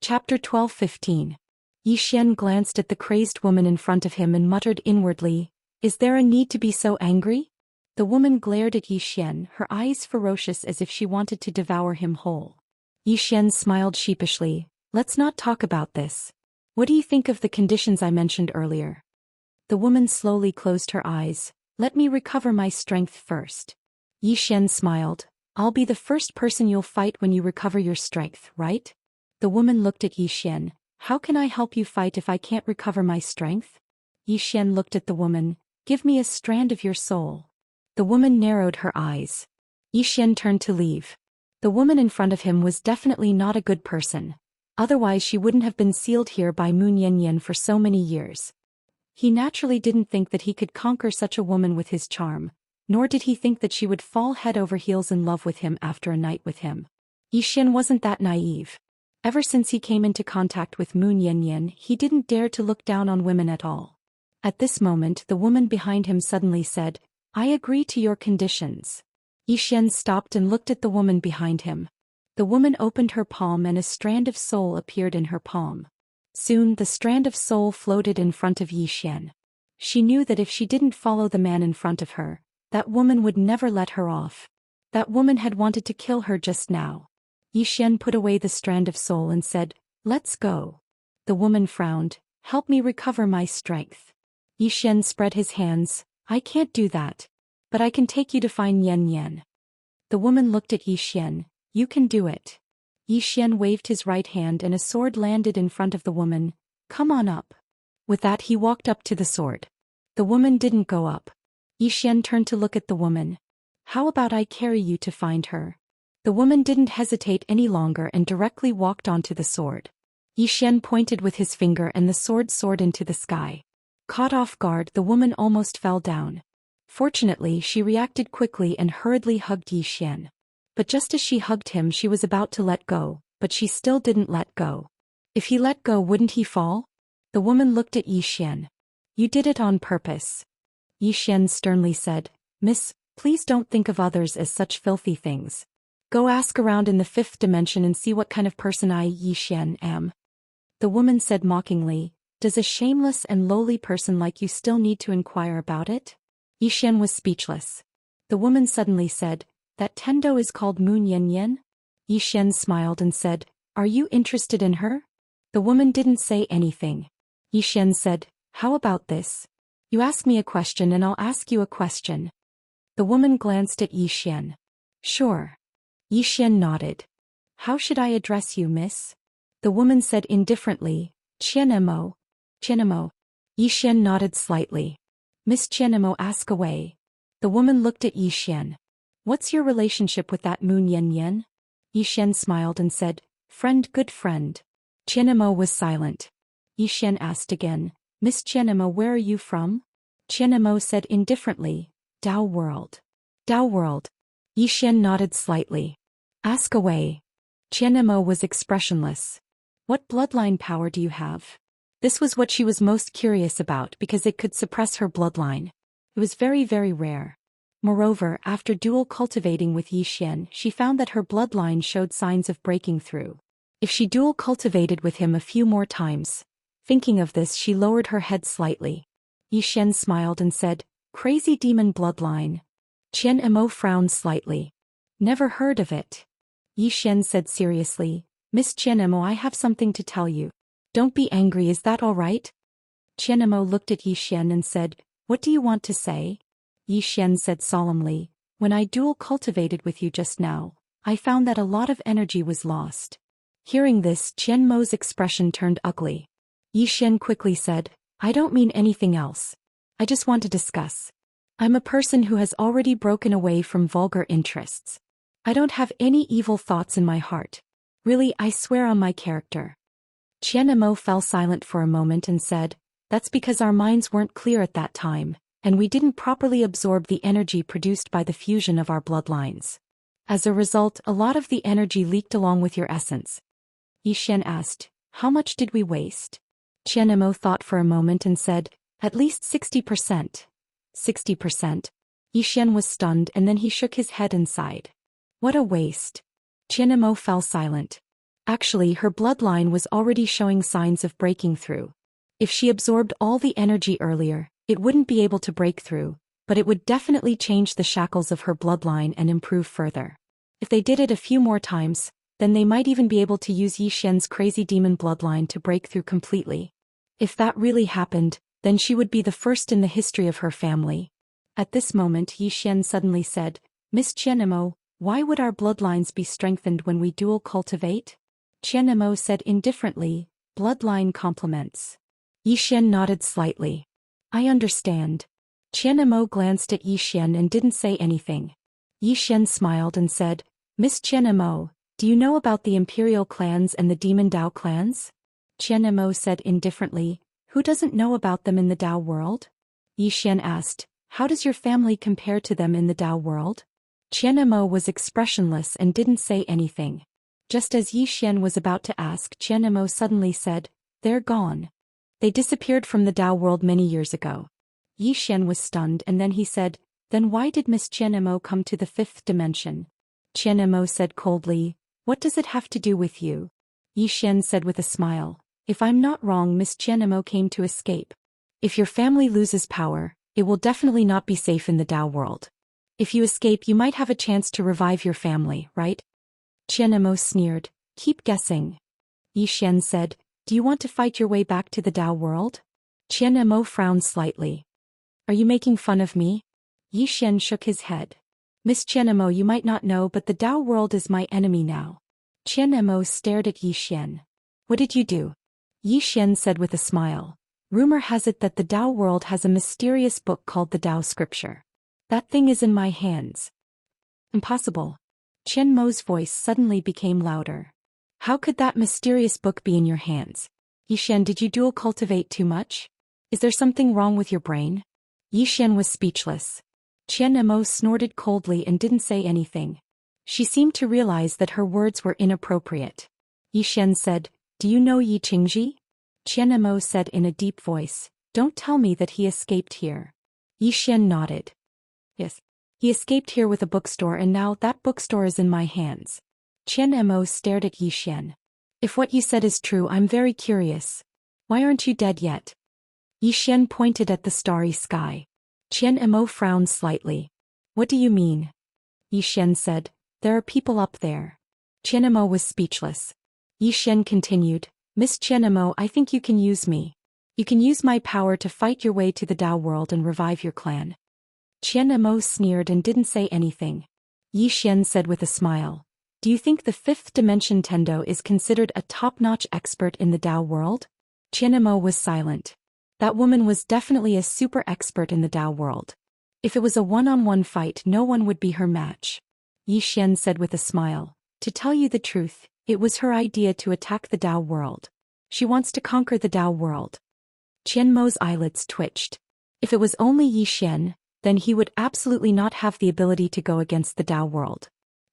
Chapter 12:15. Yi Xian glanced at the crazed woman in front of him and muttered inwardly, "Is there a need to be so angry?" The woman glared at Yi Xian, her eyes ferocious as if she wanted to devour him whole. Yi Xian smiled sheepishly. "Let's not talk about this. What do you think of the conditions I mentioned earlier?" The woman slowly closed her eyes. "Let me recover my strength first." Yi Xian smiled. "I'll be the first person you'll fight when you recover your strength, right?" The woman looked at Yi Xian. "How can I help you fight if I can't recover my strength?" Yi Xian looked at the woman. "Give me a strand of your soul." The woman narrowed her eyes. Yi Xian turned to leave. The woman in front of him was definitely not a good person. Otherwise she wouldn't have been sealed here by Moon Yen for so many years. He naturally didn't think that he could conquer such a woman with his charm, nor did he think that she would fall head over heels in love with him after a night with him. Yi Xian wasn't that naive. Ever since he came into contact with Moon Yen, he didn't dare to look down on women at all. At this moment the woman behind him suddenly said, "I agree to your conditions." Yi Xian stopped and looked at the woman behind him. The woman opened her palm and a strand of soul appeared in her palm. Soon the strand of soul floated in front of Yi Xian. She knew that if she didn't follow the man in front of her, that woman would never let her off. That woman had wanted to kill her just now. Yi Xian put away the strand of soul and said, "Let's go." The woman frowned. "Help me recover my strength." Yi Xian spread his hands. "I can't do that. But I can take you to find Yen. The woman looked at Yi Xian. "You can do it." Yi Xian waved his right hand and a sword landed in front of the woman. "Come on up." With that he walked up to the sword. The woman didn't go up. Yi Xian turned to look at the woman. "How about I carry you to find her?" The woman didn't hesitate any longer and directly walked onto the sword. Yi Xian pointed with his finger and the sword soared into the sky. Caught off guard, the woman almost fell down. Fortunately, she reacted quickly and hurriedly hugged Yi Xian. But just as she hugged him, she was about to let go, but she still didn't let go. If he let go, wouldn't he fall? The woman looked at Yi Xian. "You did it on purpose." Yi Xian sternly said, "Miss, please don't think of others as such filthy things. Go ask around in the fifth dimension and see what kind of person I, Yi Xian, am." The woman said mockingly, "Does a shameless and lowly person like you still need to inquire about it?" Yi Xian was speechless. The woman suddenly said, "That Tendo is called Moon Yen?" Yi Xian smiled and said, "Are you interested in her?" The woman didn't say anything. Yi Xian said, "How about this? You ask me a question and I'll ask you a question." The woman glanced at Yi Xian. "Sure." Yi Xian nodded. "How should I address you, miss?" The woman said indifferently, "Qianemo." "Qianemo." Yi Xian nodded slightly. "Miss Qianemo, ask away." The woman looked at Yi Xian. "What's your relationship with that Moon Yen?" Yi Xian smiled and said, "Friend, good friend." Qianemo was silent. Yi Xian asked again, "Miss Qianemo, where are you from?" Qianemo said indifferently, "Dao world." "Dao world." Yi Xian nodded slightly. "Ask away." Qianemo was expressionless. "What bloodline power do you have?" This was what she was most curious about because it could suppress her bloodline. It was very, very rare. Moreover, after dual cultivating with Yi Xian, she found that her bloodline showed signs of breaking through. If she dual cultivated with him a few more times. Thinking of this, she lowered her head slightly. Yi Xian smiled and said, "Crazy demon bloodline." Qianemo frowned slightly. "Never heard of it." Yi Xian said seriously, "Miss Qianemo, I have something to tell you. Don't be angry, is that all right?" Qianemo looked at Yi Xian and said, "What do you want to say?" Yi Xian said solemnly, "When I dual cultivated with you just now, I found that a lot of energy was lost." Hearing this, Qianmo's expression turned ugly. Yi Xian quickly said, "I don't mean anything else. I just want to discuss. I'm a person who has already broken away from vulgar interests. I don't have any evil thoughts in my heart. Really, I swear on my character." Qianemo fell silent for a moment and said, "That's because our minds weren't clear at that time, and we didn't properly absorb the energy produced by the fusion of our bloodlines. As a result, a lot of the energy leaked along with your essence." Yi Xian asked, "How much did we waste?" Qianemo thought for a moment and said, "At least 60%. 60%. Yi Xian was stunned and then he shook his head and sighed. "What a waste." Qianemo fell silent. Actually, her bloodline was already showing signs of breaking through. If she absorbed all the energy earlier, it wouldn't be able to break through, but it would definitely change the shackles of her bloodline and improve further. If they did it a few more times, then they might even be able to use Yi Xian's crazy demon bloodline to break through completely. If that really happened, then she would be the first in the history of her family. At this moment Yi Xian suddenly said, Miss Qianemo, why would our bloodlines be strengthened when we dual cultivate? Qianemo said indifferently, bloodline complements. Yi Xian nodded slightly. I understand. Qianemo glanced at Yi Xian and didn't say anything. Yi Xian smiled and said, Miss Qianemo, do you know about the Imperial clans and the Demon Dao clans? Qianemo said indifferently, who doesn't know about them in the Dao world? Yi Xian asked, how does your family compare to them in the Dao world? Qianemo was expressionless and didn't say anything. Just as Yi Xian was about to ask, Qianemo suddenly said, they're gone. They disappeared from the Dao world many years ago. Yi Xian was stunned and then he said, then why did Miss Qianemo come to the fifth dimension? Qianemo said coldly, what does it have to do with you? Yi Xian said with a smile, if I'm not wrong, Miss Qianemo came to escape. If your family loses power, it will definitely not be safe in the Dao world. If you escape, you might have a chance to revive your family, right? Qianemo sneered, keep guessing. Yi Xian said, do you want to fight your way back to the Dao world? Qianemo frowned slightly. Are you making fun of me? Yi Xian shook his head. Miss Qianemo, you might not know, but the Dao world is my enemy now. Qianemo stared at Yi Xian. What did you do? Yi Xian said with a smile. Rumor has it that the Dao world has a mysterious book called the Dao scripture. That thing is in my hands. Impossible. Qianmo's voice suddenly became louder. How could that mysterious book be in your hands? Yi Xian, did you dual cultivate too much? Is there something wrong with your brain? Yi Xian was speechless. Qianemo snorted coldly and didn't say anything. She seemed to realize that her words were inappropriate. Yi Xian said, do you know Yi Qingji? Qianemo said in a deep voice, don't tell me that he escaped here. Yi Xian nodded. Yes. He escaped here with a bookstore and now that bookstore is in my hands. Qianemo stared at Yi Xian. If what you said is true, I'm very curious. Why aren't you dead yet? Yi Xian pointed at the starry sky. Qianemo frowned slightly. What do you mean? Yi Xian said, there are people up there. Qianemo was speechless. Yi Xian continued, Miss Qianemo, I think you can use me. You can use my power to fight your way to the Dao world and revive your clan. Qianemo sneered and didn't say anything. Yi Xian said with a smile, do you think the fifth dimension Tendo is considered a top-notch expert in the Dao world? Qianemo was silent. That woman was definitely a super expert in the Dao world. If it was a one-on-one fight, no one would be her match. Yi Xian said with a smile, to tell you the truth, it was her idea to attack the Dao world. She wants to conquer the Dao world. Qianmo's eyelids twitched. If it was only Yi Xian, then he would absolutely not have the ability to go against the Dao world.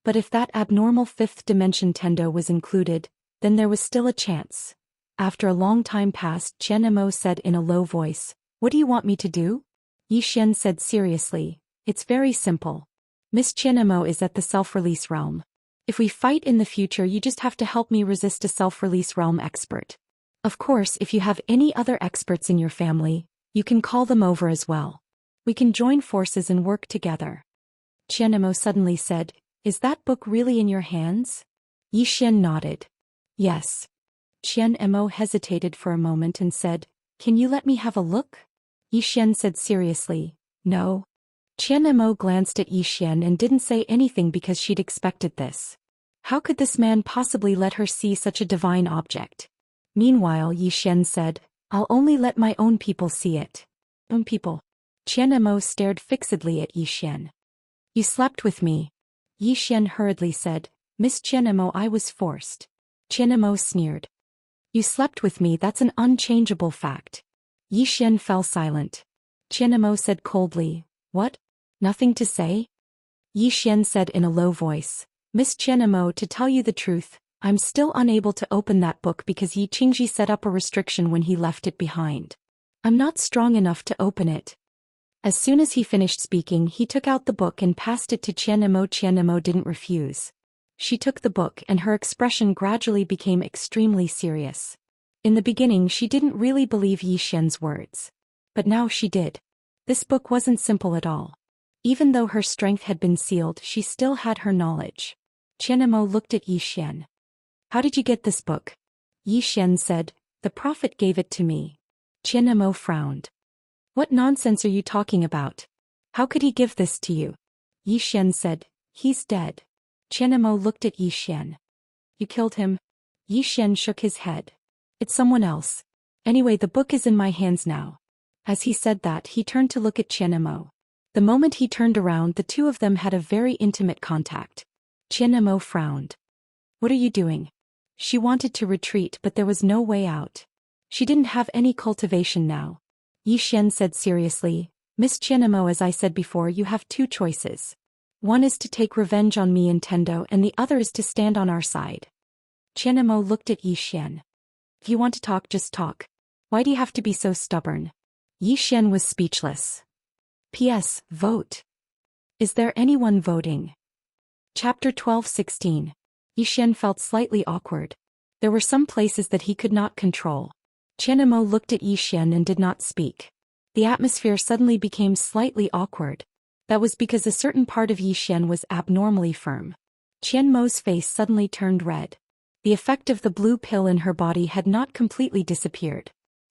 But if that abnormal fifth dimension Tendo was included, then there was still a chance. After a long time passed, Qianemo said in a low voice, what do you want me to do? Yi Xian said seriously, it's very simple. Miss Qianemo is at the self-release realm. If we fight in the future, you just have to help me resist a self-release realm expert. Of course, if you have any other experts in your family, you can call them over as well. We can join forces and work together. Qianemo suddenly said, is that book really in your hands? Yi Xian nodded. Yes. Qianemo hesitated for a moment and said, can you let me have a look? Yi Xian said seriously, no. Qianemo glanced at Yi Xian and didn't say anything because she'd expected this. How could this man possibly let her see such a divine object? Meanwhile, Yi Xian said, I'll only let my own people see it. Own people. Qianemo stared fixedly at Yi Xian. You slept with me. Yi Xian hurriedly said, Miss Qianemo, I was forced. Qianemo sneered. You slept with me, that's an unchangeable fact. Yi Xian fell silent. Qianemo said coldly, what? Nothing to say? Yi Xian said in a low voice, Miss Qianemo, to tell you the truth, I'm still unable to open that book because Yi Qingji set up a restriction when he left it behind. I'm not strong enough to open it. As soon as he finished speaking, he took out the book and passed it to Qianemo. Qianemo didn't refuse. She took the book and her expression gradually became extremely serious. In the beginning she didn't really believe Yi Xian's words. But now she did. This book wasn't simple at all. Even though her strength had been sealed, she still had her knowledge. Qianmo looked at Yi Xian. How did you get this book? Yi Xian said, the prophet gave it to me. Qianmo frowned. What nonsense are you talking about? How could he give this to you? Yi Xian said, he's dead. Qianmo looked at Yi Xian. You killed him? Yi Xian shook his head. It's someone else. Anyway, the book is in my hands now. As he said that, he turned to look at Qianmo. The moment he turned around, the two of them had a very intimate contact. Qianmo frowned. What are you doing? She wanted to retreat, but there was no way out. She didn't have any cultivation now. Yi Xian said seriously, Miss Qianmo, as I said before, you have two choices. One is to take revenge on me and Tendo, and the other is to stand on our side. Qianmo looked at Yi Xian. If you want to talk, just talk. Why do you have to be so stubborn? Yi Xian was speechless. P.S. Vote. Is there anyone voting? Chapter 12:16. Yi Xian felt slightly awkward. There were some places that he could not control. Qianmo looked at Yi Xian and did not speak. The atmosphere suddenly became slightly awkward. That was because a certain part of Yi Xian was abnormally firm. Qianmo's face suddenly turned red. The effect of the blue pill in her body had not completely disappeared.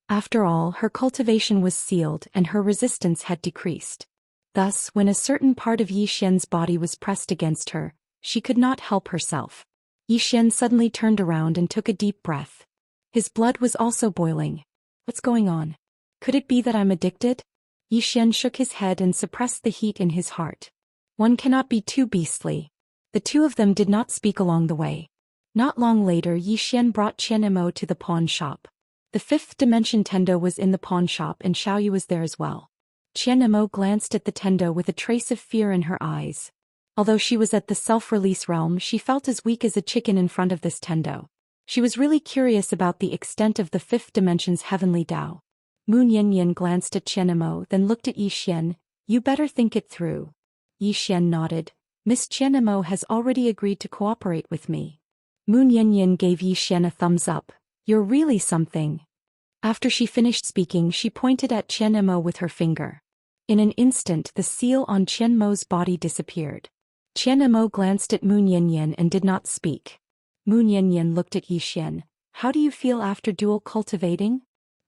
After all, her cultivation was sealed and her resistance had decreased. Thus, when a certain part of Yi Xian's body was pressed against her, she could not help herself. Yi Xian suddenly turned around and took a deep breath. His blood was also boiling. What's going on? Could it be that I'm addicted? Yi Xian shook his head and suppressed the heat in his heart. One cannot be too beastly. The two of them did not speak along the way. Not long later, Yi Xian brought Qianmo to the pawn shop. The fifth dimension Tendo was in the pawn shop and Xiaoyu was there as well. Qianmo glanced at the Tendo with a trace of fear in her eyes. Although she was at the self-release realm, she felt as weak as a chicken in front of this Tendo. She was really curious about the extent of the fifth dimension's heavenly Tao. Moon Yanyan glanced at Qianmo, then looked at Yi Xian. You better think it through. Yi Xian nodded. Miss Qianmo has already agreed to cooperate with me. Moon Yanyan gave Yi Xian a thumbs up. You're really something. After she finished speaking, she pointed at Qianmo with her finger. In an instant, the seal on Qianmo's body disappeared. Qianmo glanced at Moon Yanyan and did not speak. Moon Yanyan looked at Yi Xian. How do you feel after dual cultivating?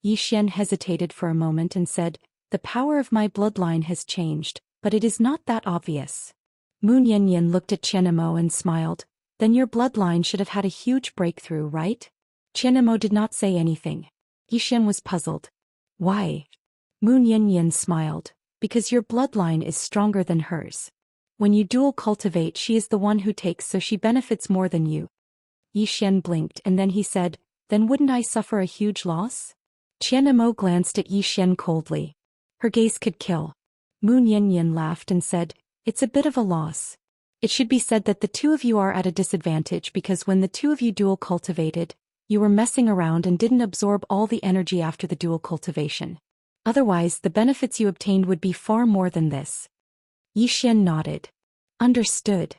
Yi Xian hesitated for a moment and said, the power of my bloodline has changed, but it is not that obvious. Moon Yanyan looked at Qianmo and smiled. Then your bloodline should have had a huge breakthrough, right? Qianmo did not say anything. Yi Xian was puzzled. Why? Moon Yanyan smiled. Because your bloodline is stronger than hers. When you dual cultivate, she is the one who takes, so she benefits more than you. Yi Xian blinked and then he said, then wouldn't I suffer a huge loss? Qianmo glanced at Yi Xian coldly. Her gaze could kill. Moon Yanyan laughed and said, it's a bit of a loss. It should be said that the two of you are at a disadvantage because when the two of you dual cultivated, you were messing around and didn't absorb all the energy after the dual cultivation. Otherwise, the benefits you obtained would be far more than this. Yi Xian nodded. Understood.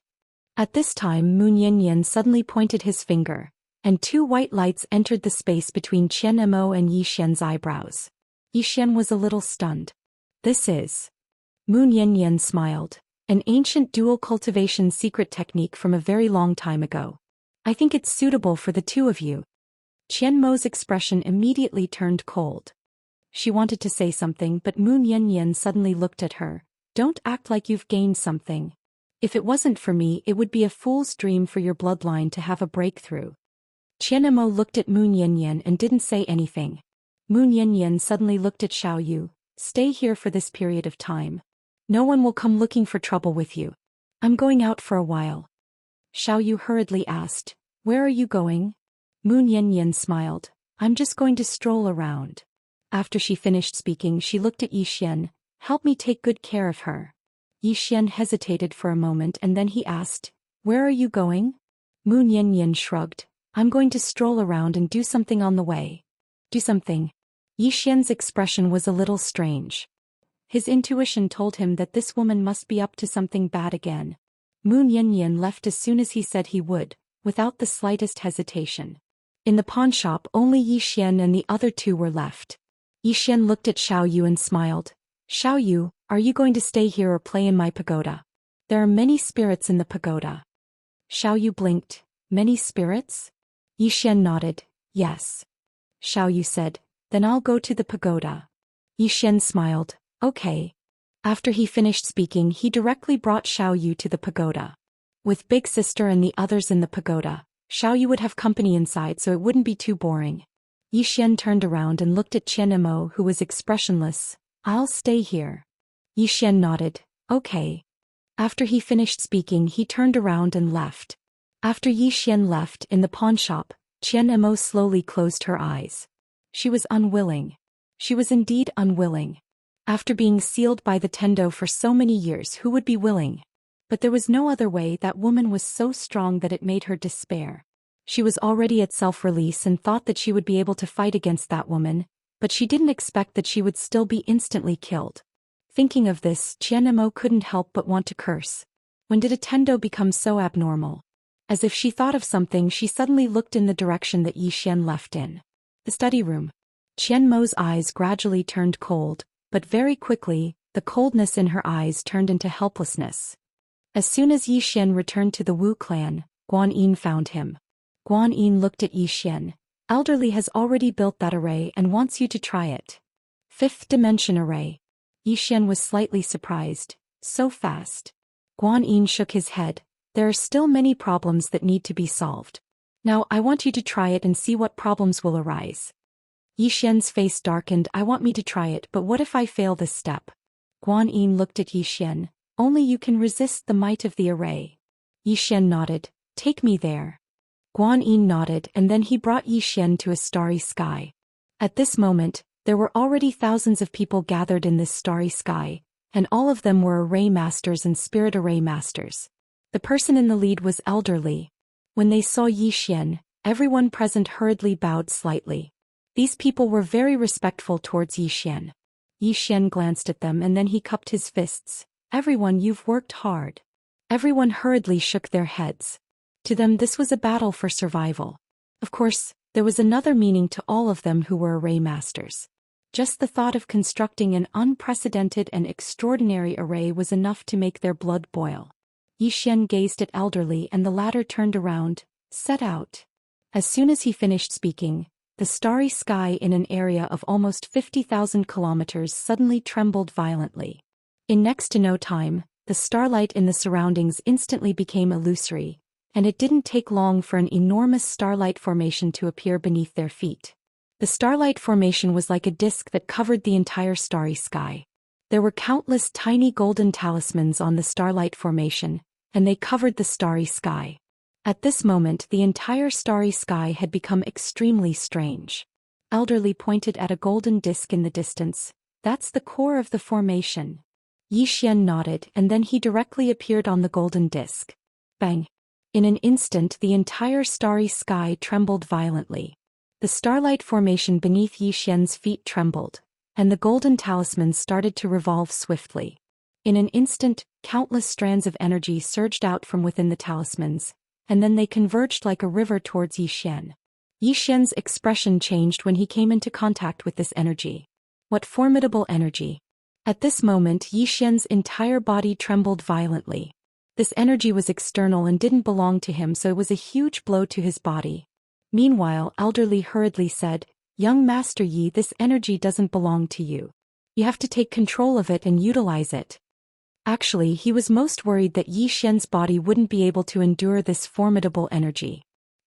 At this time, Moon Yanyan suddenly pointed his finger, and two white lights entered the space between Qianmo and Yi Xian's eyebrows. Yi Xian was a little stunned. This is. Moon Yanyan smiled. An ancient dual cultivation secret technique from a very long time ago. I think it's suitable for the two of you. Qianmo's expression immediately turned cold. She wanted to say something, but Moon Yanyan suddenly looked at her. Don't act like you've gained something. If it wasn't for me, it would be a fool's dream for your bloodline to have a breakthrough. Qianmo looked at Moon Yanyan and didn't say anything. Moon Yanyan suddenly looked at Xiaoyu. Stay here for this period of time. No one will come looking for trouble with you. I'm going out for a while. Xiaoyu hurriedly asked, where are you going? Moon Yanyan smiled. I'm just going to stroll around. After she finished speaking, she looked at Yi Xian. Help me take good care of her. Yi Xian hesitated for a moment and then he asked, where are you going? Moon Yanyan shrugged. I'm going to stroll around and do something on the way. Do something. Yi Xian's expression was a little strange. His intuition told him that this woman must be up to something bad again. Moon Yanyan left as soon as he said he would, without the slightest hesitation. In the pawnshop only Yi Xian and the other two were left. Yi Xian looked at Xiao Yu and smiled. Xiao Yu, are you going to stay here or play in my pagoda? There are many spirits in the pagoda. Xiao Yu blinked. Many spirits? Yi Xian nodded. Yes. Xiao Yu said, then I'll go to the pagoda. Yi Xian smiled. Okay. After he finished speaking, he directly brought Xiao Yu to the pagoda. With Big Sister and the others in the pagoda, Xiao Yu would have company inside so it wouldn't be too boring. Yi Xian turned around and looked at Qian Mo, who was expressionless. I'll stay here. Yi Xian nodded. Okay. After he finished speaking, he turned around and left. After Yi Xian left in the pawnshop, Qian Mo slowly closed her eyes. She was unwilling. She was indeed unwilling. After being sealed by the Tendo for so many years, who would be willing? But there was no other way. That woman was so strong that it made her despair. She was already at self-release and thought that she would be able to fight against that woman, but she didn't expect that she would still be instantly killed. Thinking of this, Qian Mo couldn't help but want to curse. When did a Tendo become so abnormal? As if she thought of something, she suddenly looked in the direction that Yi Xian left in. The study room. Qian Mo's eyes gradually turned cold, but very quickly, the coldness in her eyes turned into helplessness. As soon as Yi Xian returned to the Wu clan, Guan Yin found him. Guan Yin looked at Yi Xian. Elderly has already built that array and wants you to try it. 5th dimension array. Yi Xian was slightly surprised. So fast. Guan Yin shook his head. There are still many problems that need to be solved. Now I want you to try it and see what problems will arise. Yi Xian's face darkened. I want me to try it, but what if I fail this step? Guan Yin looked at Yi Xian. Only you can resist the might of the array. Yi Xian nodded. Take me there. Guan Yin nodded and then he brought Yi Xian to a starry sky. At this moment, there were already thousands of people gathered in this starry sky, and all of them were array masters and spirit array masters. The person in the lead was elderly. When they saw Yi Xian, everyone present hurriedly bowed slightly. These people were very respectful towards Yi Xian. Yi Xian glanced at them and then he cupped his fists. Everyone, you've worked hard. Everyone hurriedly shook their heads. To them this was a battle for survival. Of course, there was another meaning to all of them who were array masters. Just the thought of constructing an unprecedented and extraordinary array was enough to make their blood boil. Yi Xian gazed at elderly and the latter turned around, set out. As soon as he finished speaking, the starry sky in an area of almost 50,000 kilometers suddenly trembled violently. In next to no time, the starlight in the surroundings instantly became illusory, and it didn't take long for an enormous starlight formation to appear beneath their feet. The starlight formation was like a disk that covered the entire starry sky. There were countless tiny golden talismans on the starlight formation, and they covered the starry sky. At this moment, the entire starry sky had become extremely strange. Elderly pointed at a golden disk in the distance. That's the core of the formation. Yi Xian nodded and then he directly appeared on the golden disk. Bang! In an instant the entire starry sky trembled violently. The starlight formation beneath Yi Xian's feet trembled, and the golden talismans started to revolve swiftly. In an instant, countless strands of energy surged out from within the talismans, and then they converged like a river towards Yi Xian. Yi Xian's expression changed when he came into contact with this energy. What formidable energy! At this moment Yi Xian's entire body trembled violently. This energy was external and didn't belong to him, so it was a huge blow to his body. Meanwhile, elderly hurriedly said, "Young Master Yi, this energy doesn't belong to you. You have to take control of it and utilize it." Actually, he was most worried that Yi Xian's body wouldn't be able to endure this formidable energy.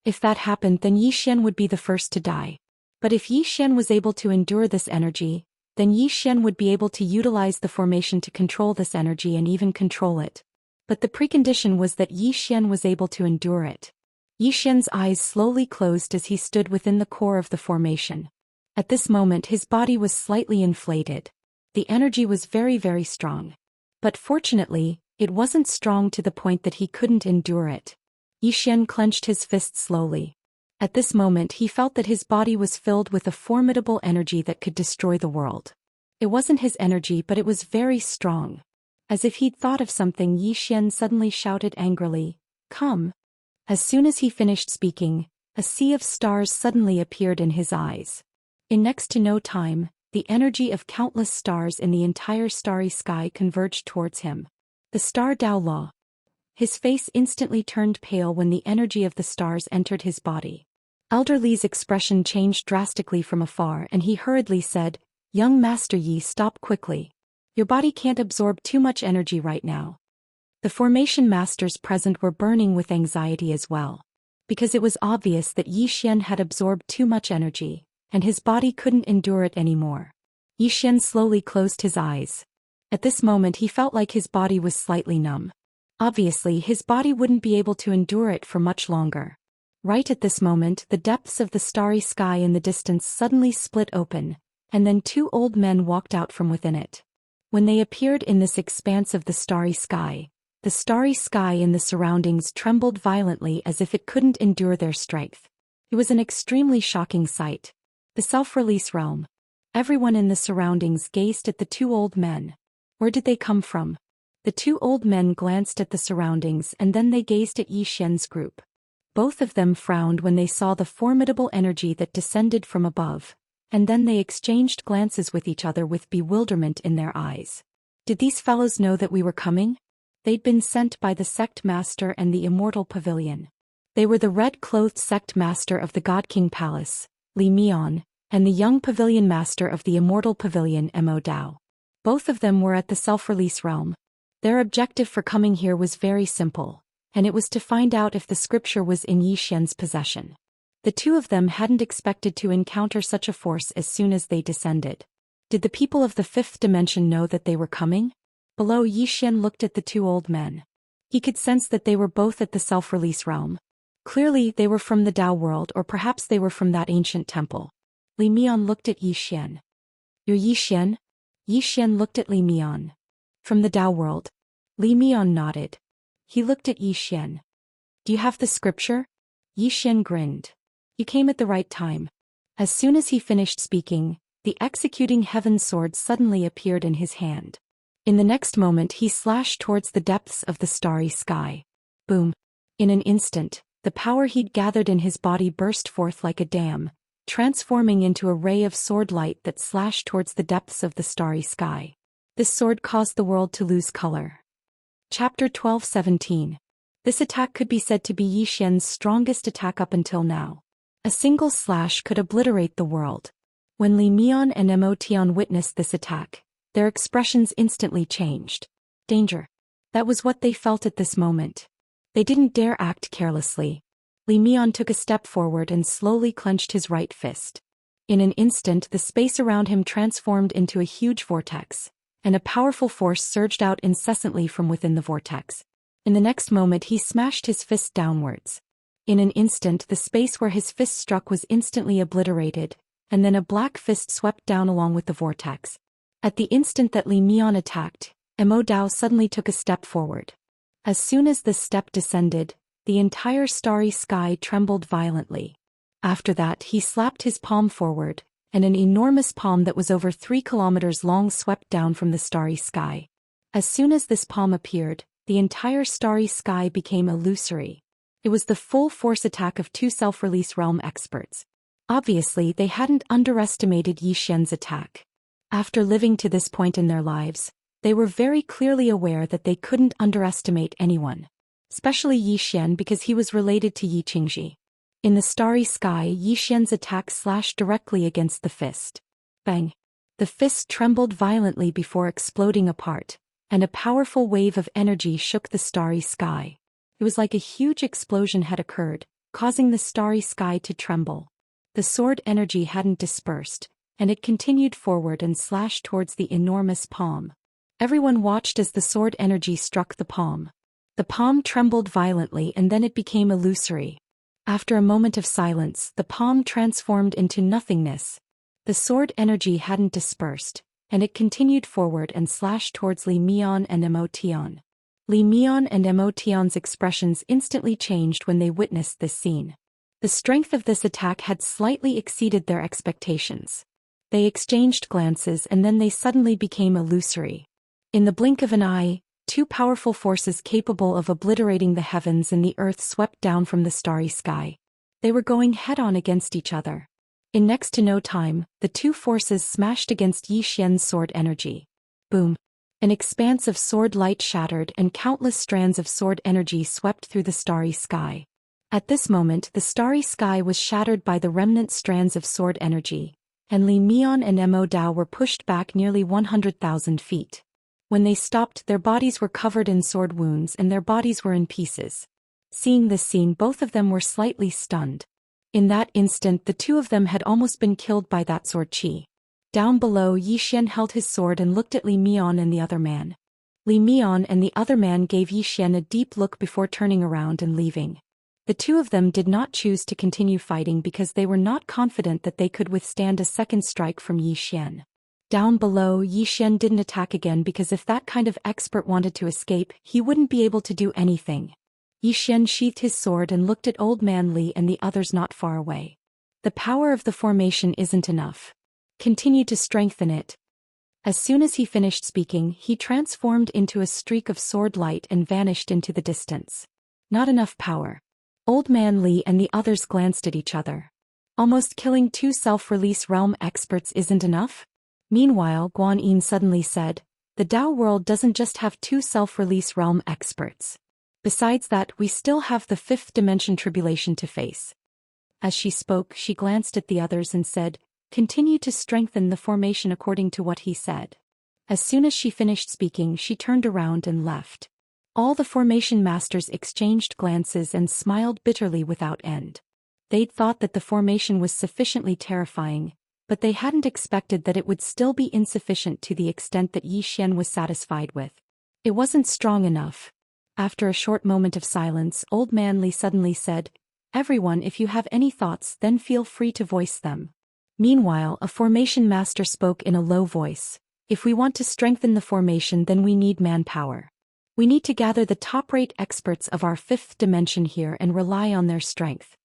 If that happened, then Yi Xian would be the first to die. But if Yi Xian was able to endure this energy, then Yi Xian would be able to utilize the formation to control this energy and even control it. But the precondition was that Yi Xian was able to endure it. Yi Xian's eyes slowly closed as he stood within the core of the formation. At this moment his body was slightly inflated. The energy was very, very strong. But fortunately, it wasn't strong to the point that he couldn't endure it. Yi Xian clenched his fist slowly. At this moment he felt that his body was filled with a formidable energy that could destroy the world. It wasn't his energy, but it was very strong. As if he'd thought of something, Yi Xian suddenly shouted angrily, "Come!" As soon as he finished speaking, a sea of stars suddenly appeared in his eyes. In next to no time, the energy of countless stars in the entire starry sky converged towards him. The star Dao Law. His face instantly turned pale when the energy of the stars entered his body. Elder Li's expression changed drastically from afar and he hurriedly said, "Young Master Yi, stop quickly. Your body can't absorb too much energy right now." The formation masters present were burning with anxiety as well. Because it was obvious that Yi Xian had absorbed too much energy, and his body couldn't endure it anymore. Yi Xian slowly closed his eyes. At this moment he felt like his body was slightly numb. Obviously his body wouldn't be able to endure it for much longer. Right at this moment the depths of the starry sky in the distance suddenly split open, and then two old men walked out from within it. When they appeared in this expanse of the starry sky in the surroundings trembled violently as if it couldn't endure their strength. It was an extremely shocking sight. The self-release realm. Everyone in the surroundings gazed at the two old men. Where did they come from? The two old men glanced at the surroundings and then they gazed at Yi Xian's group. Both of them frowned when they saw the formidable energy that descended from above, and then they exchanged glances with each other with bewilderment in their eyes. Did these fellows know that we were coming? They'd been sent by the sect master and the Immortal Pavilion. They were the red-clothed sect master of the God King Palace, Li Mian, and the young pavilion master of the Immortal Pavilion, Mo Dao. Both of them were at the self-release realm. Their objective for coming here was very simple, and it was to find out if the scripture was in Yi Xian's possession. The two of them hadn't expected to encounter such a force as soon as they descended. Did the people of the fifth dimension know that they were coming? Below, Yi Xian looked at the two old men. He could sense that they were both at the self-release realm. Clearly they were from the Dao world, or perhaps they were from that ancient temple. Li Mian looked at Yi Xian. "You're Yi Xian?" Yi Xian looked at Li Mian. "From the Dao world." Li Mian nodded. He looked at Yi Xian. "Do you have the scripture?" Yi Xian grinned. "You came at the right time." As soon as he finished speaking, the executing heaven sword suddenly appeared in his hand. In the next moment he slashed towards the depths of the starry sky. Boom! In an instant, the power he'd gathered in his body burst forth like a dam, transforming into a ray of sword light that slashed towards the depths of the starry sky. This sword caused the world to lose color. Chapter 12:17. This attack could be said to be Yi Xian's strongest attack up until now. A single slash could obliterate the world. When Li Mian and Mo Tian witnessed this attack, their expressions instantly changed. Danger. That was what they felt at this moment. They didn't dare act carelessly. Li Mian took a step forward and slowly clenched his right fist. In an instant the space around him transformed into a huge vortex, and a powerful force surged out incessantly from within the vortex. In the next moment he smashed his fist downwards. In an instant the space where his fist struck was instantly obliterated, and then a black fist swept down along with the vortex. At the instant that Li Mian attacked, Mo Dao suddenly took a step forward. As soon as this step descended, the entire starry sky trembled violently. After that he slapped his palm forward, and an enormous palm that was over 3 kilometers long swept down from the starry sky. As soon as this palm appeared, the entire starry sky became illusory. It was the full force attack of two self-release realm experts. Obviously they hadn't underestimated Yi Xian's attack. After living to this point in their lives, they were very clearly aware that they couldn't underestimate anyone. Especially Yi Xian, because he was related to Yi Qingji. In the starry sky, Yi Xian's attack slashed directly against the fist. Bang! The fist trembled violently before exploding apart, and a powerful wave of energy shook the starry sky. It was like a huge explosion had occurred, causing the starry sky to tremble. The sword energy hadn't dispersed, and it continued forward and slashed towards the enormous palm. Everyone watched as the sword energy struck the palm. The palm trembled violently and then it became illusory. After a moment of silence, the palm transformed into nothingness. The sword energy hadn't dispersed, and it continued forward and slashed towards Li Mian and Mo Tian. Li Mian and Mo Tian's expressions instantly changed when they witnessed this scene. The strength of this attack had slightly exceeded their expectations. They exchanged glances and then they suddenly became illusory. In the blink of an eye, two powerful forces capable of obliterating the heavens and the earth swept down from the starry sky. They were going head-on against each other. In next to no time, the two forces smashed against Yi Xian's sword energy. Boom! An expanse of sword light shattered and countless strands of sword energy swept through the starry sky. At this moment, the starry sky was shattered by the remnant strands of sword energy, and Li Mian and Mo Dao were pushed back nearly 100,000 feet. When they stopped, their bodies were covered in sword wounds and their bodies were in pieces. Seeing this scene, both of them were slightly stunned. In that instant, the two of them had almost been killed by that sword chi. Down below, Yi Xian held his sword and looked at Li Mian and the other man. Li Mian and the other man gave Yi Xian a deep look before turning around and leaving. The two of them did not choose to continue fighting because they were not confident that they could withstand a second strike from Yi Xian. Down below, Yi Xian didn't attack again because if that kind of expert wanted to escape, he wouldn't be able to do anything. Yi Xian sheathed his sword and looked at Old Man Li and the others not far away. The power of the formation isn't enough. Continue to strengthen it. As soon as he finished speaking, he transformed into a streak of sword light and vanished into the distance. Not enough power. Old Man Li and the others glanced at each other. Almost killing two self-release realm experts isn't enough? Meanwhile, Guan Yin suddenly said, the Dao world doesn't just have two self-release realm experts. Besides that, we still have the fifth dimension tribulation to face. As she spoke, she glanced at the others and said, continue to strengthen the formation according to what he said. As soon as she finished speaking, she turned around and left. All the formation masters exchanged glances and smiled bitterly without end. They'd thought that the formation was sufficiently terrifying, but they hadn't expected that it would still be insufficient to the extent that Yi Xian was satisfied with. It wasn't strong enough. After a short moment of silence, Old Man Li suddenly said, everyone, if you have any thoughts, then feel free to voice them. Meanwhile, a formation master spoke in a low voice. If we want to strengthen the formation, then we need manpower. We need to gather the top-rate experts of our fifth dimension here and rely on their strength.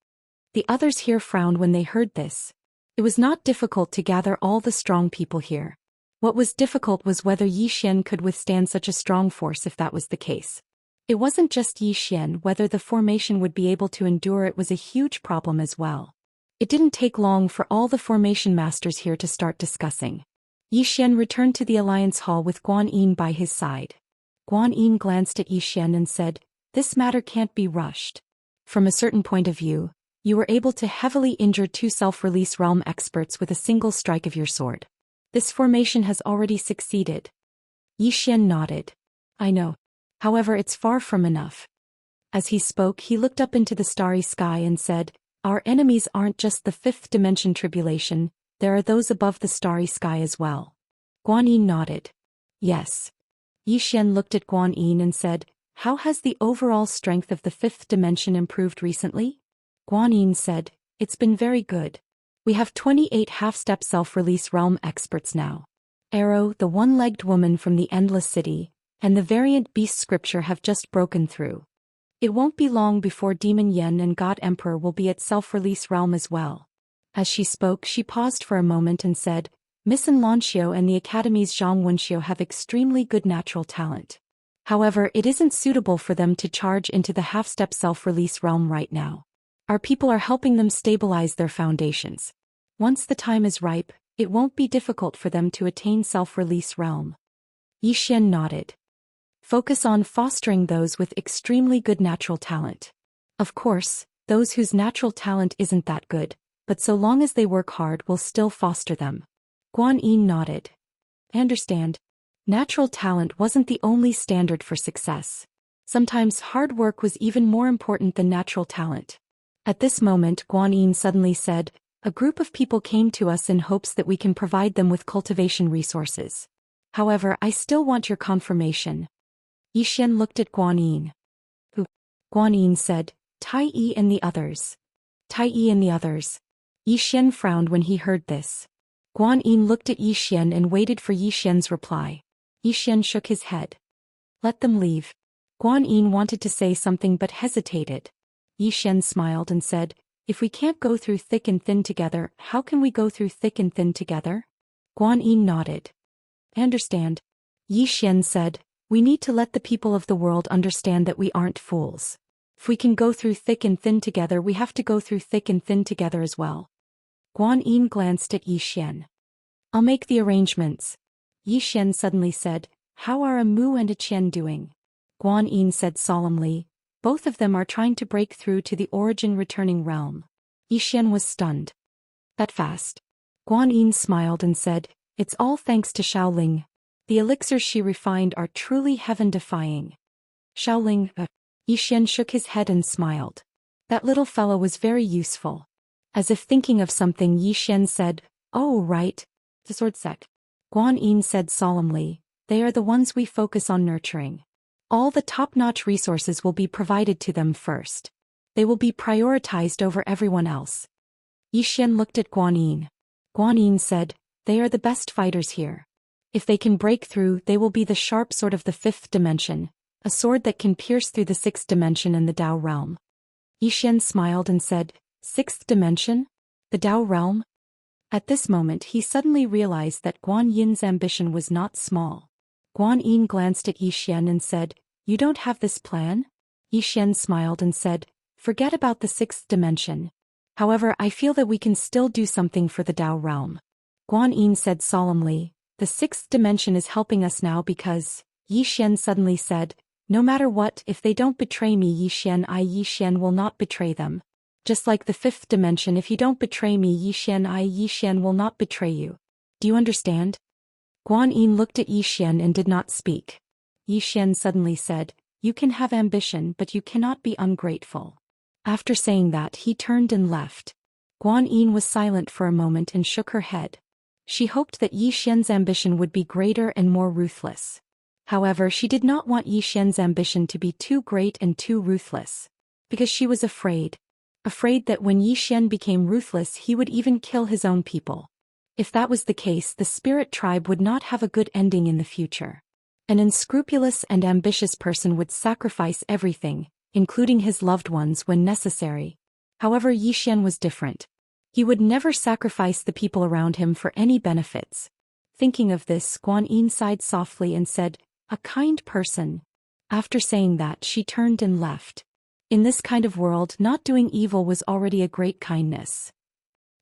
The others here frowned when they heard this. It was not difficult to gather all the strong people here. What was difficult was whether Yi Xian could withstand such a strong force if that was the case. It wasn't just Yi Xian, whether the formation would be able to endure it was a huge problem as well. It didn't take long for all the formation masters here to start discussing. Yi Xian returned to the Alliance Hall with Guan Yin by his side. Guan Yin glanced at Yi Xian and said, this matter can't be rushed. From a certain point of view, you were able to heavily injure two self-release realm experts with a single strike of your sword. This formation has already succeeded. Yi Xian nodded. I know. However, it's far from enough. As he spoke, he looked up into the starry sky and said, our enemies aren't just the fifth dimension tribulation, there are those above the starry sky as well. Guan Yin nodded. Yes. Yi Xian looked at Guan Yin and said, how has the overall strength of the fifth dimension improved recently? Guan Yin said, it's been very good. We have 28 half-step self-release realm experts now. Arrow, the one-legged woman from the Endless City, and the variant beast scripture have just broken through. It won't be long before Demon Yen and God Emperor will be at self-release realm as well. As she spoke, she paused for a moment and said, Miss Lanxiu and the Academy's Zhang Wenxiu have extremely good natural talent. However, it isn't suitable for them to charge into the half-step self-release realm right now. Our people are helping them stabilize their foundations. Once the time is ripe, it won't be difficult for them to attain self-release realm. Yi Xian nodded. Focus on fostering those with extremely good natural talent. Of course, those whose natural talent isn't that good, but so long as they work hard, we'll still foster them. Guan Yin nodded. I understand. Natural talent wasn't the only standard for success. Sometimes hard work was even more important than natural talent. At this moment, Guan Yin suddenly said, a group of people came to us in hopes that we can provide them with cultivation resources. However, I still want your confirmation. Yi Xian looked at Guan Yin. Who? Guan Yin said, Tai Yi and the others. Tai Yi and the others. Yi Xian frowned when he heard this. Guan Yin looked at Yi Xian and waited for Yi Xian's reply. Yi Xian shook his head. Let them leave. Guan Yin wanted to say something but hesitated. Yi Xian smiled and said, if we can't go through thick and thin together, how can we go through thick and thin together? Guan Yin nodded. I understand. Yi Xian said, "We need to let the people of the world understand that we aren't fools. If we can go through thick and thin together, we have to go through thick and thin together as well." Guan Yin glanced at Yi Xian. "I'll make the arrangements." Yi Xian suddenly said, "How are a Mu and a Qian doing?" Guan Yin said solemnly, "Both of them are trying to break through to the origin returning realm." Yi Xian was stunned. "That fast?" Guan Yin smiled and said, "It's all thanks to Xiaoling. The elixirs she refined are truly heaven-defying." Xiaoling, Yi Xian shook his head and smiled. "That little fellow was very useful." As if thinking of something, Yi Xian said, "Oh right. The sword set." Guan Yin said solemnly, "They are the ones we focus on nurturing. All the top-notch resources will be provided to them first. They will be prioritized over everyone else." Yi Xian looked at Guan Yin. Guan Yin said, "They are the best fighters here. If they can break through, they will be the sharp sword of the fifth dimension, a sword that can pierce through the sixth dimension and the Dao realm." Yi Xian smiled and said, "Sixth dimension? The Dao realm?" At this moment he suddenly realized that Guan Yin's ambition was not small. Guan Yin glanced at Yi Xian and said, "You don't have this plan?" Yi Xian smiled and said, "Forget about the sixth dimension. However, I feel that we can still do something for the Dao realm." Guan Yin said solemnly, "The sixth dimension is helping us now because," Yi Xian suddenly said, "No matter what, if they don't betray me, Yi Xian will not betray them. Just like the fifth dimension, if you don't betray me, Yi Xian will not betray you. Do you understand?" Guan Yin looked at Yi Xian and did not speak. Yi Xian suddenly said, "You can have ambition, but you cannot be ungrateful." After saying that, he turned and left. Guan Yin was silent for a moment and shook her head. She hoped that Yi Xian's ambition would be greater and more ruthless. However, she did not want Yi Xian's ambition to be too great and too ruthless. Because she was afraid. Afraid that when Yi Xian became ruthless, he would even kill his own people. If that was the case, the spirit tribe would not have a good ending in the future. An unscrupulous and ambitious person would sacrifice everything, including his loved ones when necessary. However, Yi Xian was different. He would never sacrifice the people around him for any benefits. Thinking of this, Guan Yin sighed softly and said, "A kind person." After saying that, she turned and left. In this kind of world, not doing evil was already a great kindness.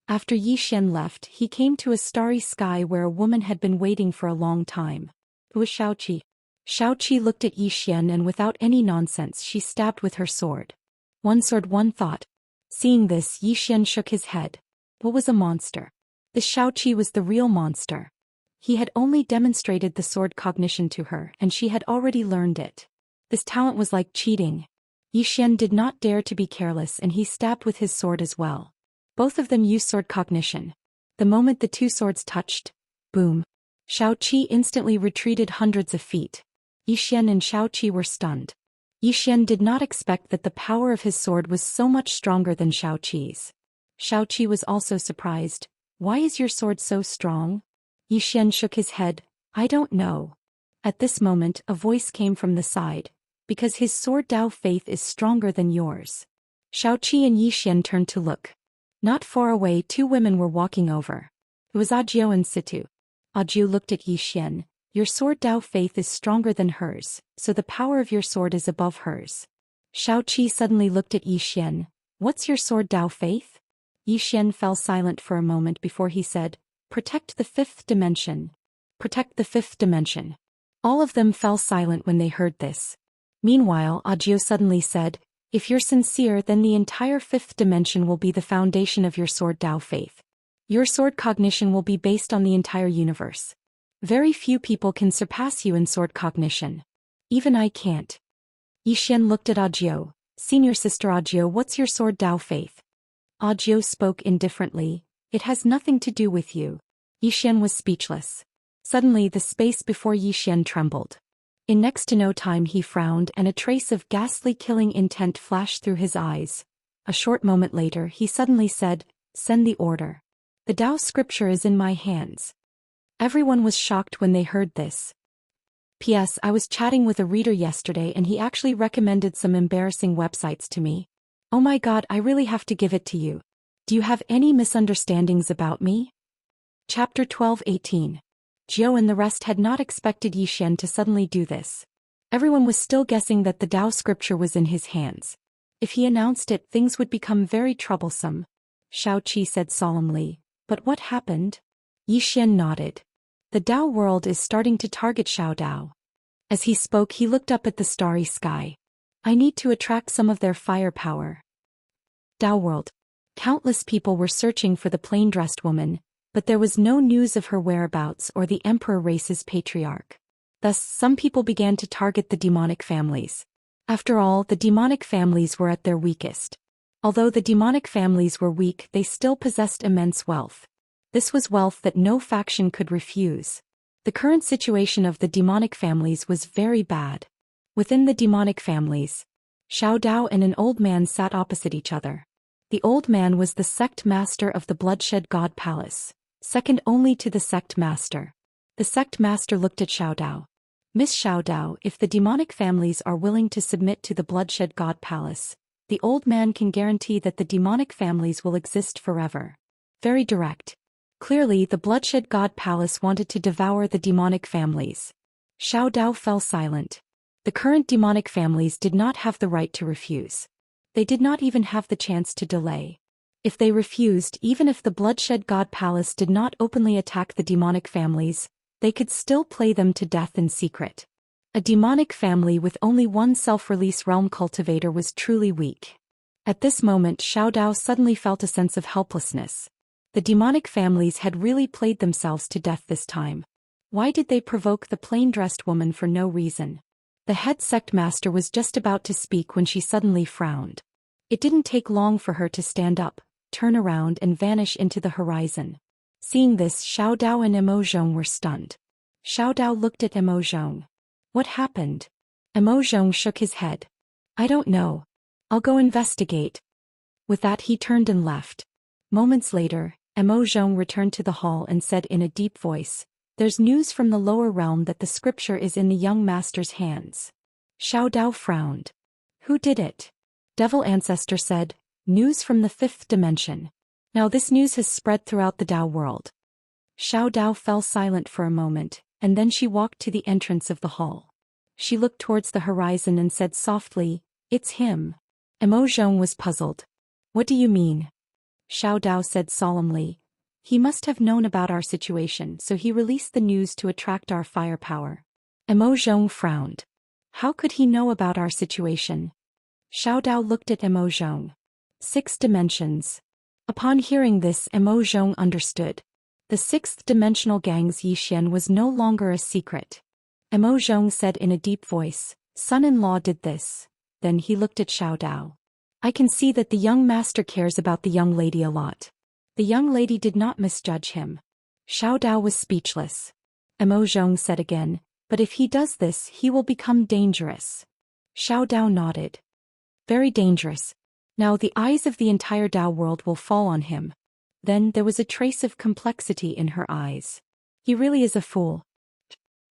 After Yi Xian left, he came to a starry sky where a woman had been waiting for a long time. It was Xiaoqi. Xiaoqi looked at Yi Xian and without any nonsense she stabbed with her sword. One sword, one thought. Seeing this, Yi Xian shook his head. What was a monster? The Xiaoqi was the real monster. He had only demonstrated the sword cognition to her and she had already learned it. This talent was like cheating. Yi Xian did not dare to be careless and he stabbed with his sword as well. Both of them used sword cognition. The moment the two swords touched, boom. Xiaoqi instantly retreated hundreds of feet. Yi Xian and Xiaoqi were stunned. Yi Xian did not expect that the power of his sword was so much stronger than Xiaoqi's. Xiaoqi was also surprised. "Why is your sword so strong?" Yi Xian shook his head. "I don't know." At this moment, a voice came from the side. "Because his sword Dao faith is stronger than yours." Xiaoqi and Yi Xian turned to look. Not far away, two women were walking over. It was Audiobook and Situ. Audiobook looked at Yi Xian. "Your sword Dao faith is stronger than hers, so the power of your sword is above hers." Xiaoqi suddenly looked at Yi Xian. "What's your sword Dao faith?" Yi Xian fell silent for a moment before he said, "Protect the fifth dimension. Protect the fifth dimension." All of them fell silent when they heard this. Meanwhile, Audiobook suddenly said, "If you're sincere, then the entire fifth dimension will be the foundation of your sword Dao faith. Your sword cognition will be based on the entire universe. Very few people can surpass you in sword cognition. Even I can't." Yi Xian looked at Audiobook. "Senior sister Audiobook, what's your sword Dao faith?" Audiobook spoke indifferently. "It has nothing to do with you." Yi Xian was speechless. Suddenly the space before Yi Xian trembled. In next to no time he frowned and a trace of ghastly killing intent flashed through his eyes. A short moment later he suddenly said, "Send the order. The Dao scripture is in my hands." Everyone was shocked when they heard this. P.S. I was chatting with a reader yesterday and he actually recommended some embarrassing websites to me. Oh my god, I really have to give it to you. Do you have any misunderstandings about me? Chapter 12:18. Zhou and the rest had not expected Yi Xian to suddenly do this. Everyone was still guessing that the Dao scripture was in his hands. If he announced it, things would become very troublesome. Shao Qi said solemnly. But what happened? Yi Xian nodded. The Dao world is starting to target Shao Dao. As he spoke, he looked up at the starry sky. I need to attract some of their firepower. Dao world. Countless people were searching for the plain-dressed woman, but there was no news of her whereabouts or the emperor race's patriarch. Thus, some people began to target the demonic families. After all, the demonic families were at their weakest. Although the demonic families were weak, they still possessed immense wealth. This was wealth that no faction could refuse. The current situation of the demonic families was very bad. Within the demonic families, Shao Dao and an old man sat opposite each other. The old man was the sect master of the Bloodshed God Palace, second only to the sect master. The sect master looked at Shao Dao. Miss Shao Dao, if the demonic families are willing to submit to the Bloodshed God Palace, the old man can guarantee that the demonic families will exist forever. Very direct. Clearly, the Bloodshed God Palace wanted to devour the demonic families. Shao Dao fell silent. The current demonic families did not have the right to refuse. They did not even have the chance to delay. If they refused, even if the Bloodshed God Palace did not openly attack the demonic families, they could still play them to death in secret. A demonic family with only one self-release realm cultivator was truly weak. At this moment, Shao Dao suddenly felt a sense of helplessness. The demonic families had really played themselves to death this time. Why did they provoke the plain-dressed woman for no reason? The head sect master was just about to speak when she suddenly frowned. It didn't take long for her to stand up, turn around and vanish into the horizon. Seeing this, Shao Dao and Immorse were stunned. Shao Dao looked at Immorse. What happened? Immorse shook his head. I don't know. I'll go investigate. With that, he turned and left. Moments later, Immorse returned to the hall and said in a deep voice, There's news from the lower realm that the scripture is in the young master's hands. Shao Dao frowned. Who did it? Devil Ancestor said, News from the fifth dimension. Now this news has spread throughout the Dao world. Shao Dao fell silent for a moment, and then she walked to the entrance of the hall. She looked towards the horizon and said softly, It's him. Immorse was puzzled. What do you mean? Shao Dao said solemnly, He must have known about our situation, so he released the news to attract our firepower. Immorse frowned. How could he know about our situation? Shao Dao looked at Immorse. 6 dimensions. Upon hearing this, Immorse understood. The sixth dimensional gang's Yi Xian was no longer a secret. Immorse said in a deep voice, Son-in-law did this. Then he looked at Shao Dao. I can see that the young master cares about the young lady a lot. The young lady did not misjudge him. Shao Dao was speechless. Immorse said again, But if he does this, he will become dangerous. Shao Dao nodded. Very dangerous. Now the eyes of the entire Dao world will fall on him. Then there was a trace of complexity in her eyes. He really is a fool.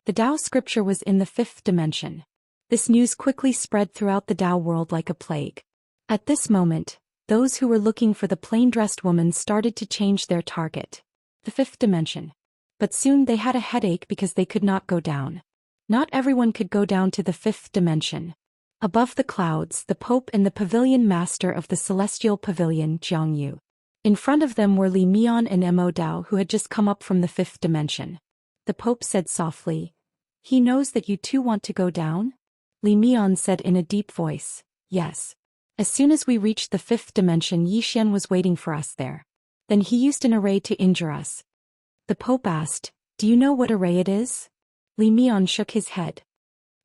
The Dao scripture was in the fifth dimension. This news quickly spread throughout the Dao world like a plague. At this moment, those who were looking for the plain-dressed woman started to change their target. The fifth dimension. But soon they had a headache because they could not go down. Not everyone could go down to the fifth dimension. Above the clouds, the Pope and the pavilion master of the celestial pavilion, Jiangyu. In front of them were Li Mian and Mo Dao, who had just come up from the fifth dimension. The Pope said softly, He knows that you too want to go down? Li Mian said in a deep voice, Yes. As soon as we reached the fifth dimension, Yi Xian was waiting for us there. Then he used an array to injure us. The Pope asked, Do you know what array it is? Li Mian shook his head.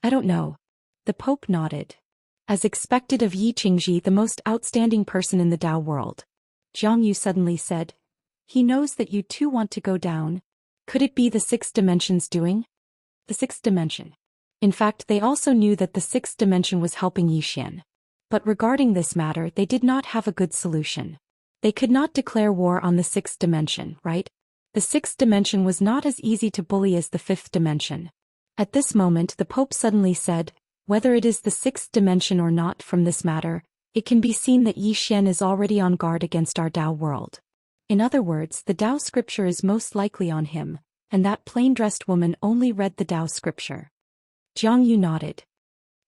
I don't know. The Pope nodded. As expected of Yi Qingji, the most outstanding person in the Dao world, Jiangyu suddenly said, He knows that you too want to go down. Could it be the sixth dimension's doing? The sixth dimension. In fact, they also knew that the sixth dimension was helping Yi Xian. But regarding this matter, they did not have a good solution. They could not declare war on the sixth dimension, right? The sixth dimension was not as easy to bully as the fifth dimension. At this moment, the Pope suddenly said, Whether it is the sixth dimension or not from this matter, it can be seen that Yi Xian is already on guard against our Dao world. In other words, the Dao scripture is most likely on him, and that plain-dressed woman only read the Tao scripture. Jiang Yu nodded.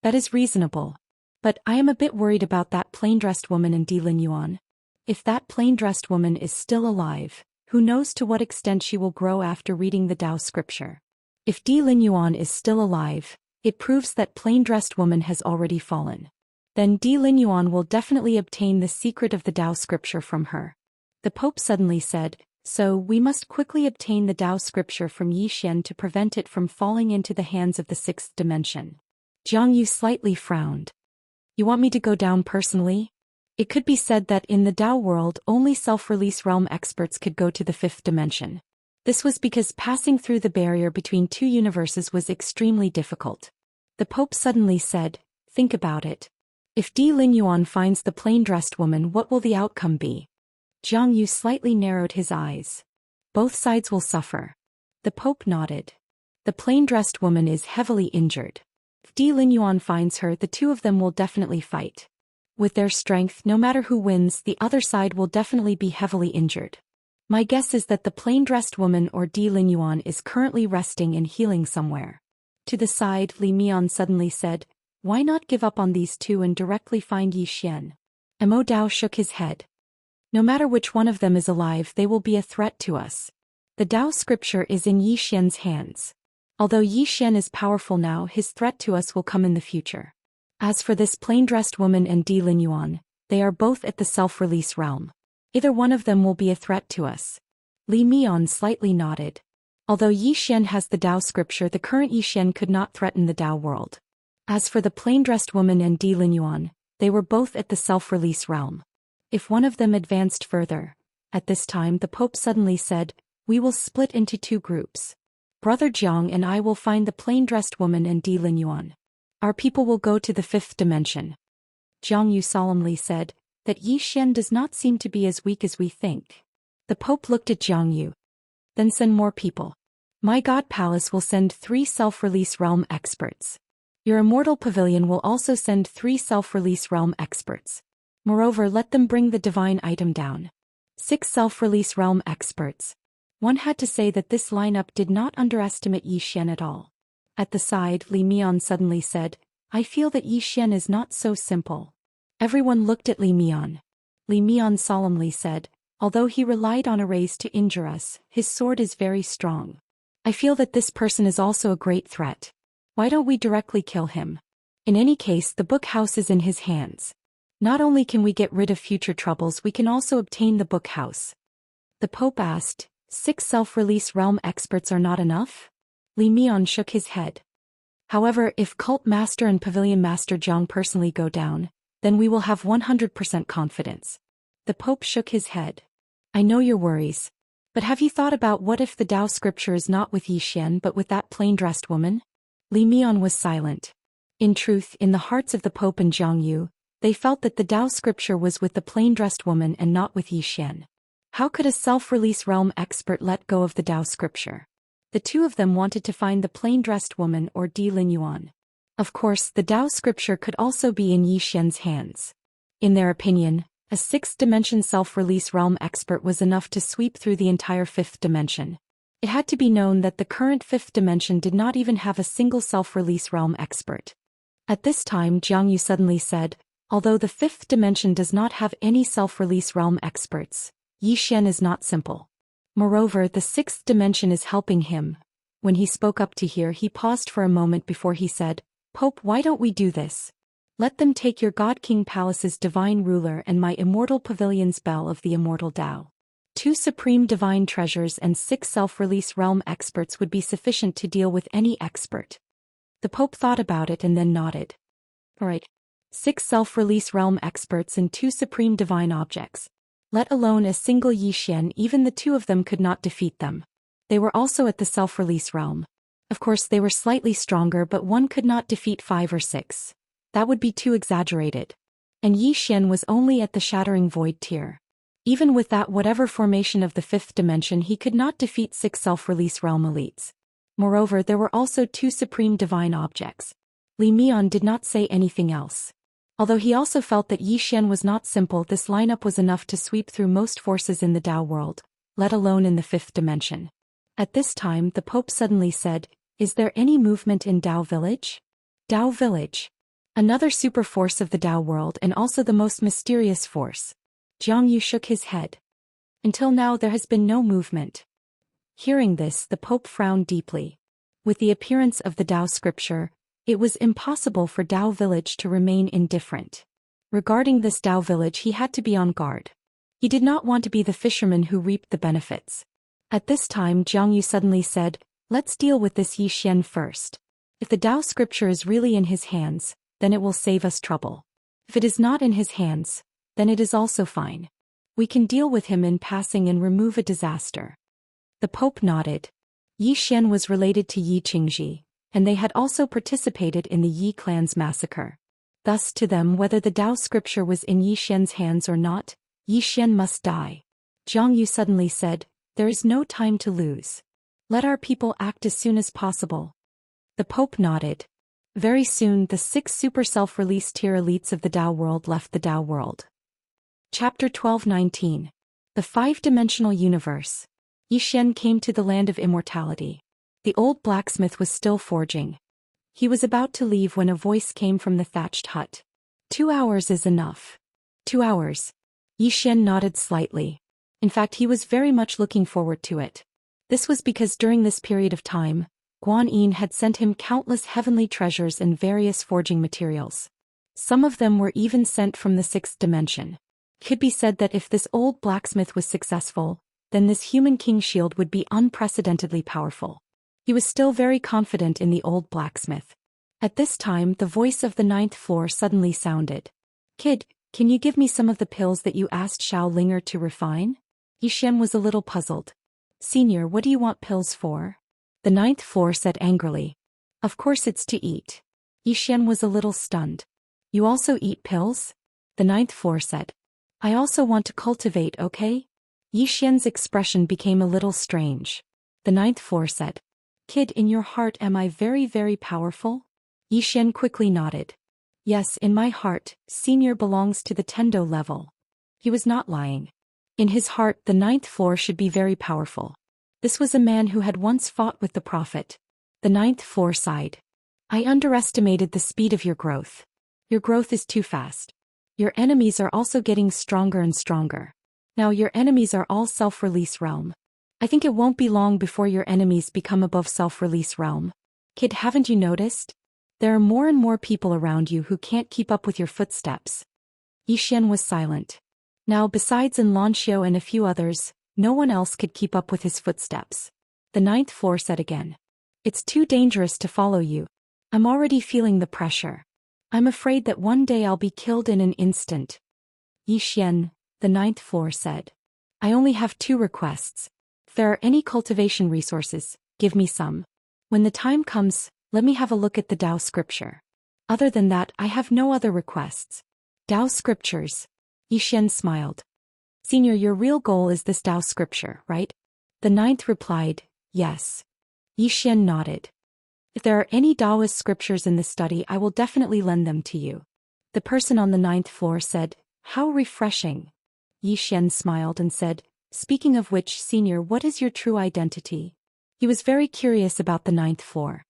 That is reasonable. But I am a bit worried about that plain-dressed woman and Di Lin Yuan. If that plain-dressed woman is still alive, who knows to what extent she will grow after reading the Tao scripture. If Di Lin Yuan is still alive, it proves that plain-dressed woman has already fallen. Then Di Lin Yuan will definitely obtain the secret of the Tao scripture from her. The Pope suddenly said, so we must quickly obtain the Tao scripture from Yi Xian to prevent it from falling into the hands of the sixth dimension. Jiang Yu slightly frowned. You want me to go down personally? It could be said that in the Tao world only self-release realm experts could go to the fifth dimension. This was because passing through the barrier between two universes was extremely difficult. The Pope suddenly said, think about it. If Di Lin Yuan finds the plain-dressed woman, what will the outcome be? Jiang Yu slightly narrowed his eyes. Both sides will suffer. The Pope nodded. The plain-dressed woman is heavily injured. If Di Lin Yuan finds her, the two of them will definitely fight. With their strength, no matter who wins, the other side will definitely be heavily injured. My guess is that the plain-dressed woman or Di Lin Yuan is currently resting and healing somewhere. To the side, Li Mian suddenly said, why not give up on these two and directly find Yi Xian? Mo Dao shook his head. No matter which one of them is alive, they will be a threat to us. The Tao scripture is in Yi Xian's hands. Although Yi Xian is powerful now, his threat to us will come in the future. As for this plain-dressed woman and Di Lin Yuan, they are both at the self-release realm. Either one of them will be a threat to us. Li Mian slightly nodded. Although Yi Xian has the Tao scripture, the current Yi Xian could not threaten the Tao world. As for the plain-dressed woman and Di Lin Yuan, they were both at the self-release realm. If one of them advanced further, at this time the Pope suddenly said, we will split into two groups. Brother Jiang and I will find the plain-dressed woman and Di Lin Yuan. Our people will go to the fifth dimension. Jiang Yu solemnly said, that Yi Xian does not seem to be as weak as we think. The Pope looked at Jiang Yu. Then send more people. My God Palace will send 3 self-release realm experts. Your Immortal Pavilion will also send 3 self-release realm experts. Moreover, let them bring the divine item down. 6 self-release realm experts. One had to say that this lineup did not underestimate Yi Xian at all. At the side, Li Mian suddenly said, I feel that Yi Xian is not so simple. Everyone looked at Li Mian. Li Mian solemnly said, although he relied on a raise to injure us, his sword is very strong. I feel that this person is also a great threat. Why don't we directly kill him? In any case, the book house is in his hands. Not only can we get rid of future troubles, we can also obtain the book house. The Pope asked, 6 self-release realm experts are not enough? Li Mian shook his head. However, if Cult Master and Pavilion Master Zhang personally go down, then we will have 100% confidence. The Pope shook his head. I know your worries. But have you thought about what if the Tao scripture is not with Yi Xian but with that plain-dressed woman? Li Mian was silent. In truth, in the hearts of the Pope and Jiang Yu, they felt that the Tao scripture was with the plain-dressed woman and not with Yi Xian. How could a self-release realm expert let go of the Tao scripture? The two of them wanted to find the plain-dressed woman or Di Lin Yuan. Of course, the Tao scripture could also be in Yi Xian's hands. In their opinion, a 6th-dimension self-release realm expert was enough to sweep through the entire 5th dimension. It had to be known that the current 5th dimension did not even have a single self-release realm expert. At this time, Jiang Yu suddenly said, although the 5th dimension does not have any self-release realm experts, Yi Xian is not simple. Moreover, the 6th dimension is helping him. When he spoke up to here, he paused for a moment before he said, Pope, why don't we do this? Let them take your God King Palace's divine ruler and my Immortal Pavilion's bell of the Immortal Tao. 2 supreme divine treasures and 6 self-release realm experts would be sufficient to deal with any expert. The Pope thought about it and then nodded. Alright. 6 self-release realm experts and 2 supreme divine objects. Let alone a single Yi Xian, even the 2 of them could not defeat them. They were also at the self-release realm. Of course, they were slightly stronger, but one could not defeat 5 or 6. That would be too exaggerated. And Yi Xian was only at the Shattering Void tier. Even with that whatever formation of the 5th dimension, he could not defeat 6 self-release realm elites. Moreover, there were also 2 supreme divine objects. Li Mian did not say anything else. Although he also felt that Yi Xian was not simple, this lineup was enough to sweep through most forces in the Tao world, let alone in the 5th dimension. At this time the Pope suddenly said, "Is there any movement in Dao Village?" Dao Village. Another super force of the Dao world and also the most mysterious force. Jiang Yu shook his head. Until now there has been no movement. Hearing this, the Pope frowned deeply. With the appearance of the Dao scripture, it was impossible for Dao Village to remain indifferent. Regarding this Dao Village, he had to be on guard. He did not want to be the fisherman who reaped the benefits. At this time Jiang Yu suddenly said, "Let's deal with this Yi Xian first. If the Dao scripture is really in his hands, then it will save us trouble. If it is not in his hands, then it is also fine. We can deal with him in passing and remove a disaster." The Pope nodded. Yi Xian was related to Yi Qingji, and they had also participated in the Yi clan's massacre. Thus to them, whether the Dao scripture was in Yi Xian's hands or not, Yi Xian must die. Jiang Yu suddenly said, "There is no time to lose. Let our people act as soon as possible." The Pope nodded. Very soon the 6 super self-released tier elites of the Dao world left the Dao world. Chapter 12:19. The 5-dimensional universe. Yi Xian came to the land of immortality. The old blacksmith was still forging. He was about to leave when a voice came from the thatched hut. 2 hours is enough. 2 hours. Yi Xian nodded slightly. In fact, he was very much looking forward to it. This was because during this period of time, Guan Yin had sent him countless heavenly treasures and various forging materials. Some of them were even sent from the 6th dimension. It could be said that if this old blacksmith was successful, then this human king shield would be unprecedentedly powerful. He was still very confident in the old blacksmith. At this time the voice of the 9th floor suddenly sounded. "Kid, can you give me some of the pills that you asked Xiao Linger to refine?" Yi Xian was a little puzzled. "Senior, what do you want pills for?" The 9th floor said angrily. "Of course it's to eat." Yi Xian was a little stunned. "You also eat pills?" The 9th floor said. "I also want to cultivate, okay?" Yi Xian's expression became a little strange. The 9th floor said, "Kid, in your heart am I very, very powerful?" Yi Xian quickly nodded. "Yes, in my heart, Senior belongs to the Tendo level." He was not lying. In his heart the 9th floor should be very powerful. This was a man who had once fought with the Prophet. The 9th floor sighed. "I underestimated the speed of your growth. Your growth is too fast. Your enemies are also getting stronger and stronger. Now your enemies are all self-release realm. I think it won't be long before your enemies become above self-release realm. Kid, haven't you noticed? There are more and more people around you who can't keep up with your footsteps." Yi Xian was silent. Now besides Xianxia and a few others, no one else could keep up with his footsteps. The 9th floor said again. "It's too dangerous to follow you. I'm already feeling the pressure. I'm afraid that one day I'll be killed in an instant." "Yi Xian," the 9th floor said. "I only have 2 requests. If there are any cultivation resources, give me some. When the time comes, let me have a look at the Dao scripture. Other than that, I have no other requests." "Dao scriptures." Yi Xian smiled. "Senior, your real goal is this Dao scripture, right?" The 9th replied, "Yes." Yi Xian nodded. "If there are any Daoist scriptures in this study, I will definitely lend them to you." The person on the 9th floor said, "How refreshing." Yi Xian smiled and said, "Speaking of which, Senior, what is your true identity?" He was very curious about the 9th floor.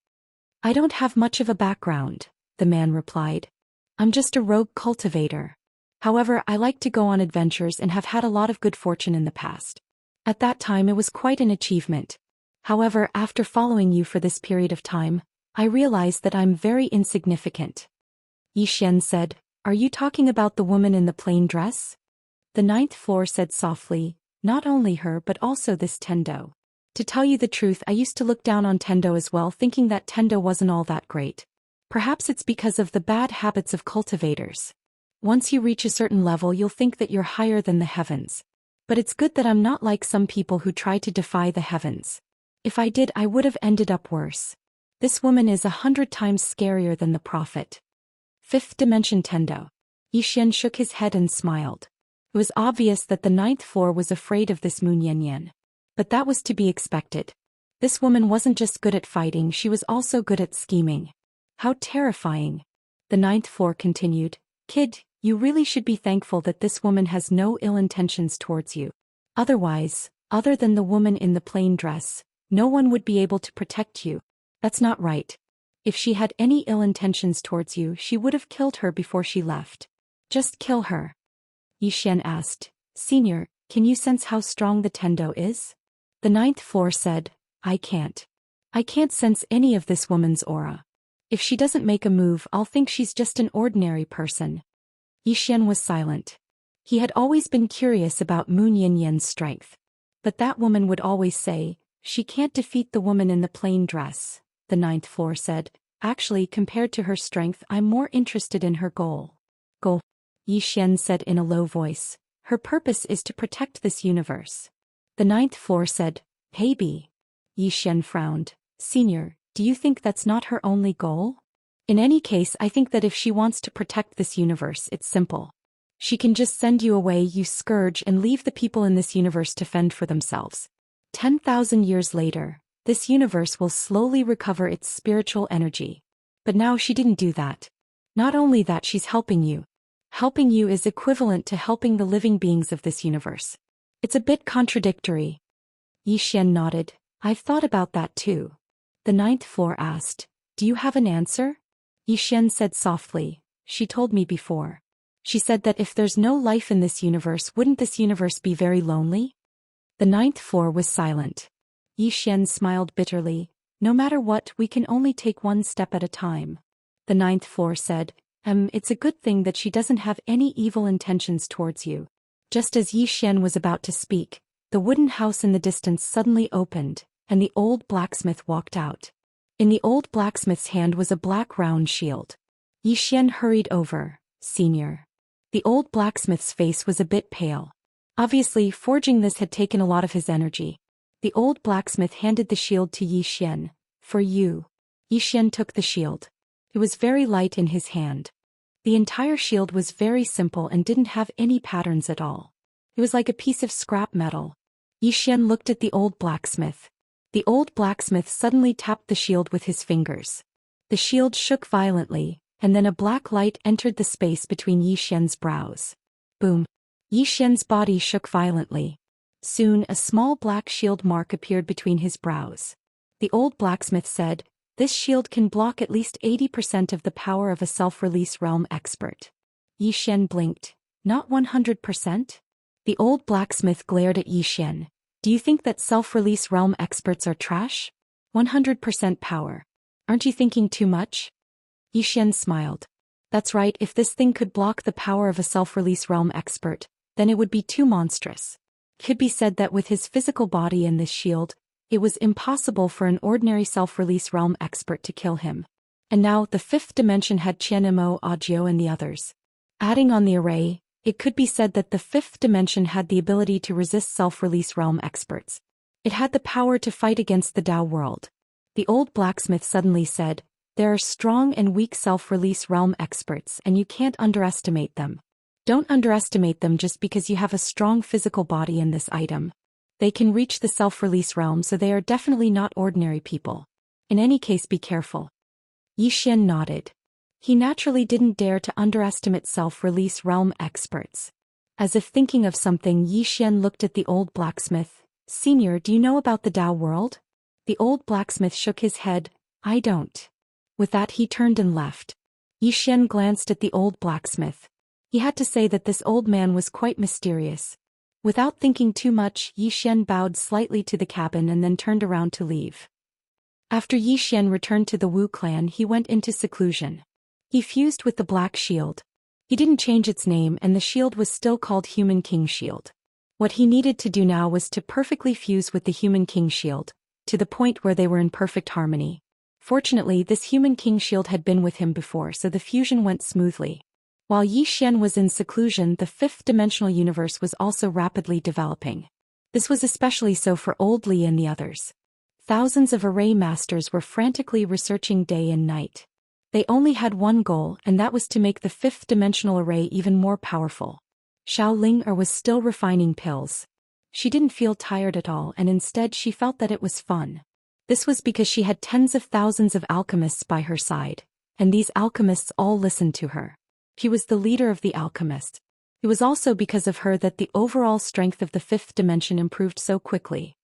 "I don't have much of a background," the man replied. "I'm just a rogue cultivator. However, I like to go on adventures and have had a lot of good fortune in the past. At that time it was quite an achievement. However, after following you for this period of time, I realized that I'm very insignificant." Yi Xian said, "Are you talking about the woman in the plain dress?" The 9th floor said softly, "Not only her but also this Tendo. To tell you the truth, I used to look down on Tendo as well, thinking that Tendo wasn't all that great. Perhaps it's because of the bad habits of cultivators. Once you reach a certain level you'll think that you're higher than the heavens. But it's good that I'm not like some people who try to defy the heavens. If I did, I would have ended up worse. This woman is 100 times scarier than the Prophet." 5th dimension Tendo. Yi Xian shook his head and smiled. It was obvious that the 9th floor was afraid of this Moon Yan. But that was to be expected. This woman wasn't just good at fighting, she was also good at scheming. How terrifying. The 9th floor continued, "Kid, you really should be thankful that this woman has no ill intentions towards you. Otherwise, other than the woman in the plain dress, No one would be able to protect you. That's not right. If she had any ill intentions towards you, she would have killed her before she left. Just kill her. Xian asked, Senior, can you sense how strong the Tendo is? The ninth floor said, I can't. I can't sense any of this woman's aura. If she doesn't make a move, I'll think she's just an ordinary person. Xian was silent. He had always been curious about Moon Yin-Yan's strength. But that woman would always say, she can't defeat the woman in the plain dress. The ninth floor said, actually, compared to her strength, I'm more interested in her goal. Goal? Xian said in a low voice. Her purpose is to protect this universe. The ninth floor said, Maybe. Xian frowned. Senior, do you think that's not her only goal? In any case, I think that if she wants to protect this universe, it's simple. She can just send you away, you scourge, and leave the people in this universe to fend for themselves. 10,000 years later, this universe will slowly recover its spiritual energy. But now she didn't do that. Not only that, she's helping you. Helping you is equivalent to helping the living beings of this universe. It's a bit contradictory. Xian nodded. I've thought about that too. The ninth floor asked, do you have an answer? Xian said softly, she told me before. She said that if there's no life in this universe, wouldn't this universe be very lonely? The ninth floor was silent. Xian smiled bitterly. No matter what, we can only take one step at a time. The ninth floor said, it's a good thing that she doesn't have any evil intentions towards you. Just as Xian was about to speak, the wooden house in the distance suddenly opened, and the old blacksmith walked out. In the old blacksmith's hand was a black round shield. Xian hurried over. Senior. The old blacksmith's face was a bit pale. Obviously, forging this had taken a lot of his energy. The old blacksmith handed the shield to Xian. For you. Xian took the shield. It was very light in his hand. The entire shield was very simple and didn't have any patterns at all. It was like a piece of scrap metal. Xian looked at the old blacksmith. The old blacksmith suddenly tapped the shield with his fingers. The shield shook violently, and then a black light entered the space between Xian's brows. Boom. Xian's body shook violently. Soon a small black shield mark appeared between his brows. The old blacksmith said, this shield can block at least 80% of the power of a self-release realm expert. Xian blinked. Not 100%? The old blacksmith glared at Xian. Do you think that self-release realm experts are trash? 100% power. Aren't you thinking too much? Xian smiled. That's right, if this thing could block the power of a self-release realm expert, then it would be too monstrous. Could be said that with his physical body and this shield, it was impossible for an ordinary self-release realm expert to kill him. And now the fifth dimension had Qianmo, Audiobook and the others. Adding on the array, it could be said that the fifth dimension had the ability to resist self-release realm experts. It had the power to fight against the Dao world. The old blacksmith suddenly said, there are strong and weak self-release realm experts and you can't underestimate them. Don't underestimate them just because you have a strong physical body in this item. They can reach the self-release realm, so they are definitely not ordinary people. In any case, be careful. Xian nodded. He naturally didn't dare to underestimate self-release realm experts. As if thinking of something, Xian looked at the old blacksmith. Senior, do you know about the Dao world? The old blacksmith shook his head. I don't. With that, he turned and left. Xian glanced at the old blacksmith. He had to say that this old man was quite mysterious. Without thinking too much, Xian bowed slightly to the cabin and then turned around to leave. After Xian returned to the Wu clan, he went into seclusion. He fused with the Black Shield. He didn't change its name and the shield was still called Human King Shield. What he needed to do now was to perfectly fuse with the Human King Shield, to the point where they were in perfect harmony. Fortunately, this Human King Shield had been with him before, so the fusion went smoothly. While Xian was in seclusion, the fifth-dimensional universe was also rapidly developing. This was especially so for Old Li and the others. Thousands of array masters were frantically researching day and night. They only had one goal, and that was to make the fifth-dimensional array even more powerful. Xiao Ling was still refining pills. She didn't feel tired at all, and instead she felt that it was fun. This was because she had tens of thousands of alchemists by her side, and these alchemists all listened to her. She was the leader of the alchemists. It was also because of her that the overall strength of the fifth dimension improved so quickly.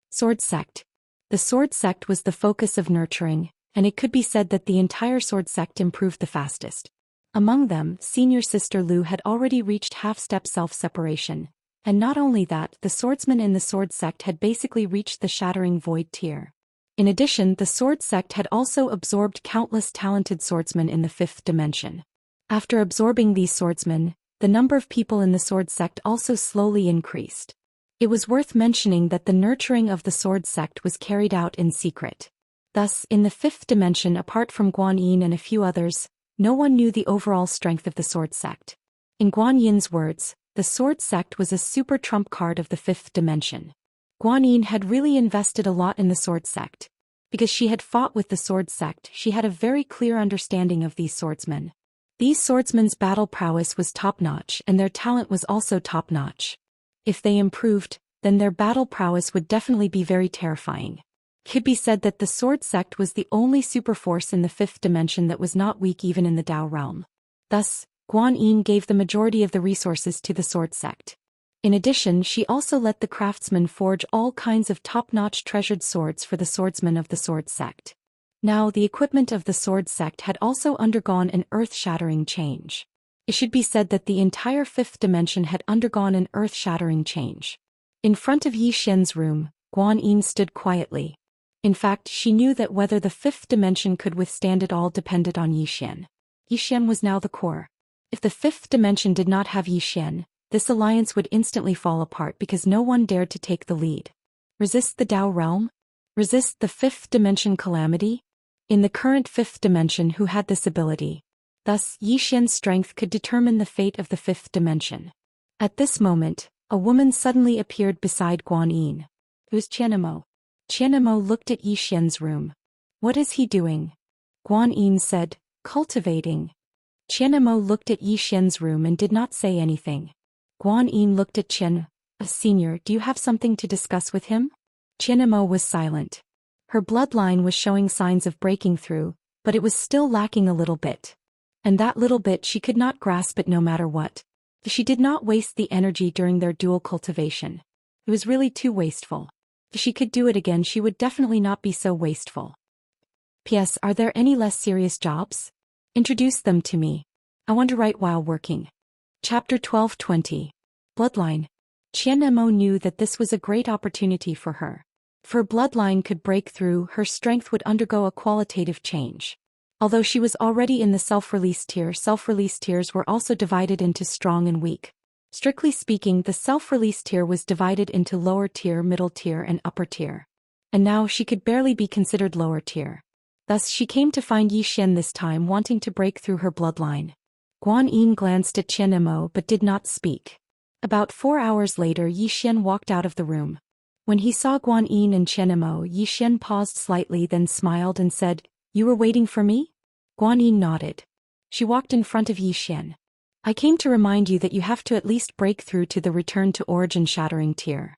Sword Sect. The sword sect was the focus of nurturing, and it could be said that the entire sword sect improved the fastest. Among them, senior sister Lu had already reached half-step self-separation, and not only that, the swordsmen in the sword sect had basically reached the shattering void tier. In addition, the sword sect had also absorbed countless talented swordsmen in the fifth dimension. After absorbing these swordsmen, the number of people in the sword sect also slowly increased. It was worth mentioning that the nurturing of the sword sect was carried out in secret. Thus, in the fifth dimension, apart from Guan Yin and a few others, no one knew the overall strength of the sword sect. In Guan Yin's words, the sword sect was a super trump card of the fifth dimension. Guan Yin had really invested a lot in the sword sect. Because she had fought with the sword sect, she had a very clear understanding of these swordsmen. These swordsmen's battle prowess was top-notch, and their talent was also top-notch. If they improved, then their battle prowess would definitely be very terrifying. It could be said that the sword sect was the only super force in the fifth dimension that was not weak even in the Dao realm. Thus, Guan Yin gave the majority of the resources to the sword sect. In addition, she also let the craftsmen forge all kinds of top-notch treasured swords for the swordsmen of the sword sect. Now, the equipment of the sword sect had also undergone an earth-shattering change. It should be said that the entire fifth dimension had undergone an earth-shattering change. In front of Yi Xian's room, Guan Yin stood quietly. In fact, she knew that whether the fifth dimension could withstand it all depended on Yi Xian. Yi Xian was now the core. If the fifth dimension did not have Yi Xian, this alliance would instantly fall apart because no one dared to take the lead. Resist the Dao realm? Resist the fifth dimension calamity? In the current fifth dimension, who had this ability? Thus, Yi Xian's strength could determine the fate of the fifth dimension. At this moment, a woman suddenly appeared beside Guan Yin. It was Qianmo. Qianmo looked at Yi Xian's room. What is he doing? Guan Yin said, cultivating. Qianmo looked at Yi Xian's room and did not say anything. Guan Yin looked at Qian. Senior, do you have something to discuss with him? Qianmo was silent. Her bloodline was showing signs of breaking through, but it was still lacking a little bit. And that little bit she could not grasp it no matter what. She did not waste the energy during their dual cultivation. It was really too wasteful. If she could do it again, she would definitely not be so wasteful. P.S. Are there any less serious jobs? Introduce them to me. I want to write while working. Chapter 12:20. Bloodline. Qianmo knew that this was a great opportunity for her. If her bloodline could break through, her strength would undergo a qualitative change. Although she was already in the self-release tier, self-release tiers were also divided into strong and weak. Strictly speaking, the self-release tier was divided into lower tier, middle tier, and upper tier. And now she could barely be considered lower tier. Thus she came to find Yi Xian this time wanting to break through her bloodline. Guan Yin glanced at Qianmo but did not speak. About 4 hours later, Yi Xian walked out of the room. When he saw Guan Yin and Qianmo, Yi Xian paused slightly, then smiled and said, "You were waiting for me?" Guan Yin nodded. She walked in front of Yi Xian. "I came to remind you that you have to at least break through to the return to origin shattering tier."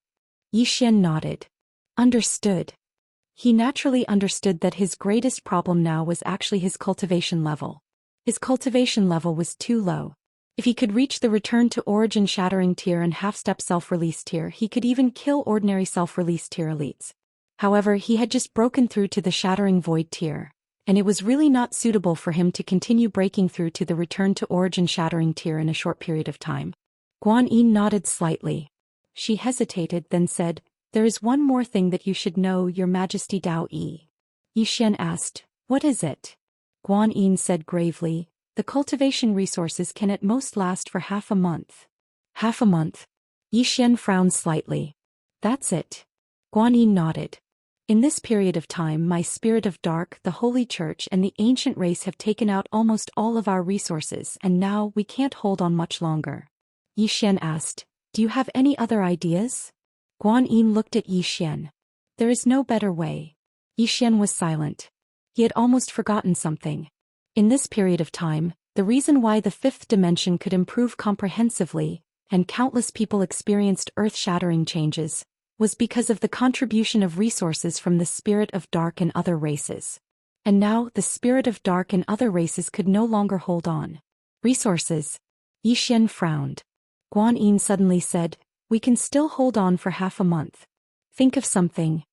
Yi Xian nodded. Understood. He naturally understood that his greatest problem now was actually his cultivation level. His cultivation level was too low. If he could reach the return to origin shattering tier and half-step self-release tier, he could even kill ordinary self-release tier elites. However, he had just broken through to the shattering void tier, and it was really not suitable for him to continue breaking through to the return to origin shattering tier in a short period of time. Guan Yin nodded slightly. She hesitated, then said, "There is one more thing that you should know, Your Majesty Dao Yi." Yi Xian asked, "What is it?" Guan Yin said gravely, "The cultivation resources can at most last for half a month." Half a month? Yi Xian frowned slightly. "That's it." Guan Yin nodded. "In this period of time, my spirit of dark, the Holy Church, and the ancient race have taken out almost all of our resources, and now we can't hold on much longer." Yi Xian asked, "Do you have any other ideas?" Guan Yin looked at Yi Xian. "There is no better way." Yi Xian was silent. He had almost forgotten something. In this period of time, the reason why the fifth dimension could improve comprehensively, and countless people experienced earth-shattering changes, was because of the contribution of resources from the spirit of dark and other races. And now, the spirit of dark and other races could no longer hold on. Resources? Yi Xian frowned. Guan Yin suddenly said, "We can still hold on for half a month. Think of something."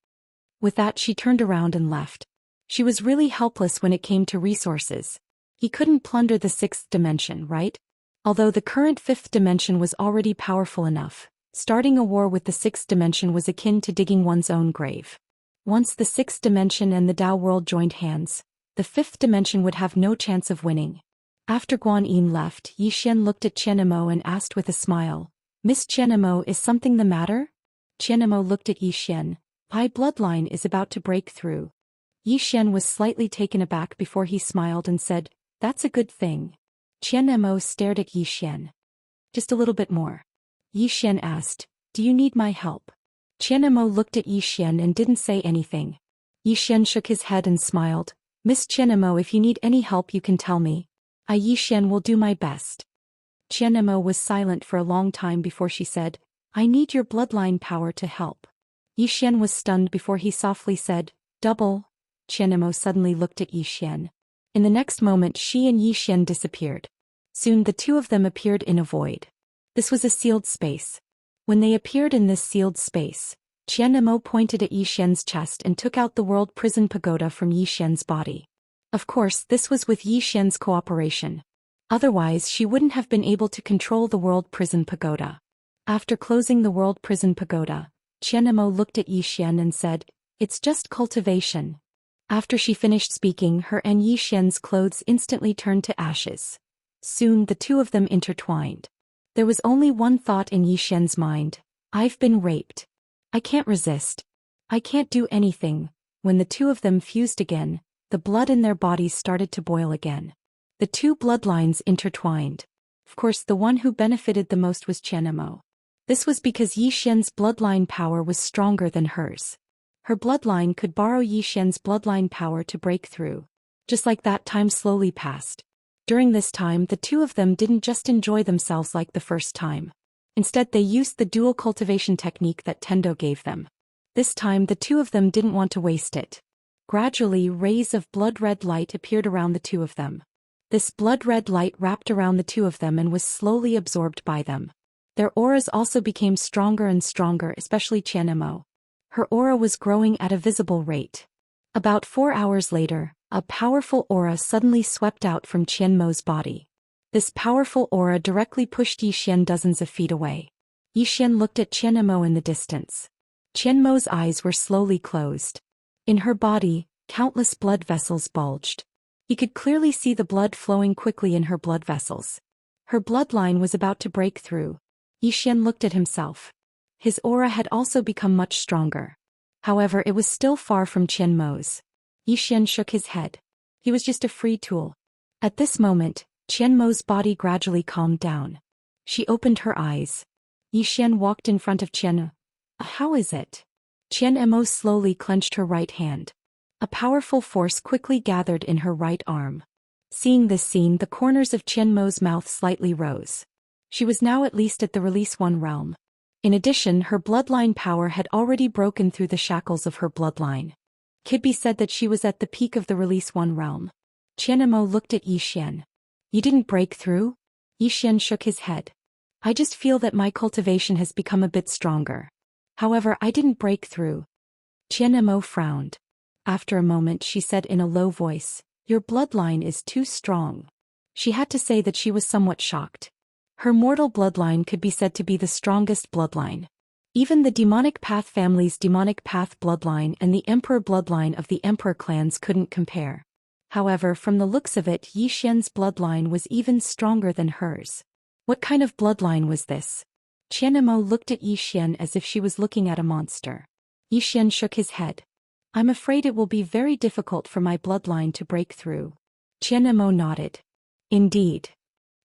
With that she turned around and left. She was really helpless when it came to resources. He couldn't plunder the sixth dimension, right? Although the current fifth dimension was already powerful enough, starting a war with the sixth dimension was akin to digging one's own grave. Once the sixth dimension and the Tao world joined hands, the fifth dimension would have no chance of winning. After Guan Yin left, Yi Xian looked at Qianemo and asked with a smile, "Miss Qianemo, is something the matter?" Qianemo looked at Yi Xian. "My bloodline is about to break through." Yi Xian was slightly taken aback before he smiled and said, "That's a good thing." Qianemo stared at Yi Xian. "Just a little bit more." Yi Xian asked, "Do you need my help?" Qianemo looked at Yi Xian and didn't say anything. Yi Xian shook his head and smiled. "Miss Qianemo, if you need any help you can tell me. I Yi Xian will do my best." Qianemo was silent for a long time before she said, "I need your bloodline power to help." Yi Xian was stunned before he softly said, "Double." Qianemo suddenly looked at Yi Xian. In the next moment she and Yi Xian disappeared. Soon the two of them appeared in a void. This was a sealed space. When they appeared in this sealed space, Qianemo pointed at Yi Xian's chest and took out the world prison pagoda from Yi Xian's body. Of course, this was with Yi Xian's cooperation. Otherwise, she wouldn't have been able to control the world prison pagoda. After closing the world prison pagoda, Qianemo looked at Yi Xian and said, "It's just cultivation." After she finished speaking, her and Yi Xian's clothes instantly turned to ashes. Soon the two of them intertwined. There was only one thought in Yi Xian's mind: "I've been raped. I can't resist. I can't do anything." When the two of them fused again, the blood in their bodies started to boil again. The two bloodlines intertwined. Of course, the one who benefited the most was Qianemo. This was because Yi Xian's bloodline power was stronger than hers. Her bloodline could borrow Yi Xian's bloodline power to break through. Just like that, time slowly passed. During this time, the two of them didn't just enjoy themselves like the first time. Instead, they used the dual cultivation technique that Tendo gave them. This time, the two of them didn't want to waste it. Gradually, rays of blood-red light appeared around the two of them. This blood-red light wrapped around the two of them and was slowly absorbed by them. Their auras also became stronger and stronger, especially Qianemo. Her aura was growing at a visible rate. About 4 hours later, a powerful aura suddenly swept out from Qianmo's body. This powerful aura directly pushed Yi Xian dozens of feet away. Yi Xian looked at Qianmo in the distance. Qianmo's eyes were slowly closed. In her body, countless blood vessels bulged. He could clearly see the blood flowing quickly in her blood vessels. Her bloodline was about to break through. Yi Xian looked at himself. His aura had also become much stronger. However, it was still far from Qianmo's. Yi Xian shook his head. He was just a free tool. At this moment, Qianmo's body gradually calmed down. She opened her eyes. Yi Xian walked in front of Qian. "How is it?" Qianmo slowly clenched her right hand. A powerful force quickly gathered in her right arm. Seeing this scene, the corners of Qianmo's mouth slightly rose. She was now at least at the Release One realm. In addition, her bloodline power had already broken through the shackles of her bloodline. Could be said that she was at the peak of the Release One realm. Qianmo looked at Yi Xian. "You didn't break through?" Yi Xian shook his head. "I just feel that my cultivation has become a bit stronger. However, I didn't break through." Qianmo frowned. After a moment she said in a low voice, "Your bloodline is too strong." She had to say that she was somewhat shocked. Her mortal bloodline could be said to be the strongest bloodline. Even the demonic path family's demonic path bloodline and the emperor bloodline of the emperor clans couldn't compare. However, from the looks of it, Yi Xian's bloodline was even stronger than hers. What kind of bloodline was this? Qianmo looked at Yi Xian as if she was looking at a monster. Yi Xian shook his head. "I'm afraid it will be very difficult for my bloodline to break through." Qianmo nodded. "Indeed."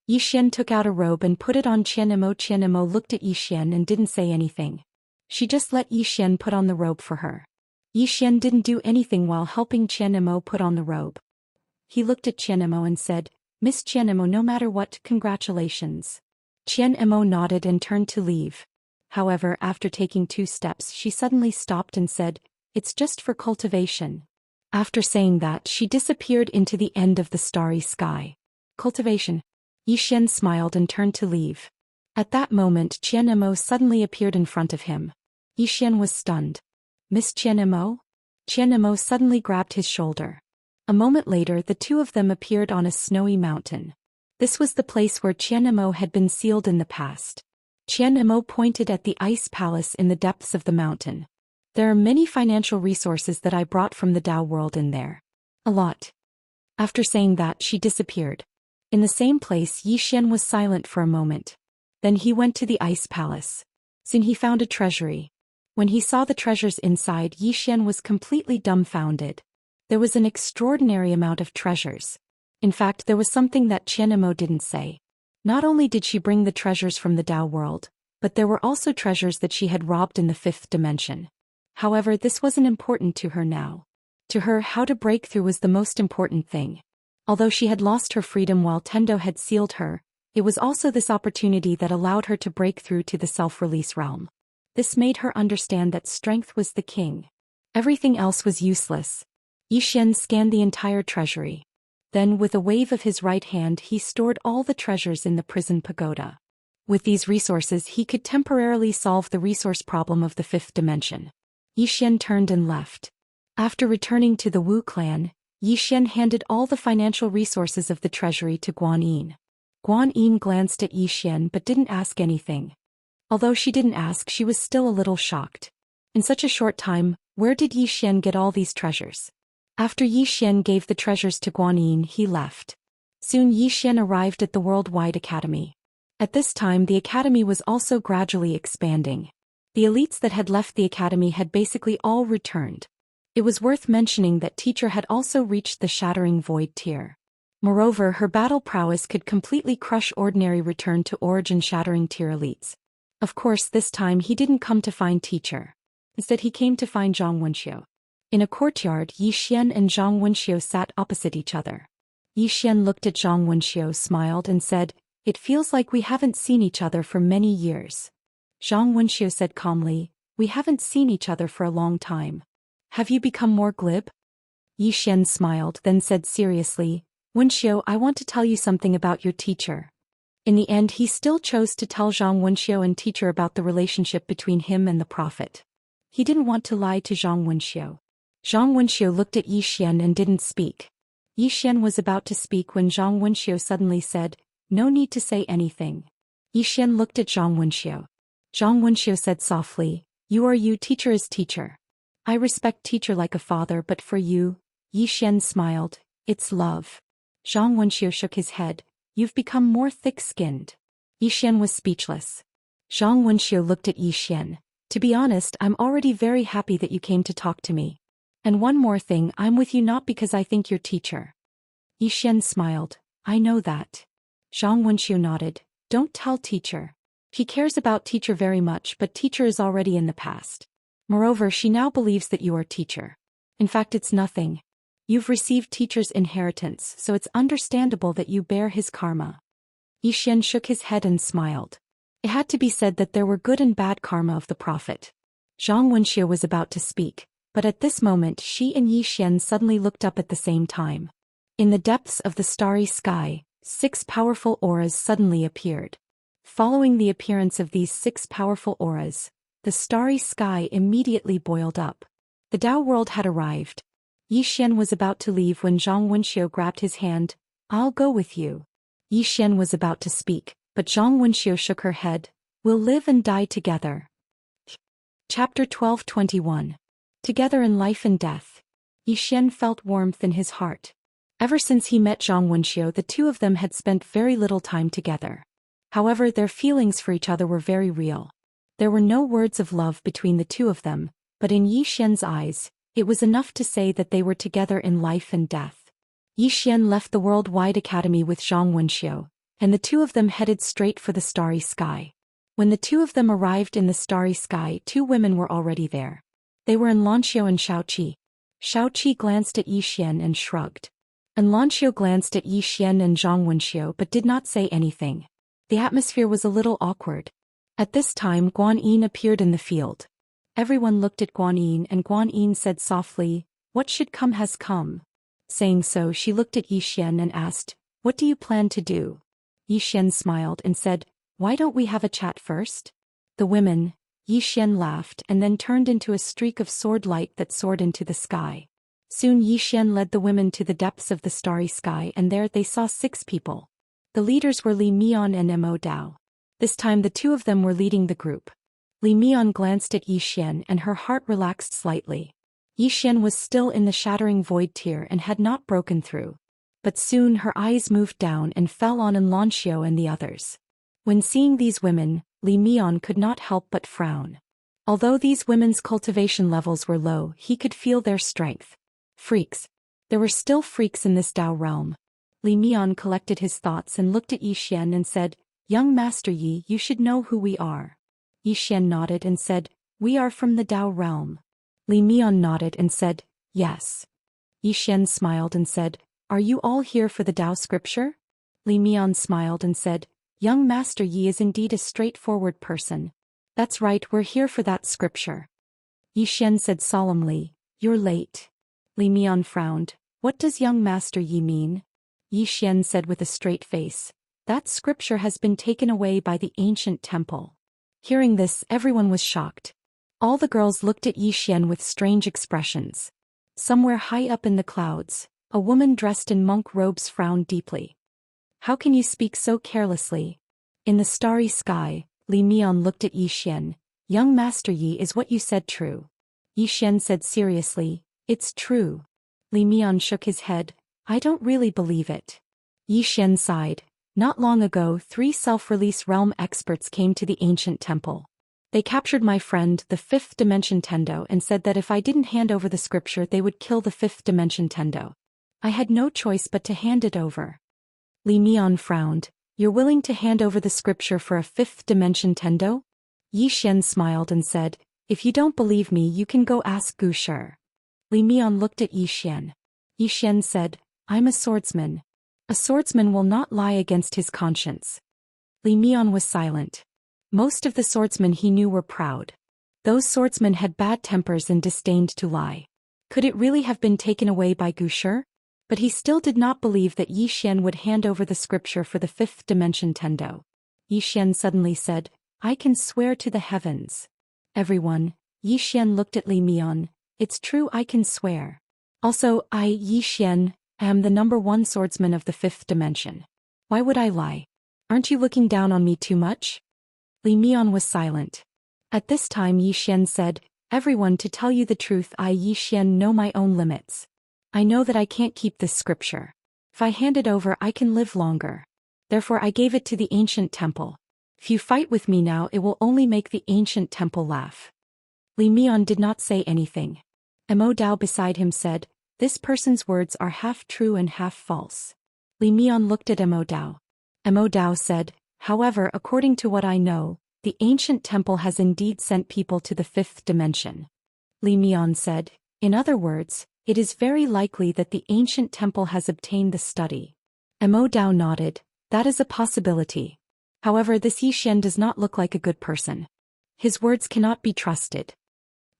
Yi Xian took out a robe and put it on Qianmo. Qianmo looked at Yi Xian and didn't say anything. She just let Yi Xian put on the robe for her. Yi Xian didn't do anything while helping Qianmo put on the robe. He looked at Qianmo and said, "Miss Qianmo, no matter what, congratulations." Qianmo nodded and turned to leave. However, after taking 2 steps, she suddenly stopped and said, "It's just for cultivation." After saying that, she disappeared into the end of the starry sky. Cultivation. Yi Xian smiled and turned to leave. At that moment, Qianmo suddenly appeared in front of him. Yi Xian was stunned. "Miss Qianmo?" Qianmo suddenly grabbed his shoulder. A moment later the two of them appeared on a snowy mountain. This was the place where Qianmo had been sealed in the past. Qianmo pointed at the ice palace in the depths of the mountain. There are many financial resources that I brought from the Dao world in there. A lot. After saying that, she disappeared. In the same place, Yi Xian was silent for a moment. Then he went to the ice palace. Soon he found a treasury. When he saw the treasures inside, Yi Xian was completely dumbfounded. There was an extraordinary amount of treasures. In fact, there was something that Qianmo didn't say. Not only did she bring the treasures from the Dao world, but there were also treasures that she had robbed in the fifth dimension. However, this wasn't important to her now. To her, how to break through was the most important thing. Although she had lost her freedom while Tendo had sealed her, it was also this opportunity that allowed her to break through to the self-release realm. This made her understand that strength was the king. Everything else was useless. Yi Xian scanned the entire treasury. Then, with a wave of his right hand, he stored all the treasures in the prison pagoda. With these resources, he could temporarily solve the resource problem of the fifth dimension. Yi Xian turned and left. After returning to the Wu clan, Yi Xian handed all the financial resources of the treasury to Guan Yin. Guan Yin glanced at Yi Xian but didn't ask anything. Although she didn't ask, she was still a little shocked. In such a short time, where did Yi Xian get all these treasures? After Yi Xian gave the treasures to Guan Yin, he left. Soon Yi Xian arrived at the Worldwide Academy. At this time, the academy was also gradually expanding. The elites that had left the academy had basically all returned. It was worth mentioning that Teacher had also reached the Shattering Void tier. Moreover, her battle prowess could completely crush ordinary Return to Origin Shattering tier elites. Of course, this time he didn't come to find Teacher. Instead, he came to find Zhang Wenxiu. In a courtyard, Yi Xian and Zhang Wenxiu sat opposite each other. Yi Xian looked at Zhang Wenxiu, smiled, and said, "It feels like we haven't seen each other for many years." Zhang Wenxiu said calmly, "We haven't seen each other for a long time. Have you become more glib?" Yi Xian smiled, then said seriously, "Wenxiu, I want to tell you something about your teacher." In the end, he still chose to tell Zhang Wenxiu and Teacher about the relationship between him and the prophet. He didn't want to lie to Zhang Wenxiu. Zhang Wenxiu looked at Yi Xian and didn't speak. Yi Xian was about to speak when Zhang Wenxiu suddenly said, "No need to say anything." Yi Xian looked at Zhang Wenxiu. Zhang Wenxiu said softly, "You are you, Teacher is Teacher. I respect Teacher like a father, but for you," Yi Xian smiled, "it's love." Zhang Wenxiu shook his head, "You've become more thick-skinned." Yi Xian was speechless. Zhang Wenxiu looked at Yi Xian. "To be honest, I'm already very happy that you came to talk to me. And one more thing, I'm with you not because I think you're Teacher." Yi Xian smiled, "I know that." Zhang Wenxiu nodded, "Don't tell Teacher. He cares about Teacher very much, but Teacher is already in the past. Moreover, she now believes that you are Teacher. In fact, it's nothing. You've received Teacher's inheritance, so it's understandable that you bear his karma." Yi Xian shook his head and smiled. It had to be said that there were good and bad karma of the prophet. Zhang Wenxiu was about to speak, but at this moment she and Yi Xian suddenly looked up at the same time. In the depths of the starry sky, 6 powerful auras suddenly appeared. Following the appearance of these 6 powerful auras, the starry sky immediately boiled up. The Dao world had arrived. Yi Xian was about to leave when Zhang Wenxiu grabbed his hand. "I'll go with you." Yi Xian was about to speak, but Zhang Wenxiu shook her head. "We'll live and die together." Chapter 12:21. Together in life and death. Yi Xian felt warmth in his heart. Ever since he met Zhang Wenxiu, the two of them had spent very little time together. However, their feelings for each other were very real. There were no words of love between the two of them, but in Yi Xian's eyes, it was enough to say that they were together in life and death. Yi Xian left the Worldwide Academy with Zhang Wenxiu, and the two of them headed straight for the starry sky. When the two of them arrived in the starry sky, 2 women were already there. They were Enlanxiu and Shaoqi. Shaoqi glanced at Yi Xian and shrugged. Enlanxiu glanced at Yi Xian and Zhang Wenxiu but did not say anything. The atmosphere was a little awkward. At this time, Guan Yin appeared in the field. Everyone looked at Guan Yin and Guan Yin said softly, "What should come has come." Saying so, she looked at Yi Xian and asked, "What do you plan to do?" Yi Xian smiled and said, "Why don't we have a chat first?" The women, Yi Xian laughed and then turned into a streak of sword light that soared into the sky. Soon Yi Xian led the women to the depths of the starry sky, and there they saw 6 people. The leaders were Li Mian and Mo Dao. This time the 2 of them were leading the group. Li Mian glanced at Yi Xian and her heart relaxed slightly. Yi Xian was still in the shattering void tier and had not broken through. But soon her eyes moved down and fell on Xianxia and the others. When seeing these women, Li Mian could not help but frown. Although these women's cultivation levels were low, he could feel their strength. Freaks. There were still freaks in this Dao realm. Li Mian collected his thoughts and looked at Yi Xian and said, "Young Master Yi, you should know who we are." Yi Xian nodded and said, "We are from the Dao realm." Li Mian nodded and said, "Yes." Yi Xian smiled and said, "Are you all here for the Dao scripture?" Li Mian smiled and said, "Young Master Yi is indeed a straightforward person. That's right, we're here for that scripture." Yi Xian said solemnly, "You're late." Li Mian frowned. "What does young Master Yi mean?" Yi Xian said with a straight face, "That scripture has been taken away by the ancient temple." Hearing this, everyone was shocked. All the girls looked at Yi Xian with strange expressions. Somewhere high up in the clouds, a woman dressed in monk robes frowned deeply. "How can you speak so carelessly?" In the starry sky, Li Mian looked at Yi Xian. "Young Master Yi, is what you said true?" Yi Xian said seriously, "It's true." Li Mian shook his head. "I don't really believe it." Yi Xian sighed. "Not long ago, 3 self-release realm experts came to the ancient temple. They captured my friend, the 5th dimension Tendo, and said that if I didn't hand over the scripture they would kill the 5th dimension Tendo. I had no choice but to hand it over." Li Mian frowned. "You're willing to hand over the scripture for a 5th dimension Tendo?" Yi Xian smiled and said, "If you don't believe me you can go ask Gu Shi." Li Mian looked at Yi Xian. Yi Xian said, "I'm a swordsman. A swordsman will not lie against his conscience." Li Mian was silent. Most of the swordsmen he knew were proud. Those swordsmen had bad tempers and disdained to lie. Could it really have been taken away by Gu Shi? But he still did not believe that Yi Xian would hand over the scripture for the 5th dimension Tendo. Yi Xian suddenly said, "I can swear to the heavens." "Everyone," Yi Xian looked at Li Mian, "it's true, I can swear. Also, I, Yi Xian, am the #1 swordsman of the 5th dimension. Why would I lie? Aren't you looking down on me too much?" Li Mian was silent. At this time Yi Xian said, "Everyone, to tell you the truth, I, Yi Xian, know my own limits. I know that I can't keep this scripture. If I hand it over I can live longer. Therefore I gave it to the ancient temple. If you fight with me now it will only make the ancient temple laugh." Li Mian did not say anything. Mo Dao beside him said, "This person's words are half true and half false." Li Mian looked at Mo Dao. Mo Dao said, "However, according to what I know, the ancient temple has indeed sent people to the 5th dimension." Li Mian said, "In other words, it is very likely that the ancient temple has obtained the study." Mo Dao nodded. "That is a possibility. However, this Yi Xian does not look like a good person. His words cannot be trusted."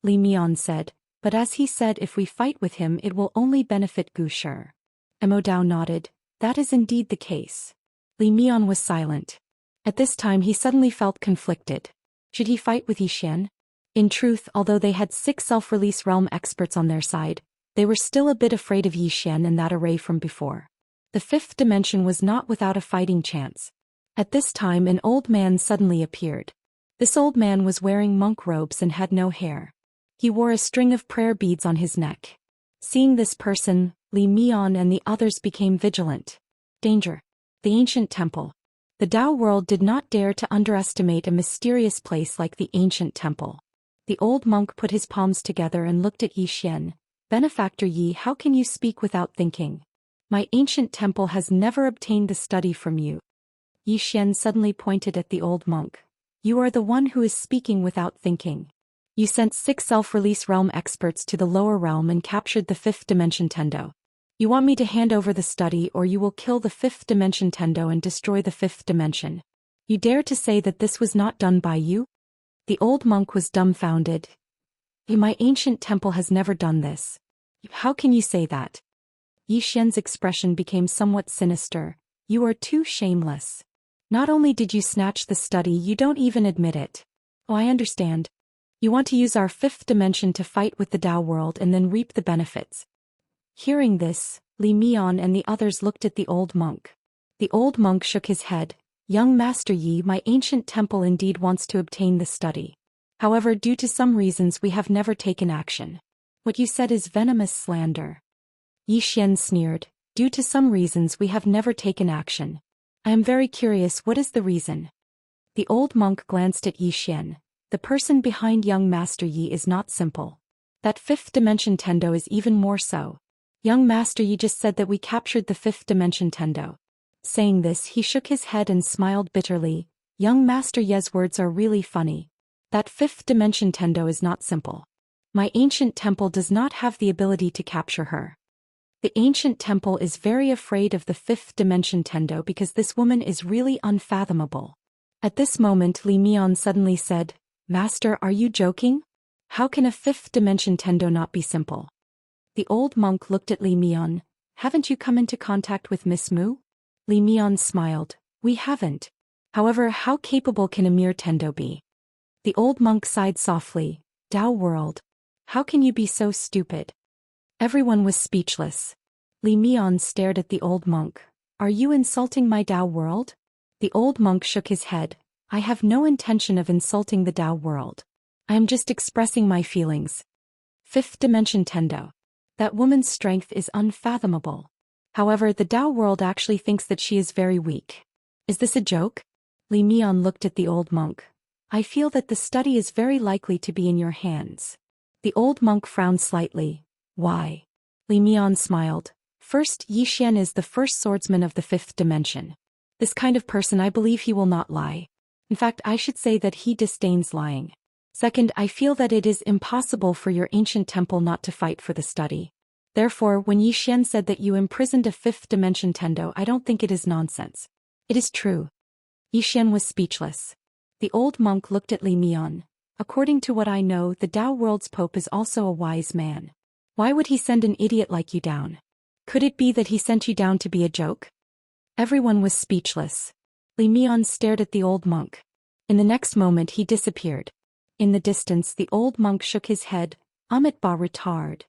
Li Mian said, "But as he said, if we fight with him it will only benefit Gu Shi." Mo Dao nodded. "That is indeed the case." Li Mian was silent. At this time he suddenly felt conflicted. Should he fight with Yi Xian? In truth, although they had 6 self-release realm experts on their side, they were still a bit afraid of Yi Xian and that array from before. The 5th dimension was not without a fighting chance. At this time an old man suddenly appeared. This old man was wearing monk robes and had no hair. He wore a string of prayer beads on his neck. Seeing this person, Li Mian and the others became vigilant. Danger. The ancient temple. The Dao world did not dare to underestimate a mysterious place like the ancient temple. The old monk put his palms together and looked at Yi Xian. "Benefactor Yi, how can you speak without thinking? My ancient temple has never obtained the study from you." Yi Xian suddenly pointed at the old monk. "You are the one who is speaking without thinking. You sent 6 self-release realm experts to the lower realm and captured the 5th dimension Tendo. You want me to hand over the study or you will kill the 5th dimension Tendo and destroy the 5th dimension. You dare to say that this was not done by you?" The old monk was dumbfounded. "My ancient temple has never done this. How can you say that?" Yi Xian's expression became somewhat sinister. "You are too shameless. Not only did you snatch the study, you don't even admit it. Oh, I understand. You want to use our fifth dimension to fight with the Tao world and then reap the benefits. Hearing this, Li Mian and the others looked at the old monk. The old monk shook his head. Young Master Yi, my ancient temple indeed wants to obtain the study. However, due to some reasons we have never taken action. What you said is venomous slander. Yi Xian sneered. Due to some reasons we have never taken action. I am very curious, what is the reason? The old monk glanced at Yi Xian. The person behind young Master Yi is not simple. That fifth dimension Tendo is even more so. Young Master Yi just said that we captured the fifth dimension Tendo. Saying this, he shook his head and smiled bitterly. Young Master Ye's words are really funny. That fifth dimension Tendo is not simple. My ancient temple does not have the ability to capture her. The ancient temple is very afraid of the fifth dimension Tendo because this woman is really unfathomable. At this moment Li Mian suddenly said, Master, are you joking? How can a fifth dimension Tendo not be simple? The old monk looked at Li Mian. Haven't you come into contact with Miss Mu? Li Mian smiled. We haven't. However, how capable can a mere Tendo be? The old monk sighed softly. Tao world. How can you be so stupid? Everyone was speechless. Li Mian stared at the old monk. Are you insulting my Tao world? The old monk shook his head. I have no intention of insulting the Tao world. I am just expressing my feelings. Fifth dimension Tendo. That woman's strength is unfathomable. However, the Tao world actually thinks that she is very weak. Is this a joke? Li Mian looked at the old monk. I feel that the study is very likely to be in your hands. The old monk frowned slightly. Why? Li Mian smiled. First, Yi Xian is the first swordsman of the fifth dimension. This kind of person, I believe he will not lie. In fact, I should say that he disdains lying. Second, I feel that it is impossible for your ancient temple not to fight for the study. Therefore, when Yi Xian said that you imprisoned a fifth dimension Tendo, I don't think it is nonsense. It is true. Yi Xian was speechless. The old monk looked at Li Mian. According to what I know, the Tao world's pope is also a wise man. Why would he send an idiot like you down? Could it be that he sent you down to be a joke? Everyone was speechless. Li Mian stared at the old monk. In the next moment he disappeared. In the distance the old monk shook his head. Amit ba retard.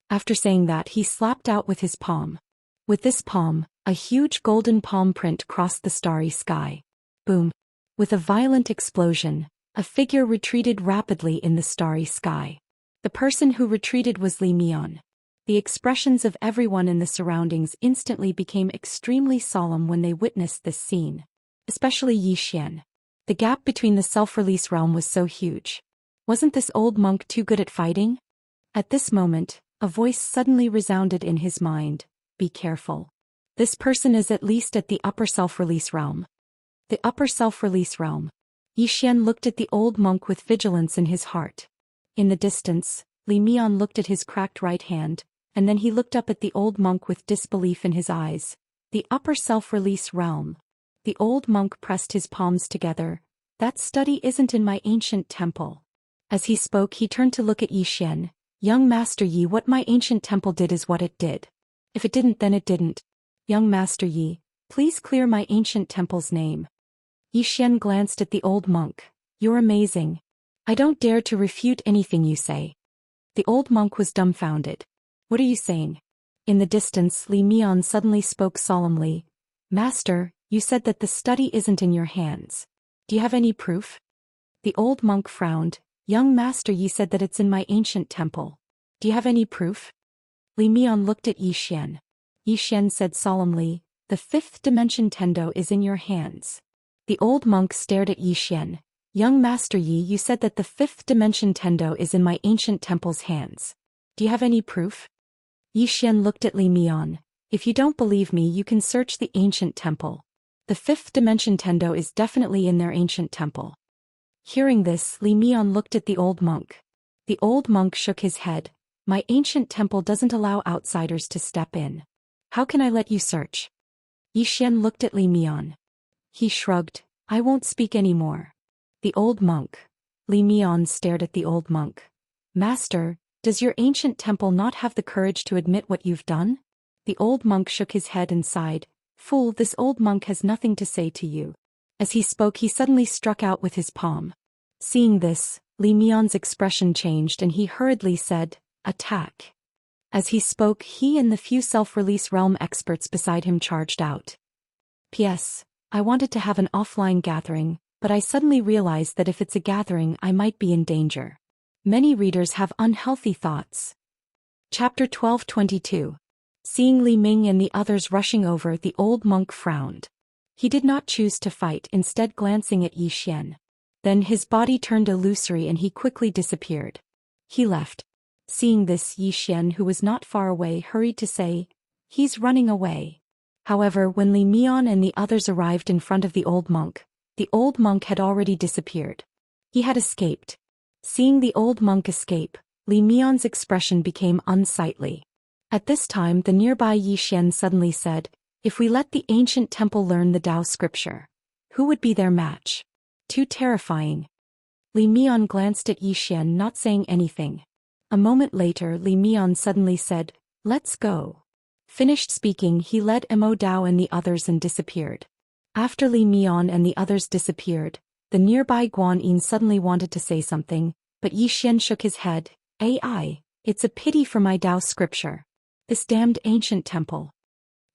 After saying that he slapped out with his palm. With this palm, a huge golden palm print crossed the starry sky. Boom. With a violent explosion, a figure retreated rapidly in the starry sky. The person who retreated was Li Mian. The expressions of everyone in the surroundings instantly became extremely solemn when they witnessed this scene. Especially Yi Xian. The gap between the self-release realm was so huge. Wasn't this old monk too good at fighting? At this moment, a voice suddenly resounded in his mind. Be careful. This person is at least at the upper self-release realm. The upper self-release realm. Yi Xian looked at the old monk with vigilance in his heart. In the distance, Li Mian looked at his cracked right hand, and then he looked up at the old monk with disbelief in his eyes. The upper self-release realm. The old monk pressed his palms together. That study isn't in my ancient temple. As he spoke he turned to look at Yi Xian. Young Master Yi, what my ancient temple did is what it did. If it didn't, then it didn't. Young Master Yi, please clear my ancient temple's name. Yi Xian glanced at the old monk. You're amazing. I don't dare to refute anything you say. The old monk was dumbfounded. What are you saying? In the distance Li Mian suddenly spoke solemnly. Master, you said that the study isn't in your hands. Do you have any proof? The old monk frowned. Young Master Yi said that it's in my ancient temple. Do you have any proof? Li Mian looked at Yi Xian. Yi Xian said solemnly, the fifth dimension Tendo is in your hands. The old monk stared at Yi Xian. Young Master Yi, you said that the fifth dimension Tendo is in my ancient temple's hands. Do you have any proof? Yi Xian looked at Li Mian. If you don't believe me, you can search the ancient temple. The fifth dimension Tendo is definitely in their ancient temple. Hearing this, Li Mian looked at the old monk. The old monk shook his head. My ancient temple doesn't allow outsiders to step in. How can I let you search? Yi Xian looked at Li Mian. He shrugged. I won't speak anymore. The old monk. Li Mian stared at the old monk. Master, does your ancient temple not have the courage to admit what you've done? The old monk shook his head and sighed. Fool, this old monk has nothing to say to you. As he spoke he suddenly struck out with his palm. Seeing this, Li Mian's expression changed and he hurriedly said, "Attack." As he spoke, he and the few self-release realm experts beside him charged out. P.S. I wanted to have an offline gathering, but I suddenly realized that if it's a gathering I might be in danger. Many readers have unhealthy thoughts. Chapter 12:22. Seeing Li Ming and the others rushing over, the old monk frowned. He did not choose to fight, instead glancing at Zhou Xian. Then his body turned illusory and he quickly disappeared. He left. Seeing this, Zhou Xian, who was not far away, hurried to say, "He's running away." However, when Li Mian and the others arrived in front of the old monk had already disappeared. He had escaped. Seeing the old monk escape, Li Mian's expression became unsightly. At this time, the nearby Zhou Xian suddenly said, "If we let the ancient temple learn the Tao scripture, who would be their match? Too terrifying." Li Mian glanced at Zhou Xian, not saying anything. A moment later, Li Mian suddenly said, "Let's go." Finished speaking, he led Immortal and the others and disappeared. After Li Mian and the others disappeared, the nearby Guanyin suddenly wanted to say something, but Zhou Xian shook his head. It's a pity for my Tao scripture. This damned ancient temple."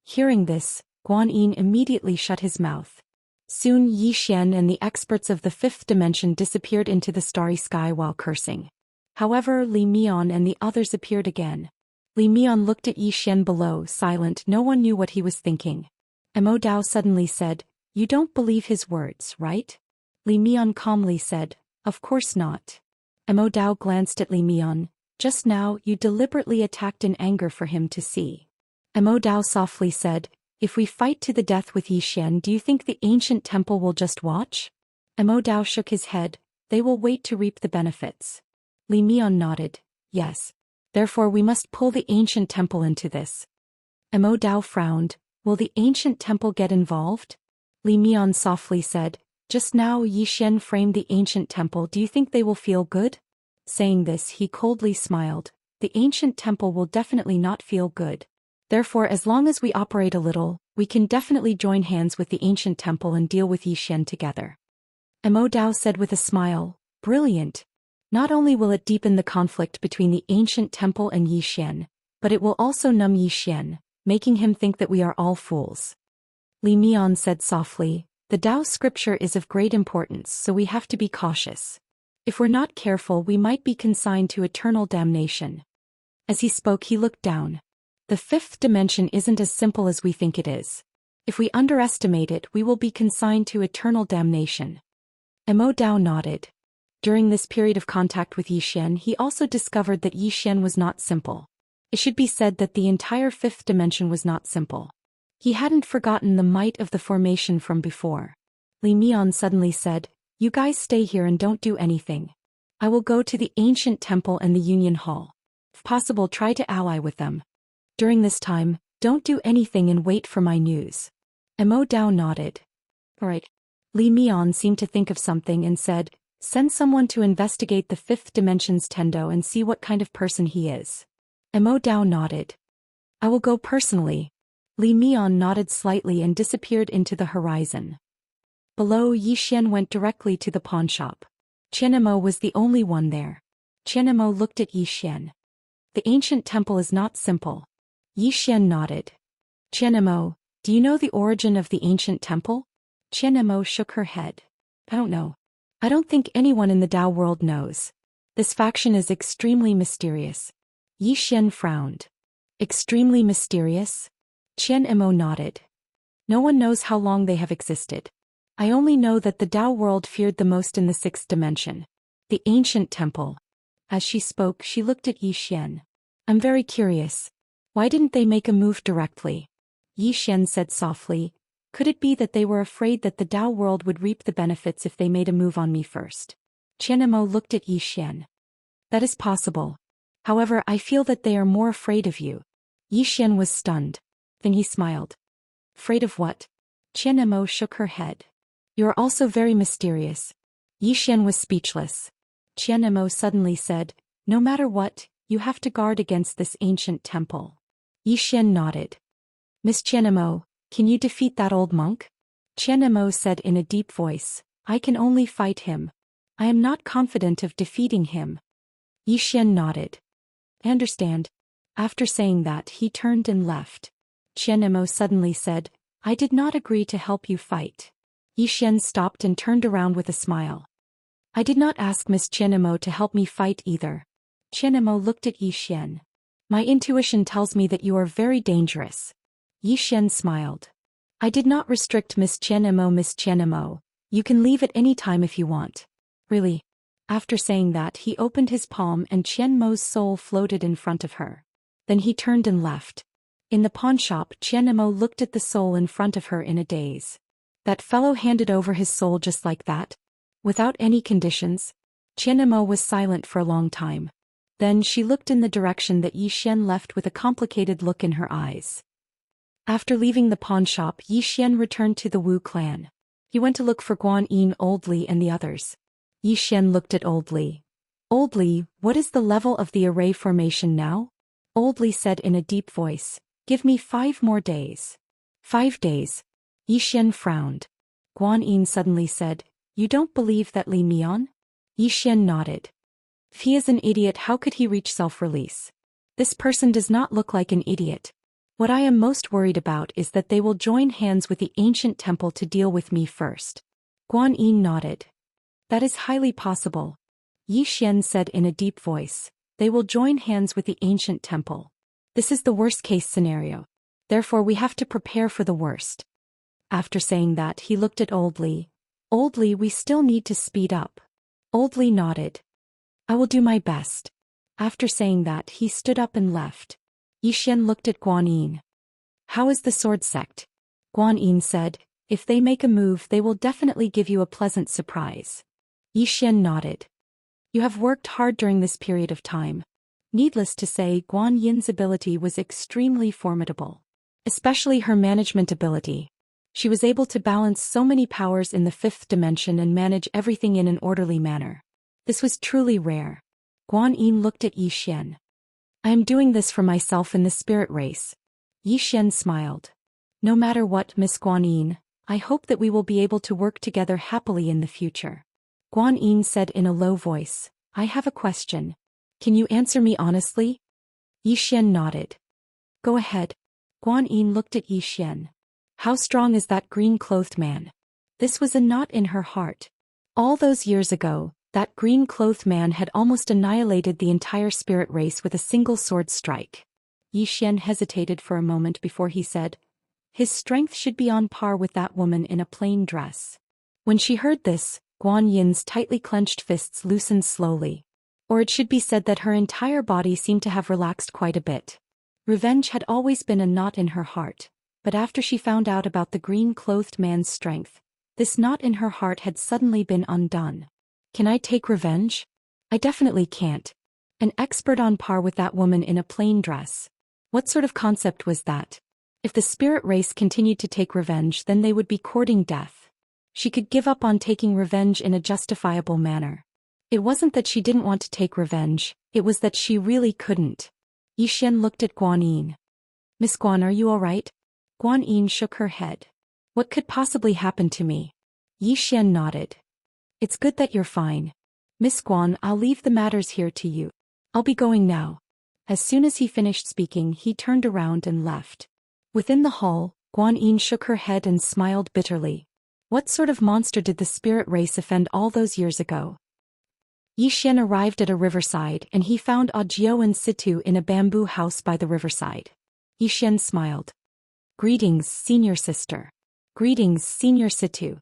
Hearing this, Guanyin immediately shut his mouth. Soon Zhou Xian and the experts of the fifth dimension disappeared into the starry sky while cursing. However, Li Mian and the others appeared again. Li Mian looked at Zhou Xian below, silent. No one knew what he was thinking. Immortal suddenly said, "You don't believe his words, right?" Li Mian calmly said, "Of course not." Immortal glanced at Li Mian. "Just now, you deliberately attacked in anger for him to see." Immortal softly said, "If we fight to the death with Zhou Xian, do you think the ancient temple will just watch?" Immortal shook his head. "They will wait to reap the benefits." Li Mian nodded. "Yes. Therefore we must pull the ancient temple into this." Immortal frowned. "Will the ancient temple get involved?" Li Mian softly said, "Just now Zhou Xian framed the ancient temple. Do you think they will feel good?" Saying this, he coldly smiled. "The ancient temple will definitely not feel good. Therefore, as long as we operate a little, we can definitely join hands with the ancient temple and deal with Zhou Xian together." Immortal said with a smile, "Brilliant. Not only will it deepen the conflict between the ancient temple and Zhou Xian, but it will also numb Zhou Xian, making him think that we are all fools." Li Mian said softly, "The Tao scripture is of great importance, so we have to be cautious. If we're not careful, we might be consigned to eternal damnation." As he spoke, he looked down. The fifth dimension isn't as simple as we think it is. If we underestimate it, we will be consigned to eternal damnation. Immortal nodded. During this period of contact with Zhou Xian, he also discovered that Zhou Xian was not simple. It should be said that the entire fifth dimension was not simple. He hadn't forgotten the might of the formation from before. Li Mian suddenly said, "You guys stay here and don't do anything. I will go to the ancient temple and the Union Hall. If possible, try to ally with them. During this time, don't do anything and wait for my news." Immortal nodded. "All right." Li Mian seemed to think of something and said, "Send someone to investigate the fifth dimension's Tendo and see what kind of person he is." Immortal nodded. "I will go personally." Li Mian nodded slightly and disappeared into the horizon. Below, Zhou Xian went directly to the pawnshop. Qianemo was the only one there. Qianemo looked at Zhou Xian. "The ancient temple is not simple." Zhou Xian nodded. "Qianemo, do you know the origin of the ancient temple?" Qianemo shook her head. "I don't know. I don't think anyone in the Tao world knows. This faction is extremely mysterious." Zhou Xian frowned. "Extremely mysterious?" Qianemo nodded. "No one knows how long they have existed. I only know that the Tao world feared the most in the sixth dimension. The ancient temple." As she spoke, she looked at Zhou Xian. "I'm very curious. Why didn't they make a move directly?" Zhou Xian said softly, "Could it be that they were afraid that the Tao world would reap the benefits if they made a move on me first?" Qianemo looked at Zhou Xian. "That is possible. However, I feel that they are more afraid of you." Zhou Xian was stunned. Then he smiled. "Afraid of what?" Qianemo shook her head. "You are also very mysterious." Zhou Xian was speechless. Qianemo suddenly said, "No matter what, you have to guard against this ancient temple." Zhou Xian nodded. "Miss Qianemo, can you defeat that old monk?" Qianemo said in a deep voice, "I can only fight him." I am not confident of defeating him. Yi Xian nodded. I understand. After saying that, he turned and left. Qianmo suddenly said, I did not agree to help you fight. Yi Xian stopped and turned around with a smile. I did not ask Miss Qianmo to help me fight either. Qianmo looked at Yi Xian. My intuition tells me that you are very dangerous. Yi Xian smiled. I did not restrict Miss Qianmo. Miss Qianmo, you can leave at any time if you want. Really? After saying that, he opened his palm and Qianmo's soul floated in front of her. Then he turned and left. In the pawnshop, Qianmo looked at the soul in front of her in a daze. That fellow handed over his soul just like that? Without any conditions? Qianmo was silent for a long time. Then she looked in the direction that Yi Xian left with a complicated look in her eyes. After leaving the pawnshop, Yi Xian returned to the Wu clan. He went to look for Guan Yin, Old Li and the others. Yi Xian looked at Old Li. Old Li, what is the level of the array formation now? Old Li said in a deep voice, give me 5 more days. 5 days. Yi Xian frowned. Guan Yin suddenly said, you don't believe that Li Mian? Yi Xian nodded. If he is an idiot, how could he reach self-release? This person does not look like an idiot. What I am most worried about is that they will join hands with the ancient temple to deal with me first. Guan Yin nodded. That is highly possible. Yi Xian said in a deep voice, they will join hands with the ancient temple. This is the worst-case scenario. Therefore we have to prepare for the worst. After saying that, he looked at Old Li. Old Li, we still need to speed up. Old Li nodded. I will do my best. After saying that, he stood up and left. Yi Xian looked at Guan Yin. How is the sword sect? Guan Yin said, if they make a move, they will definitely give you a pleasant surprise. Yi Xian nodded. You have worked hard during this period of time. Needless to say, Guan Yin's ability was extremely formidable. Especially her management ability. She was able to balance so many powers in the 5th dimension and manage everything in an orderly manner. This was truly rare. Guan Yin looked at Yi Xian. I am doing this for myself in the spirit race. Yi Xian smiled. No matter what, Miss Guan Yin, I hope that we will be able to work together happily in the future. Guan Yin said in a low voice, I have a question. Can you answer me honestly? Yi Xian nodded. Go ahead. Guan Yin looked at Yi Xian. How strong is that green-clothed man? This was a knot in her heart. All those years ago, that green-clothed man had almost annihilated the entire spirit race with a single sword strike. Yi Xian hesitated for a moment before he said, his strength should be on par with that woman in a plain dress. When she heard this, Guan Yin's tightly clenched fists loosened slowly. Or it should be said that her entire body seemed to have relaxed quite a bit. Revenge had always been a knot in her heart, but after she found out about the green-clothed man's strength, this knot in her heart had suddenly been undone. Can I take revenge? I definitely can't. An expert on par with that woman in a plain dress. What sort of concept was that? If the spirit race continued to take revenge, then they would be courting death. She could give up on taking revenge in a justifiable manner. It wasn't that she didn't want to take revenge, it was that she really couldn't. Yi Xian looked at Guan Yin. Miss Guan, are you all right? Guan Yin shook her head. What could possibly happen to me? Yi Xian nodded. It's good that you're fine. Miss Guan, I'll leave the matters here to you. I'll be going now. As soon as he finished speaking, he turned around and left. Within the hall, Guan Yin shook her head and smiled bitterly. What sort of monster did the spirit race offend all those years ago? Yi Xian arrived at a riverside and he found Audiobook and Situ in a bamboo house by the riverside. Yi Xian smiled. Greetings, senior sister. Greetings, senior Situ.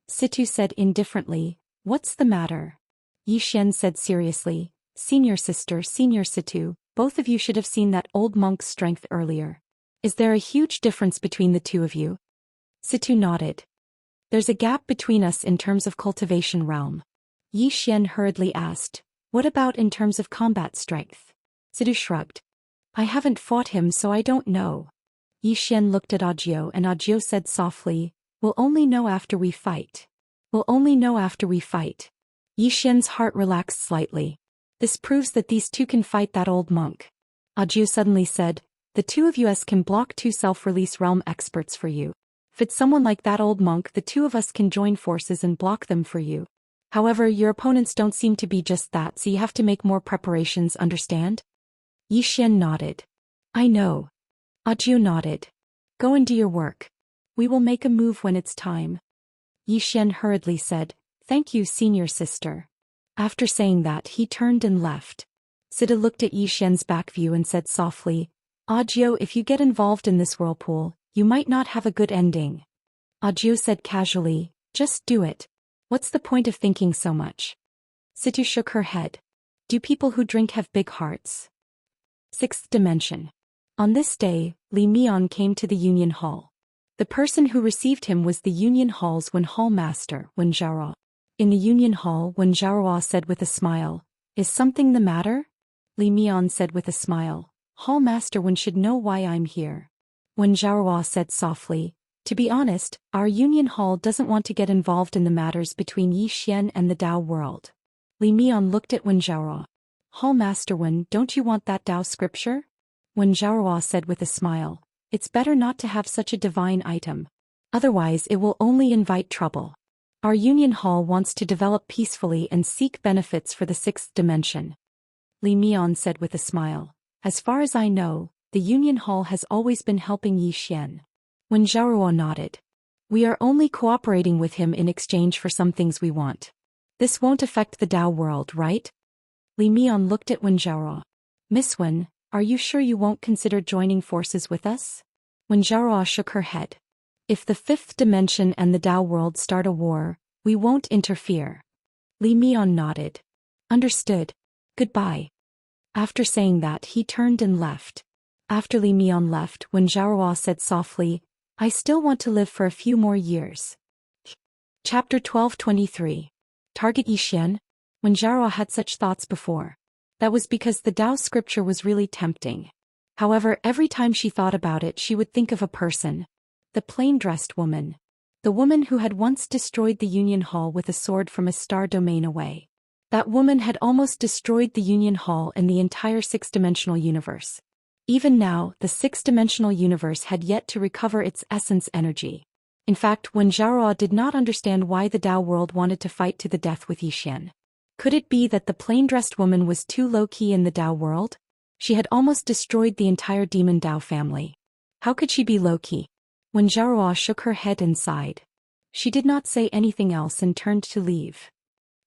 Situ said indifferently, what's the matter? Yi Xian said seriously, senior Situ, both of you should have seen that old monk's strength earlier. Is there a huge difference between the two of you? Situ nodded. There's a gap between us in terms of cultivation realm. Yi Xian hurriedly asked, what about in terms of combat strength? Situ shrugged. I haven't fought him so I don't know. Yi Xian looked at Audiobook and Audiobook said softly, we'll only know after we fight. We'll only know after we fight. Yi Xian's heart relaxed slightly. This proves that these two can fight that old monk. Audiobook suddenly said, the two of us can block 2 self-release realm experts for you. If it's someone like that old monk, the 2 of us can join forces and block them for you. However, your opponents don't seem to be just that, so you have to make more preparations, understand? Yi Xian nodded. I know. Audiobook nodded. Go and do your work. We will make a move when it's time. Yi Xian hurriedly said, Thank you, senior sister. After saying that, he turned and left. Sita looked at Yi Xian's back view and said softly, Audiobook, if you get involved in this whirlpool, you might not have a good ending. Audiobook said casually, Just do it. What's the point of thinking so much? Sita shook her head. Do people who drink have big hearts? Sixth dimension. On this day, Li Mian came to the Union Hall. The person who received him was the Union Hall's Wen Hall master, Wen Zhaohua. In the Union Hall, Wen Zhaohua said with a smile, Is something the matter? Li Mian said with a smile, Hall master Wen should know why I'm here. Wen Zhaohua said softly, To be honest, our Union Hall doesn't want to get involved in the matters between Yi Xian and the Dao world. Li Mian looked at Wen Zhaohua. Hall master Wen, don't you want that Dao scripture? Wen Zhaohua said with a smile, It's better not to have such a divine item. Otherwise it will only invite trouble. Our Union Hall wants to develop peacefully and seek benefits for the sixth dimension. Li Mian said with a smile, As far as I know, the Union Hall has always been helping Yi Xian. Wen Zhaohua nodded. We are only cooperating with him in exchange for some things we want. This won't affect the Dao world, right? Li Mian looked at Wen Zhaohua. Miss Wen, are you sure you won't consider joining forces with us? Wen Zhaohua shook her head. If the fifth dimension and the Dao world start a war, we won't interfere. Li Mian nodded. Understood. Goodbye. After saying that, he turned and left. After Li Mian left, Wen Zhaohua said softly, I still want to live for a few more years. Chapter 1223. Target Yi Xian? Wen Zhaohua had such thoughts before. That was because the Dao scripture was really tempting. However, every time she thought about it, she would think of a person. The plain-dressed woman. The woman who had once destroyed the Union Hall with a sword from a star domain away. That woman had almost destroyed the Union Hall and the entire six-dimensional universe. Even now, the six-dimensional universe had yet to recover its essence energy. In fact, Wen Zhaohua did not understand why the Dao world wanted to fight to the death with Yi Xian. Could it be that the plain-dressed woman was too low-key in the Dao world? She had almost destroyed the entire demon Dao family. How could she be low-key? Wen Zhaohua shook her head and sighed. She did not say anything else and turned to leave.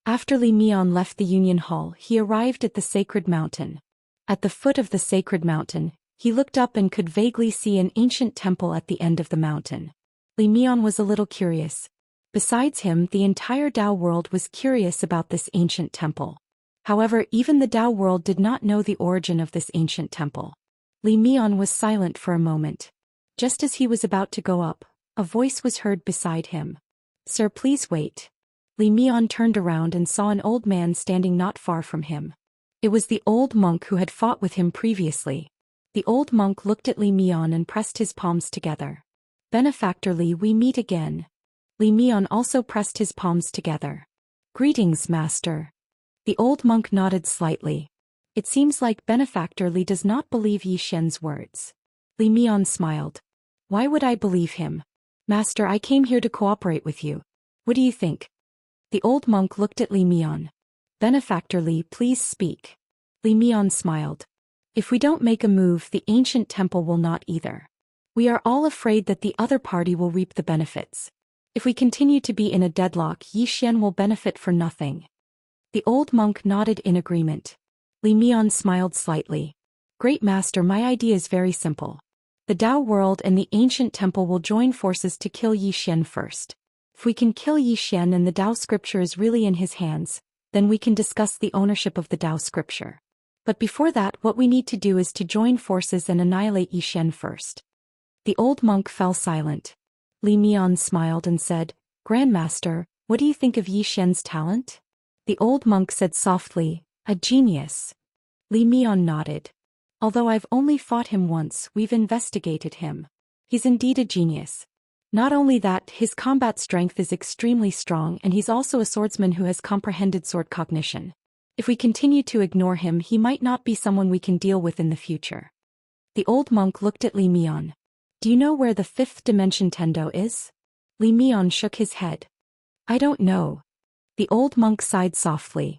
After Li Mian left the Union Hall, he arrived at the sacred mountain. At the foot of the sacred mountain, he looked up and could vaguely see an ancient temple at the end of the mountain. Li Mian was a little curious. Besides him, the entire Dao world was curious about this ancient temple. However, even the Dao world did not know the origin of this ancient temple. Li Mian was silent for a moment. Just as he was about to go up, a voice was heard beside him. Sir, please wait. Li Mian turned around and saw an old man standing not far from him. It was the old monk who had fought with him previously. The old monk looked at Li Mian and pressed his palms together. Benefactor Li, we meet again. Li Mian also pressed his palms together. Greetings, master. The old monk nodded slightly. It seems like Benefactor Li does not believe Yi Xian's words. Li Mian smiled. Why would I believe him? Master, I came here to cooperate with you. What do you think? The old monk looked at Li Mian. Benefactor Li, please speak. Li Mian smiled. If we don't make a move, the ancient temple will not either. We are all afraid that the other party will reap the benefits. If we continue to be in a deadlock, Yi Xian will benefit for nothing. The old monk nodded in agreement. Li Mian smiled slightly. Great master, my idea is very simple. The Dao world and the ancient temple will join forces to kill Yi Xian first. If we can kill Yi Xian and the Dao scripture is really in his hands, then we can discuss the ownership of the Dao scripture. But before that, what we need to do is to join forces and annihilate Yi Xian first. The old monk fell silent. Li Mian smiled and said, Grandmaster, what do you think of Yi Xian's talent? The old monk said softly, a genius. Li Mian nodded. Although I've only fought him once, we've investigated him. He's indeed a genius. Not only that, his combat strength is extremely strong and he's also a swordsman who has comprehended sword cognition. If we continue to ignore him, he might not be someone we can deal with in the future. The old monk looked at Li Mian. Do you know where the fifth dimension Tendo is? Li Mian shook his head. I don't know. The old monk sighed softly.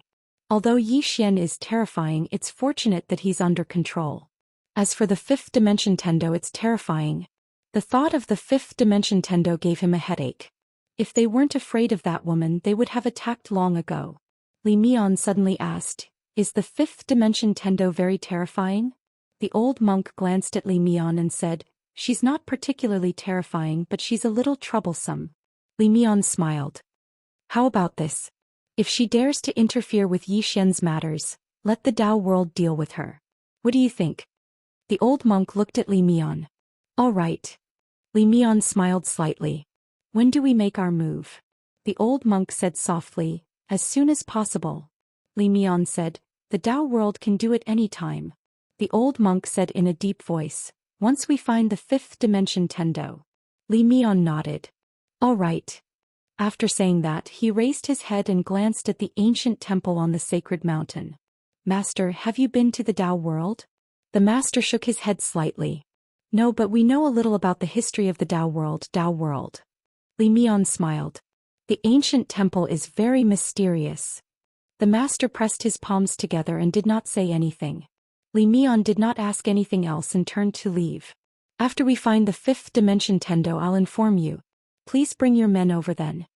Although Yi Xian is terrifying, it's fortunate that he's under control. As for the fifth dimension Tendo, it's terrifying. The thought of the fifth dimension Tendo gave him a headache. If they weren't afraid of that woman, they would have attacked long ago. Li Mian suddenly asked, "Is the fifth dimension Tendo very terrifying?" The old monk glanced at Li Mian and said, "She's not particularly terrifying, but she's a little troublesome." Li Mian smiled. "How about this? If she dares to interfere with Yi Xian's matters, let the Dao world deal with her. What do you think?" The old monk looked at Li Mian. "All right." Li Mian smiled slightly. "When do we make our move?" The old monk said softly, "As soon as possible." Li Mian said, "The Dao world can do it any time." The old monk said in a deep voice, "Once we find the fifth dimension Tendo." Li Mian nodded. "All right." After saying that, he raised his head and glanced at the ancient temple on the sacred mountain. "Master, have you been to the Dao world?" The master shook his head slightly. "No, but we know a little about the history of the Dao world." Dao world. Li Mian smiled. "The ancient temple is very mysterious." The master pressed his palms together and did not say anything. Li Mian did not ask anything else and turned to leave. "After we find the fifth dimension Tendo, I'll inform you. Please bring your men over then."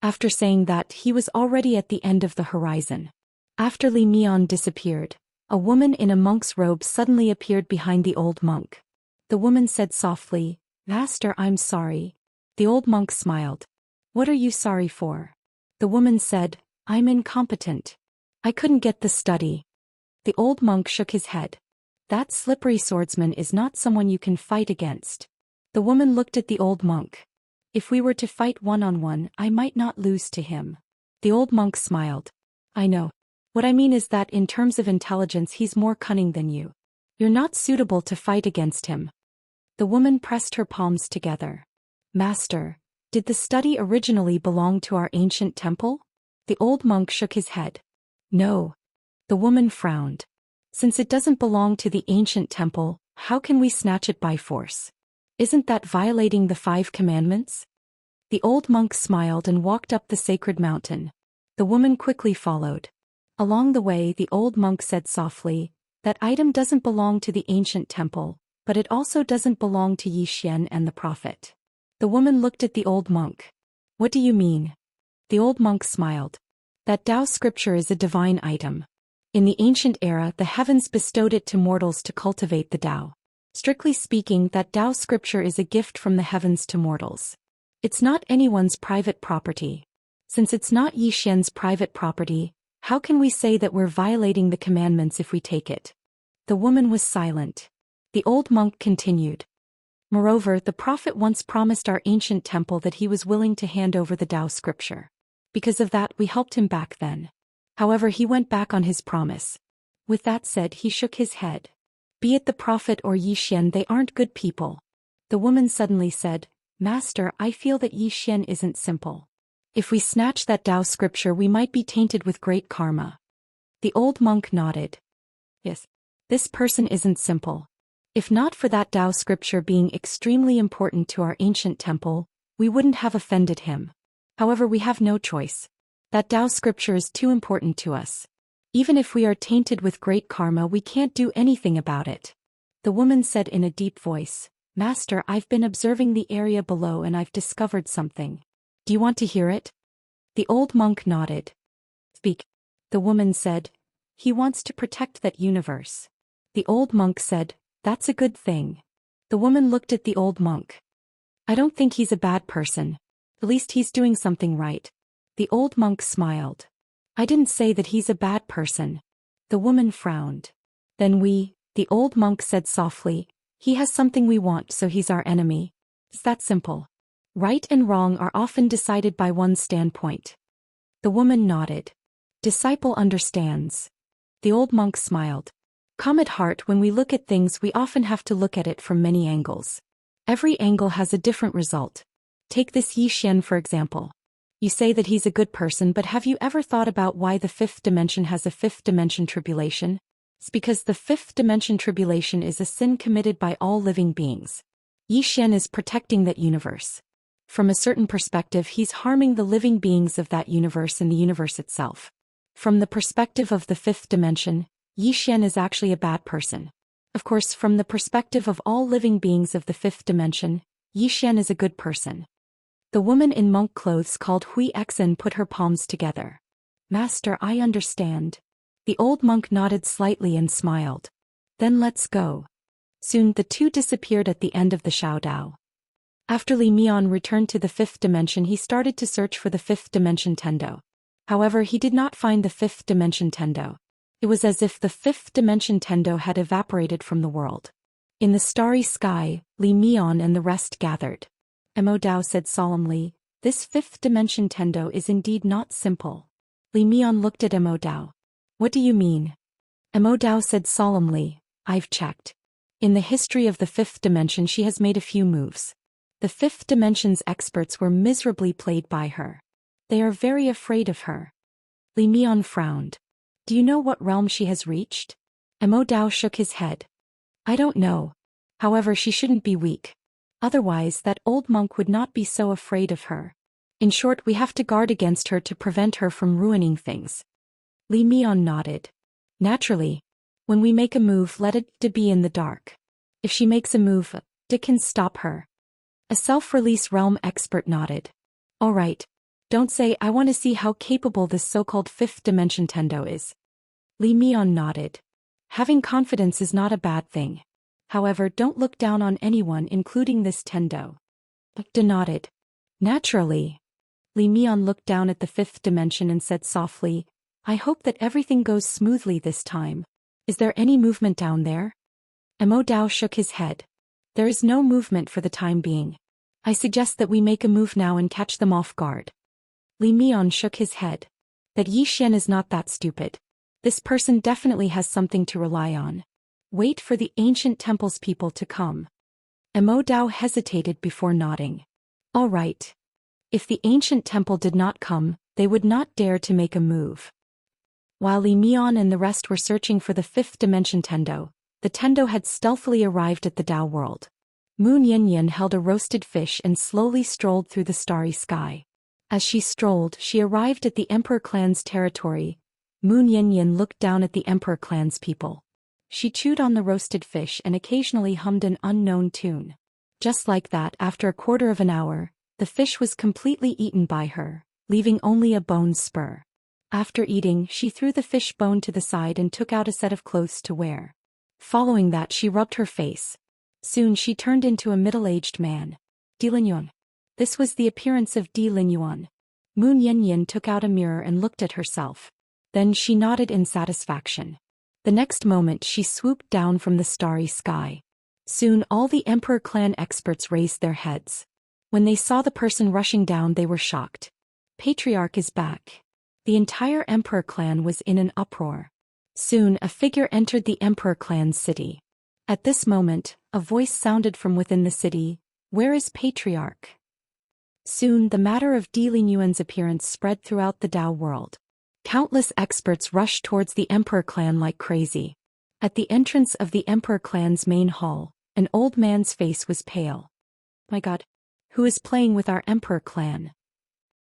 After saying that, he was already at the end of the horizon. After Li Mian disappeared, a woman in a monk's robe suddenly appeared behind the old monk. The woman said softly, "Master, I'm sorry." The old monk smiled. "What are you sorry for?" The woman said, "I'm incompetent. I couldn't get the study." The old monk shook his head. "That slippery swordsman is not someone you can fight against." The woman looked at the old monk. "If we were to fight one-on-one, I might not lose to him." The old monk smiled. "I know. What I mean is that in terms of intelligence he's more cunning than you. You're not suitable to fight against him." The woman pressed her palms together. "Master, did the study originally belong to our ancient temple?" The old monk shook his head. "No." The woman frowned. "Since it doesn't belong to the ancient temple, how can we snatch it by force? Isn't that violating the 5 commandments?" The old monk smiled and walked up the sacred mountain. The woman quickly followed. Along the way, the old monk said softly, "That item doesn't belong to the ancient temple, but it also doesn't belong to Yi Xian and the prophet." The woman looked at the old monk. "What do you mean?" The old monk smiled. "That Dao scripture is a divine item. In the ancient era, the heavens bestowed it to mortals to cultivate the Dao. Strictly speaking, that Dao scripture is a gift from the heavens to mortals. It's not anyone's private property. Since it's not Yi Xian's private property, how can we say that we're violating the commandments if we take it?" The woman was silent. The old monk continued. "Moreover, the prophet once promised our ancient temple that he was willing to hand over the Dao scripture. Because of that, we helped him back then. However, he went back on his promise." With that said, he shook his head. "Be it the prophet or Yi Xian, they aren't good people." The woman suddenly said, "Master, I feel that Yi Xian isn't simple. If we snatch that Dao scripture, we might be tainted with great karma." The old monk nodded. "Yes. This person isn't simple. If not for that Dao scripture being extremely important to our ancient temple, we wouldn't have offended him. However, we have no choice. That Dao scripture is too important to us. Even if we are tainted with great karma, we can't do anything about it." The woman said in a deep voice, "Master, I've been observing the area below and I've discovered something. Do you want to hear it?" The old monk nodded. "Speak." The woman said, "He wants to protect that universe." The old monk said, "That's a good thing." The woman looked at the old monk. "I don't think he's a bad person. At least he's doing something right." The old monk smiled. "I didn't say that he's a bad person." The woman frowned. "Then the old monk said softly, "He has something we want, so he's our enemy. It's that simple. Right and wrong are often decided by one's standpoint." The woman nodded. "Disciple understands." The old monk smiled. "Come at heart, when we look at things, we often have to look at it from many angles. Every angle has a different result. Take this Yi Xian for example. You say that he's a good person, but have you ever thought about why the 5th dimension has a 5th dimension tribulation? It's because the 5th dimension tribulation is a sin committed by all living beings. Yi Xian is protecting that universe. From a certain perspective, he's harming the living beings of that universe and the universe itself. From the perspective of the fifth dimension, Yi Xian is actually a bad person. Of course, from the perspective of all living beings of the fifth dimension, Yi Xian is a good person. The woman in monk clothes called Hui Exen put her palms together. Master, I understand. The old monk nodded slightly and smiled. Then let's go. Soon the two disappeared at the end of the Xiaodao. After Li Mian returned to the fifth dimension, he started to search for the fifth dimension Tendo. However, he did not find the fifth dimension Tendo. It was as if the fifth dimension Tendo had evaporated from the world. In the starry sky, Li Mian and the rest gathered. Mo Dao said solemnly, "This fifth dimension Tendo is indeed not simple." Li Mian looked at Mo Dao. "What do you mean?" Mo Dao said solemnly, "I've checked. In the history of the fifth dimension, she has made a few moves. The fifth dimension's experts were miserably played by her. They are very afraid of her." Li Mian frowned. "Do you know what realm she has reached?" Mo Dao shook his head. "I don't know. However, she shouldn't be weak. Otherwise, that old monk would not be so afraid of her. In short, we have to guard against her to prevent her from ruining things." Li Mian nodded. "Naturally. When we make a move, let it be in the dark. If she makes a move, can stop her." A self-release realm expert nodded. "All right. Don't say, I want to see how capable this so-called fifth dimension Tendo is." Li Mian nodded. "Having confidence is not a bad thing. However, don't look down on anyone, including this Tendo." Da nodded. "Naturally." Li Mian looked down at the fifth dimension and said softly, "I hope that everything goes smoothly this time. Is there any movement down there?" Mo Dao shook his head. "There is no movement for the time being. I suggest that we make a move now and catch them off guard." Li Mian shook his head. "That Yi Xian is not that stupid. This person definitely has something to rely on. Wait for the ancient temple's people to come." Mo Dao hesitated before nodding. "All right. If the ancient temple did not come, they would not dare to make a move." While Li Mian and the rest were searching for the fifth dimension Tendo, the Tendo had stealthily arrived at the Dao world. Moon Yin held a roasted fish and slowly strolled through the starry sky. As she strolled, she arrived at the Emperor clan's territory. Moon Yin looked down at the Emperor clan's people. She chewed on the roasted fish and occasionally hummed an unknown tune. Just like that, after a quarter of an hour, the fish was completely eaten by her, leaving only a bone spur. After eating, she threw the fish bone to the side and took out a set of clothes to wear. Following that, she rubbed her face. Soon she turned into a middle-aged man. Di Linyuan. This was the appearance of Di Linyuan. Moon Yin took out a mirror and looked at herself. Then she nodded in satisfaction. The next moment she swooped down from the starry sky. Soon all the Emperor clan experts raised their heads. When they saw the person rushing down, they were shocked. Patriarch is back. The entire Emperor clan was in an uproar. Soon a figure entered the Emperor clan's city. At this moment, a voice sounded from within the city, "Where is Patriarch?" Soon the matter of Di Linyuan's appearance spread throughout the Dao world. Countless experts rushed towards the Emperor clan like crazy. At the entrance of the Emperor clan's main hall, an old man's face was pale. "My God! Who is playing with our Emperor clan?"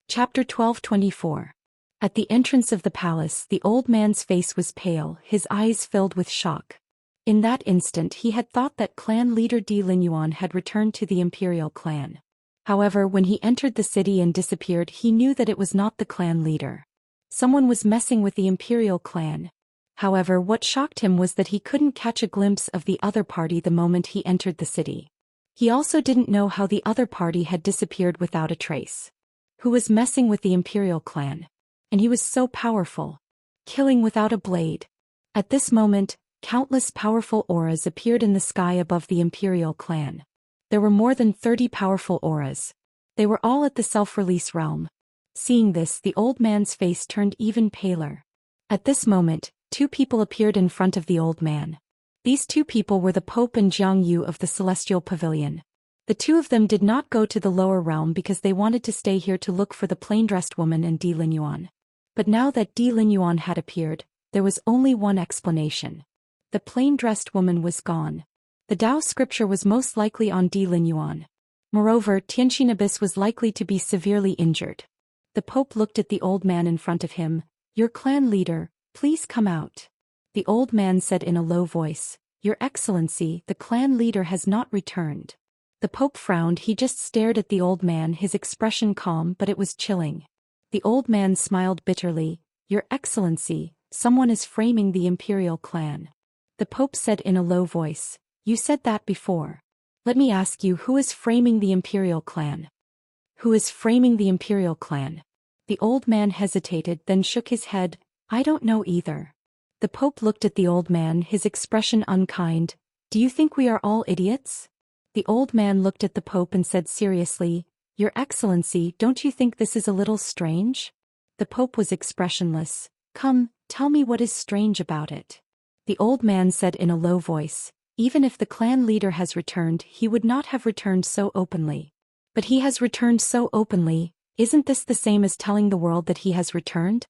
Chapter 12:24. At the entrance of the palace, the old man's face was pale, his eyes filled with shock. In that instant he had thought that clan leader Di Linyuan had returned to the imperial clan. However, when he entered the city and disappeared, he knew that it was not the clan leader. Someone was messing with the imperial clan. However, what shocked him was that he couldn't catch a glimpse of the other party the moment he entered the city. He also didn't know how the other party had disappeared without a trace. Who was messing with the imperial clan? And he was so powerful. Killing without a blade. At this moment, countless powerful auras appeared in the sky above the imperial clan. There were more than 30 powerful auras. They were all at the self-release realm. Seeing this, the old man's face turned even paler. At this moment, two people appeared in front of the old man. These two people were the Pope and Jiang Yu of the Celestial Pavilion. The two of them did not go to the lower realm because they wanted to stay here to look for the plain-dressed woman and Di Linyuan. But now that Di Linyuan had appeared, there was only one explanation. The plain-dressed woman was gone. The Dao scripture was most likely on Di Linyuan. Moreover, Tianxin Abyss was likely to be severely injured. The Pope looked at the old man in front of him. "Your clan leader, please come out." The old man said in a low voice, "Your Excellency, the clan leader has not returned." The Pope frowned. He just stared at the old man, his expression calm but it was chilling. The old man smiled bitterly. "Your Excellency, someone is framing the imperial clan." The Pope said in a low voice, "You said that before. Let me ask you, who is framing the imperial clan?" "Who is framing the imperial clan?" The old man hesitated, then shook his head. "I don't know either." The Pope looked at the old man, his expression unkind. "Do you think we are all idiots?" The old man looked at the Pope and said seriously, "Your Excellency, don't you think this is a little strange?" The Pope was expressionless. "Come, tell me what is strange about it." The old man said in a low voice, "Even if the clan leader has returned, he would not have returned so openly." "But he has returned so openly. Isn't this the same as telling the world that he has returned?"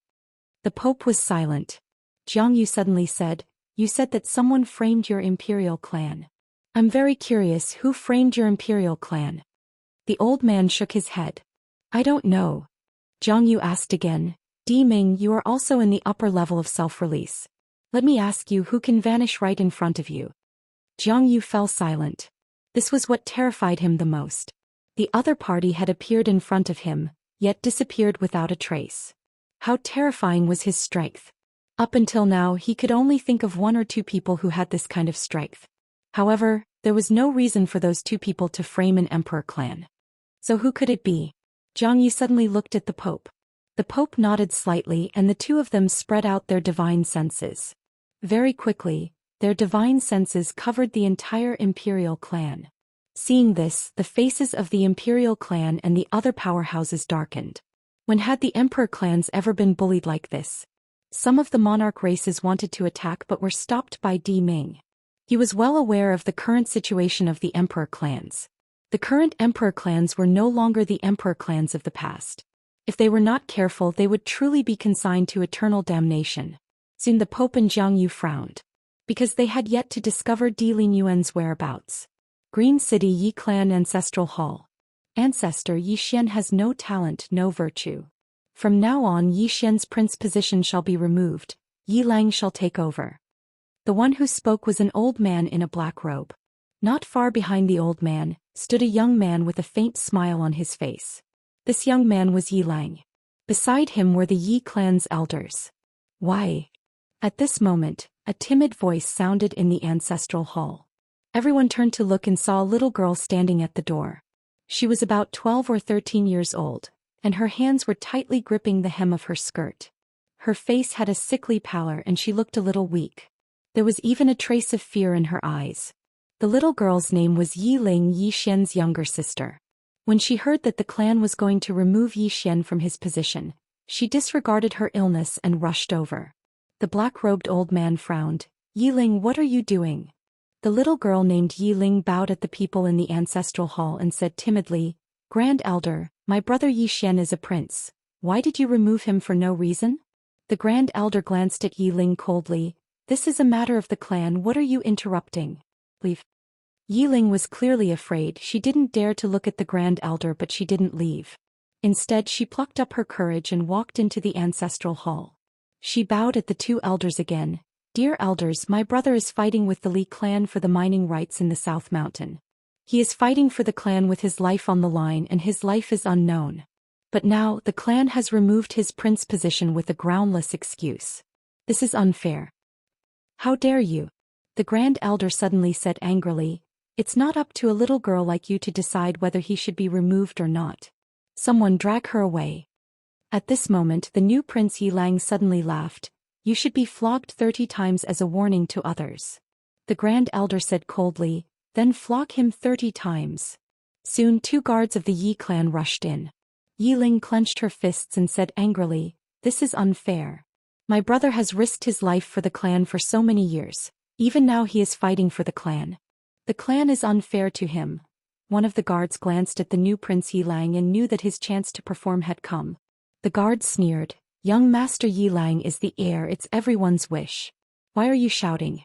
The Pope was silent. Jiang Yu suddenly said, "You said that someone framed your imperial clan. I'm very curious, who framed your imperial clan?" The old man shook his head. "I don't know." Jiang Yu asked again, "Di Ming, you are also in the upper level of self-release. Let me ask you, who can vanish right in front of you?" Jiang Yu fell silent. This was what terrified him the most. The other party had appeared in front of him, yet disappeared without a trace. How terrifying was his strength! Up until now he could only think of one or two people who had this kind of strength. However, there was no reason for those two people to frame an emperor clan. So who could it be? Jiang Yu suddenly looked at the Pope. The Pope nodded slightly and the two of them spread out their divine senses. Very quickly, their divine senses covered the entire imperial clan. Seeing this, the faces of the imperial clan and the other powerhouses darkened. When had the emperor clans ever been bullied like this? Some of the monarch races wanted to attack but were stopped by Di Ming. He was well aware of the current situation of the emperor clans. The current emperor clans were no longer the emperor clans of the past. If they were not careful, they would truly be consigned to eternal damnation. Soon the Pope and Jiang Yu frowned. Because they had yet to discover Di Lingyuan's whereabouts. Green City Yi Clan Ancestral Hall. Ancestor Yi Xian has no talent, no virtue. From now on Yi Xian's prince position shall be removed. Yi Lang shall take over. The one who spoke was an old man in a black robe. Not far behind the old man, stood a young man with a faint smile on his face. This young man was Yi Lang. Beside him were the Yi clan's elders. "Why?" At this moment, a timid voice sounded in the ancestral hall. Everyone turned to look and saw a little girl standing at the door. She was about 12 or 13 years old, and her hands were tightly gripping the hem of her skirt. Her face had a sickly pallor and she looked a little weak. There was even a trace of fear in her eyes. The little girl's name was Yi Ling, Yi Xian's younger sister. When she heard that the clan was going to remove Yi Xian from his position, she disregarded her illness and rushed over. The black-robed old man frowned. "Yi Ling, what are you doing?" The little girl named Yi Ling bowed at the people in the ancestral hall and said timidly, "Grand Elder, my brother Yi Xian is a prince. Why did you remove him for no reason?" The Grand Elder glanced at Yi Ling coldly. "This is a matter of the clan, what are you interrupting? Leave." Yi Ling was clearly afraid. She didn't dare to look at the Grand Elder, but she didn't leave. Instead she plucked up her courage and walked into the ancestral hall. She bowed at the two elders again. "Dear elders, my brother is fighting with the Li clan for the mining rights in the South Mountain. He is fighting for the clan with his life on the line and his life is unknown. But now, the clan has removed his prince position with a groundless excuse. This is unfair. How dare you?" The Grand Elder suddenly said angrily, "It's not up to a little girl like you to decide whether he should be removed or not. Someone drag her away." At this moment the new Prince Yi Lang suddenly laughed. "You should be flogged 30 times as a warning to others." The Grand Elder said coldly, "Then flog him 30 times. Soon 2 guards of the Yi clan rushed in. Yi Ling clenched her fists and said angrily, "This is unfair. My brother has risked his life for the clan for so many years. Even now he is fighting for the clan. The clan is unfair to him." One of the guards glanced at the new Prince Yi Lang and knew that his chance to perform had come. The guard sneered, "Young Master Yi Lang is the heir, it's everyone's wish. Why are you shouting?"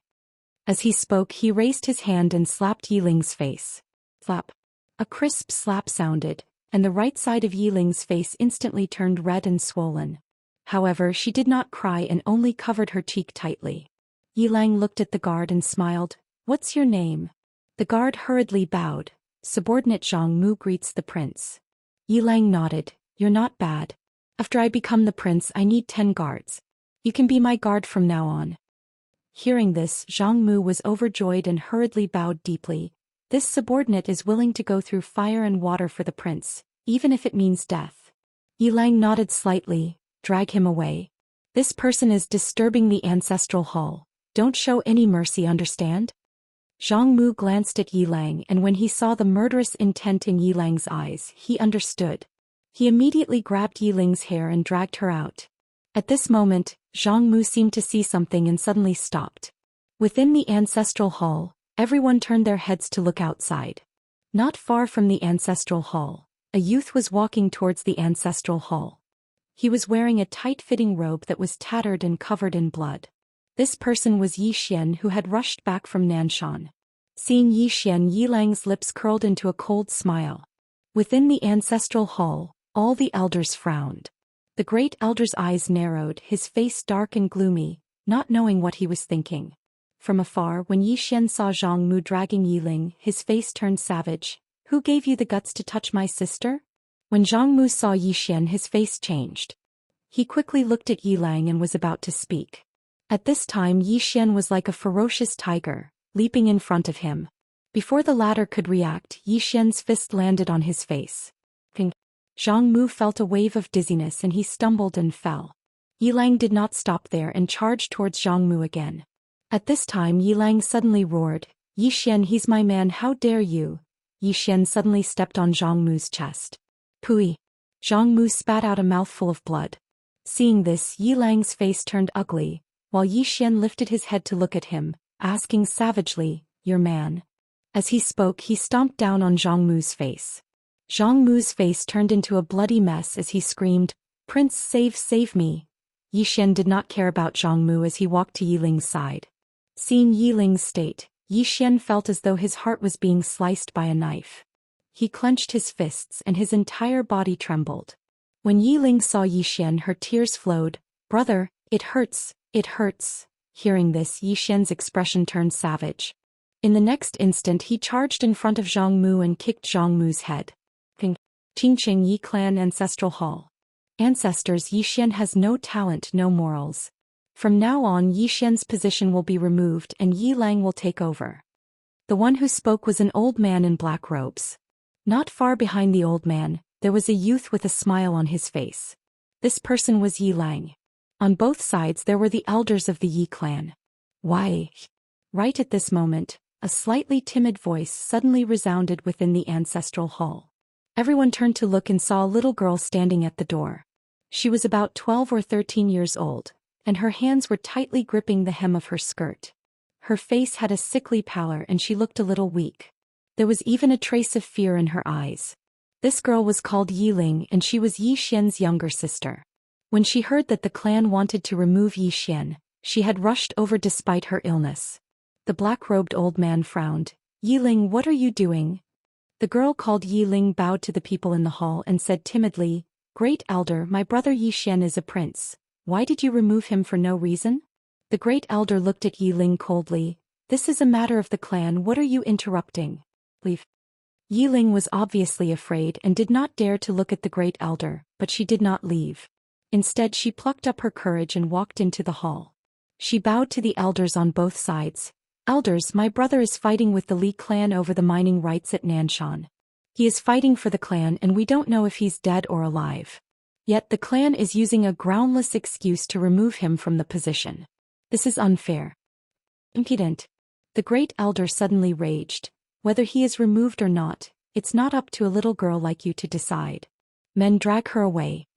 As he spoke he raised his hand and slapped Yi Ling's face. Slap. A crisp slap sounded, and the right side of Yiling's face instantly turned red and swollen. However, she did not cry and only covered her cheek tightly. Yilang looked at the guard and smiled. "What's your name?" The guard hurriedly bowed. "Subordinate Zhang Mu greets the prince." Yilang nodded. "You're not bad. After I become the prince, I need 10 guards. You can be my guard from now on." Hearing this, Zhang Mu was overjoyed and hurriedly bowed deeply. This subordinate is willing to go through fire and water for the prince, even if it means death. Yilang nodded slightly. "Drag him away. This person is disturbing the ancestral hall. Don't show any mercy, understand?" Zhang Mu glanced at Yilang, and when he saw the murderous intent in Yilang's eyes, he understood. He immediately grabbed Yiling's hair and dragged her out. At this moment, Zhang Mu seemed to see something and suddenly stopped. Within the ancestral hall, everyone turned their heads to look outside. Not far from the ancestral hall, a youth was walking towards the ancestral hall. He was wearing a tight-fitting robe that was tattered and covered in blood. This person was Zhou Xian, who had rushed back from Nanshan. Seeing Zhou Xian, Yilang's lips curled into a cold smile. Within the ancestral hall, all the elders frowned. The great elder's eyes narrowed, his face dark and gloomy, not knowing what he was thinking. From afar, when Zhou Xian saw Zhang Mu dragging Yiling, his face turned savage. "Who gave you the guts to touch my sister?" When Zhang Mu saw Zhou Xian, his face changed. He quickly looked at Yilang and was about to speak. At this time, Zhou Xian was like a ferocious tiger, leaping in front of him. Before the latter could react, Zhou Xian's fist landed on his face. Zhang Mu felt a wave of dizziness and he stumbled and fell. Yilang did not stop there and charged towards Zhang Mu again. At this time, Yilang suddenly roared, "Zhou Xian, he's my man, how dare you!" Zhou Xian suddenly stepped on Zhang Mu's chest. "Pui!" Zhang Mu spat out a mouthful of blood. Seeing this, Yilang's face turned ugly, while Zhou Xian lifted his head to look at him, asking savagely, "Your man?" As he spoke, he stomped down on Zhang Mu's face. Zhang Mu's face turned into a bloody mess as he screamed, "Prince, save me!" Zhou Xian did not care about Zhang Mu as he walked to Yiling's side. Seeing Yiling's state, Zhou Xian felt as though his heart was being sliced by a knife. He clenched his fists and his entire body trembled. When Yiling saw Zhou Xian, her tears flowed. "Brother, it hurts, it hurts." Hearing this, Zhou Xian's expression turned savage. In the next instant, he charged in front of Zhang Mu and kicked Zhang Mu's head. Qingqing Yi Clan Ancestral Hall. Ancestors, Zhou Xian has no talent, no morals. From now on, Zhou Xian's position will be removed and Yilang will take over. The one who spoke was an old man in black robes. Not far behind the old man, there was a youth with a smile on his face. This person was Yilang. On both sides there were the elders of the Yi clan. "Why?" Right at this moment, a slightly timid voice suddenly resounded within the ancestral hall. Everyone turned to look and saw a little girl standing at the door. She was about 12 or 13 years old, and her hands were tightly gripping the hem of her skirt. Her face had a sickly pallor and she looked a little weak. There was even a trace of fear in her eyes. This girl was called Yiling and she was Zhou Xian's younger sister. When she heard that the clan wanted to remove Zhou Xian, she had rushed over despite her illness. The black-robed old man frowned. "Yiling, what are you doing?" The girl called Yiling bowed to the people in the hall and said timidly, "Great elder, my brother Zhou Xian is a prince. Why did you remove him for no reason?" The great elder looked at Yiling coldly. "This is a matter of the clan, what are you interrupting? Leave." Yiling was obviously afraid and did not dare to look at the great elder, but she did not leave. Instead, she plucked up her courage and walked into the hall. She bowed to the elders on both sides. "Elders, my brother is fighting with the Li clan over the mining rights at Nanshan. He is fighting for the clan and we don't know if he's dead or alive. Yet the clan is using a groundless excuse to remove him from the position. This is unfair." "Impudent." The great elder suddenly raged. "Whether he is removed or not, it's not up to a little girl like you to decide. Men, drag her away."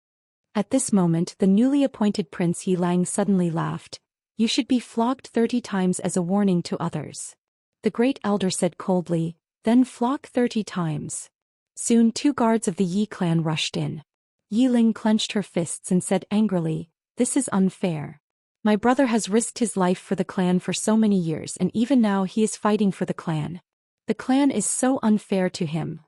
At this moment, the newly appointed Prince Yilang suddenly laughed. "You should be flogged 30 times as a warning to others." The great elder said coldly, "Then flog 30 times. Soon 2 guards of the Yi clan rushed in. Yiling clenched her fists and said angrily, "This is unfair. My brother has risked his life for the clan for so many years and even now he is fighting for the clan. The clan is so unfair to him.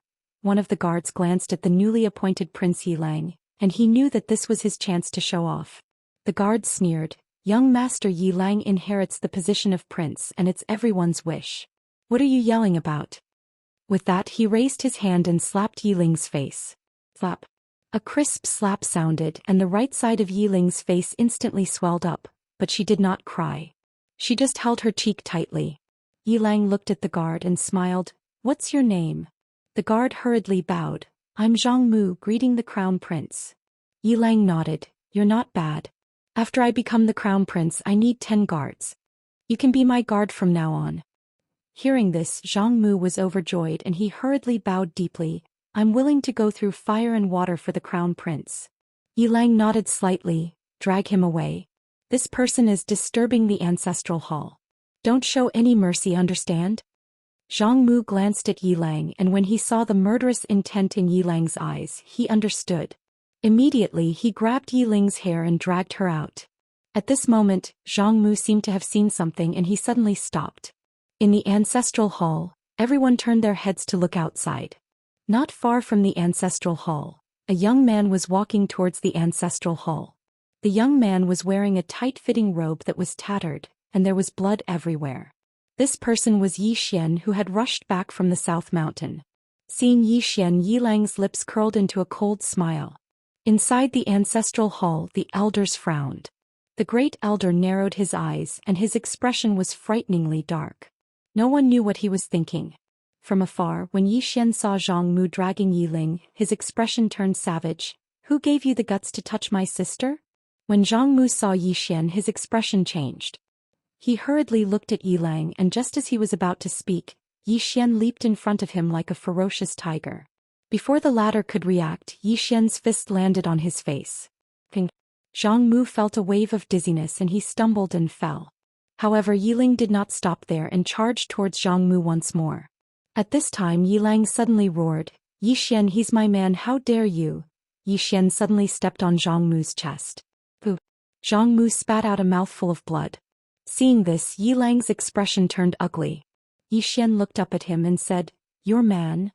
One of the guards glanced at the newly appointed Prince Yilang, and he knew that this was his chance to show off. The guard sneered, "Young Master Yilang inherits the position of prince and it's everyone's wish. What are you yelling about?" With that he raised his hand and slapped Yiling's face. Slap. A crisp slap sounded and the right side of Yiling's face instantly swelled up, but she did not cry. She just held her cheek tightly. Yilang looked at the guard and smiled. "What's your name?" The guard hurriedly bowed. "I'm Zhang Mu, greeting the crown prince." Yilang nodded. "You're not bad. After I become the crown prince I need 10 guards. You can be my guard from now on." Hearing this, Zhang Mu was overjoyed and he hurriedly bowed deeply. "I'm willing to go through fire and water for the crown prince." Yilang nodded slightly. "Drag him away. This person is disturbing the ancestral hall. Don't show any mercy, understand?" Zhang Mu glanced at Yilang and when he saw the murderous intent in Yilang's eyes, he understood. Immediately he grabbed Yiling's hair and dragged her out. At this moment, Zhang Mu seemed to have seen something and he suddenly stopped. In the ancestral hall, everyone turned their heads to look outside. Not far from the ancestral hall, a young man was walking towards the ancestral hall. The young man was wearing a tight-fitting robe that was tattered, and there was blood everywhere. This person was Zhou Xian, who had rushed back from the South Mountain. Seeing Zhou Xian, Yilang's lips curled into a cold smile. Inside the ancestral hall, the elders frowned. The great elder narrowed his eyes and his expression was frighteningly dark. No one knew what he was thinking. From afar, when Zhou Xian saw Zhang Mu dragging Yiling, his expression turned savage. "Who gave you the guts to touch my sister?" When Zhang Mu saw Zhou Xian, his expression changed. He hurriedly looked at Yilang and just as he was about to speak, Zhou Xian leaped in front of him like a ferocious tiger. Before the latter could react, Zhou Xian's fist landed on his face. Ping. Zhang Mu felt a wave of dizziness and he stumbled and fell. However, Yiling did not stop there and charged towards Zhang Mu once more. At this time Yilang suddenly roared, "Zhou Xian, he's my man, how dare you!" Zhou Xian suddenly stepped on Zhang Mu's chest. Pooh! Zhang Mu spat out a mouthful of blood. Seeing this, Yilang's expression turned ugly. Zhou Xian looked up at him and said, "Your man?"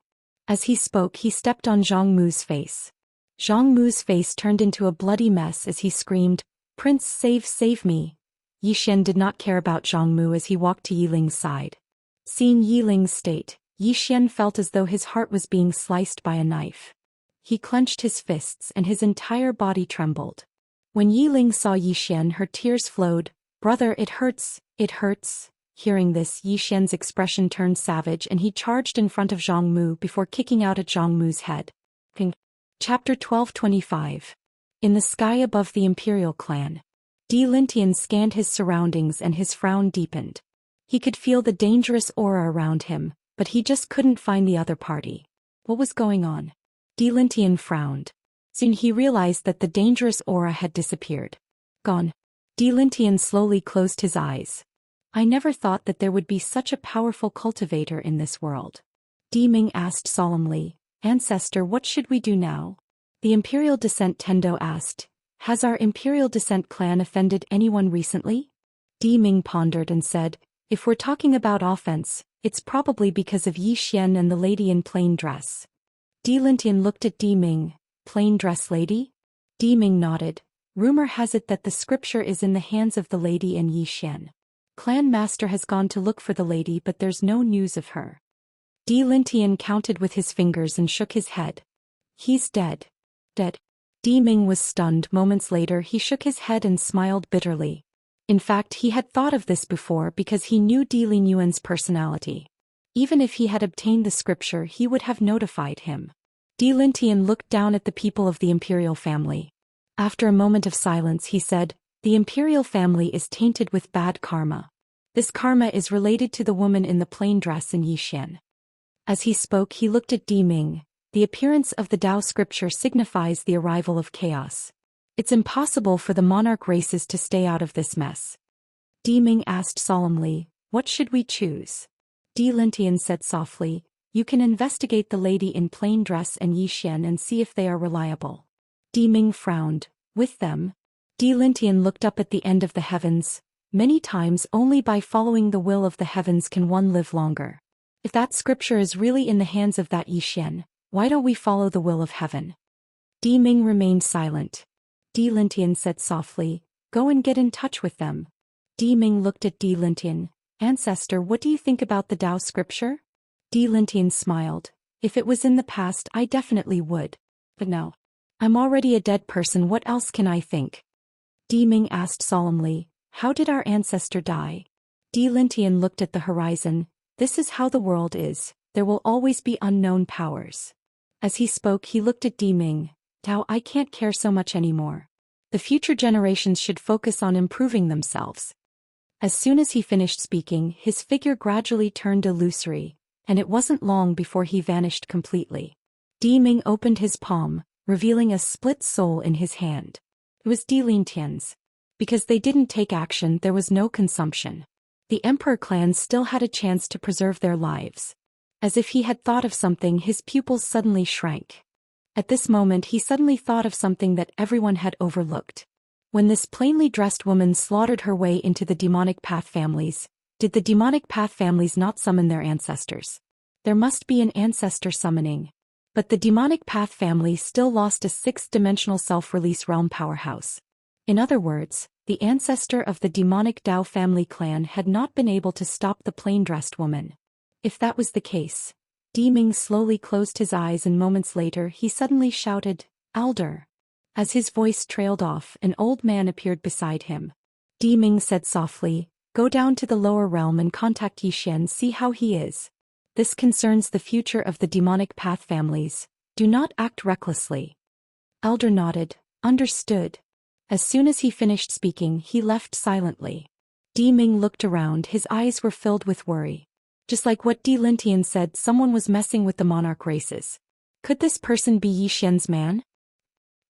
As he spoke, he stepped on Zhang Mu's face. Zhang Mu's face turned into a bloody mess as he screamed, "Prince, save me!" Zhou Xian did not care about Zhang Mu as he walked to Yiling's side. Seeing Yiling's state, Zhou Xian felt as though his heart was being sliced by a knife. He clenched his fists and his entire body trembled. When Yiling saw Zhou Xian, her tears flowed. "Brother, it hurts, it hurts." Hearing this, Zhou Xian's expression turned savage and he charged in front of Zhang Mu before kicking out at Zhang Mu's head. Ping. Chapter 1225. In the sky above the Imperial clan. Lintian scanned his surroundings and his frown deepened. He could feel the dangerous aura around him, but he just couldn't find the other party. What was going on? Lintian frowned. Soon he realized that the dangerous aura had disappeared. Gone. Lintian slowly closed his eyes. "I never thought that there would be such a powerful cultivator in this world." Ming asked solemnly, "Ancestor, what should we do now?" The Imperial Descent Tendo asked, "Has our Imperial Descent clan offended anyone recently?" Ming pondered and said, "If we're talking about offense, it's probably because of Zhou Xian and the lady in plain dress." Lintian looked at Ming. "Plain dress lady?" Ming nodded. "Rumor has it that the scripture is in the hands of the lady and Zhou Xian. Clan master has gone to look for the lady but there's no news of her." Lintian counted with his fingers and shook his head. "He's dead." Dead. Ming was stunned. Moments later he shook his head and smiled bitterly. In fact, he had thought of this before because he knew Lin Yuan's personality. Even if he had obtained the scripture he would have notified him. Lintian looked down at the people of the imperial family. After a moment of silence he said, "The imperial family is tainted with bad karma. This karma is related to the woman in the plain dress in Zhou Xian." As he spoke he looked at Ming. "The appearance of the Dao scripture signifies the arrival of chaos. It's impossible for the monarch races to stay out of this mess." Ming asked solemnly, "What should we choose?" Lintian said softly, "You can investigate the lady in plain dress and Zhou Xian and see if they are reliable." Ming frowned. "With them?" Lintian looked up at the end of the heavens. "Many times only by following the will of the heavens can one live longer. If that scripture is really in the hands of that Zhou Xian, Why don't we follow the will of heaven? Di Ming remained silent. Di Lintian said softly, go and get in touch with them. Di Ming looked at Di Lintian. Ancestor, what do you think about the Tao scripture? Di Lintian smiled. If it was in the past, I definitely would. But now, I'm already a dead person, what else can I think? Di Ming asked solemnly, how did our ancestor die? Di Lintian looked at the horizon. This is how the world is. There will always be unknown powers. As he spoke, he looked at Di Ming. Tao, I can't care so much anymore. The future generations should focus on improving themselves. As soon as he finished speaking, his figure gradually turned illusory, and it wasn't long before he vanished completely. Di Ming opened his palm, revealing a split soul in his hand. It was Di Lintian's. Because they didn't take action, there was no consumption. The Emperor clan still had a chance to preserve their lives. As if he had thought of something, his pupils suddenly shrank. At this moment he suddenly thought of something that everyone had overlooked. When this plainly dressed woman slaughtered her way into the demonic path families, did the demonic path families not summon their ancestors? There must be an ancestor summoning. But the demonic path family still lost a sixth-dimensional self-release realm powerhouse. In other words, the ancestor of the demonic Dao family clan had not been able to stop the plain-dressed woman. If that was the case, Di Ming slowly closed his eyes and moments later he suddenly shouted, Elder. As his voice trailed off, an old man appeared beside him. Di Ming said softly, go down to the lower realm and contact Zhou Xian, see how he is. This concerns the future of the demonic path families. Do not act recklessly. Elder nodded, understood. As soon as he finished speaking, he left silently. Di Ming looked around, his eyes were filled with worry. Just like what Di Lintian said, someone was messing with the monarch races. Could this person be Zhou Xian's man?